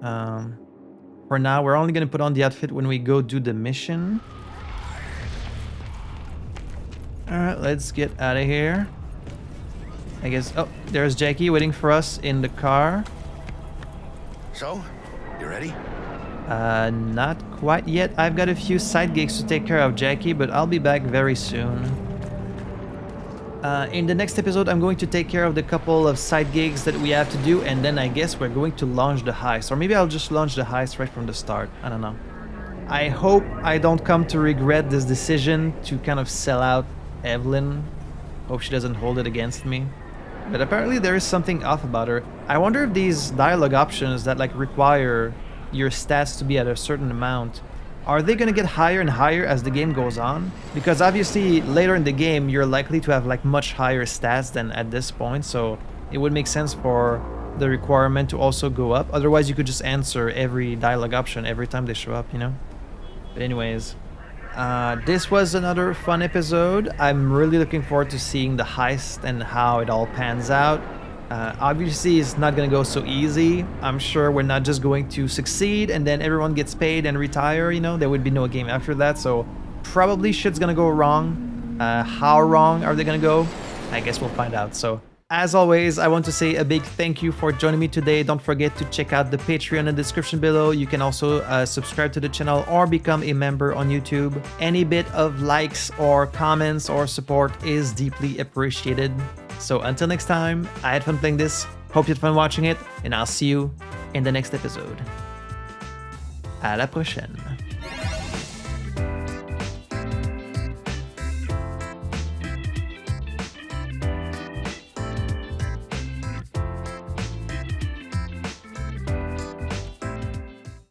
For now, we're only going to put on the outfit when we go do the mission. Alright, let's get out of here. I guess... Oh, there's Jackie waiting for us in the car. So, you ready? Not quite yet. I've got a few side gigs to take care of, Jackie, but I'll be back very soon. In the next episode, I'm going to take care of the couple of side gigs that we have to do, and then I guess we're going to launch the heist. Or maybe I'll just launch the heist right from the start. I don't know. I hope I don't come to regret this decision to kind of sell out Evelyn. Hope she doesn't hold it against me. But apparently there is something off about her. I wonder if these dialogue options that like require your stats to be at a certain amount, are they gonna get higher and higher as the game goes on? Because obviously later in the game you're likely to have like much higher stats than at this point, so it would make sense for the requirement to also go up. Otherwise you could just answer every dialogue option every time they show up, you know? But anyways, this was another fun episode. I'm really looking forward to seeing the heist and how it all pans out. Obviously, it's not going to go so easy. I'm sure we're not just going to succeed and then everyone gets paid and retire, you know? There would be no game after that, so probably shit's going to go wrong. How wrong are they going to go? I guess we'll find out. So, as always, I want to say a big thank you for joining me today. Don't forget to check out the Patreon in the description below. You can also subscribe to the channel or become a member on YouTube. Any bit of likes or comments or support is deeply appreciated. So until next time, I had fun playing this, hope you had fun watching it, and I'll see you in the next episode. À la prochaine.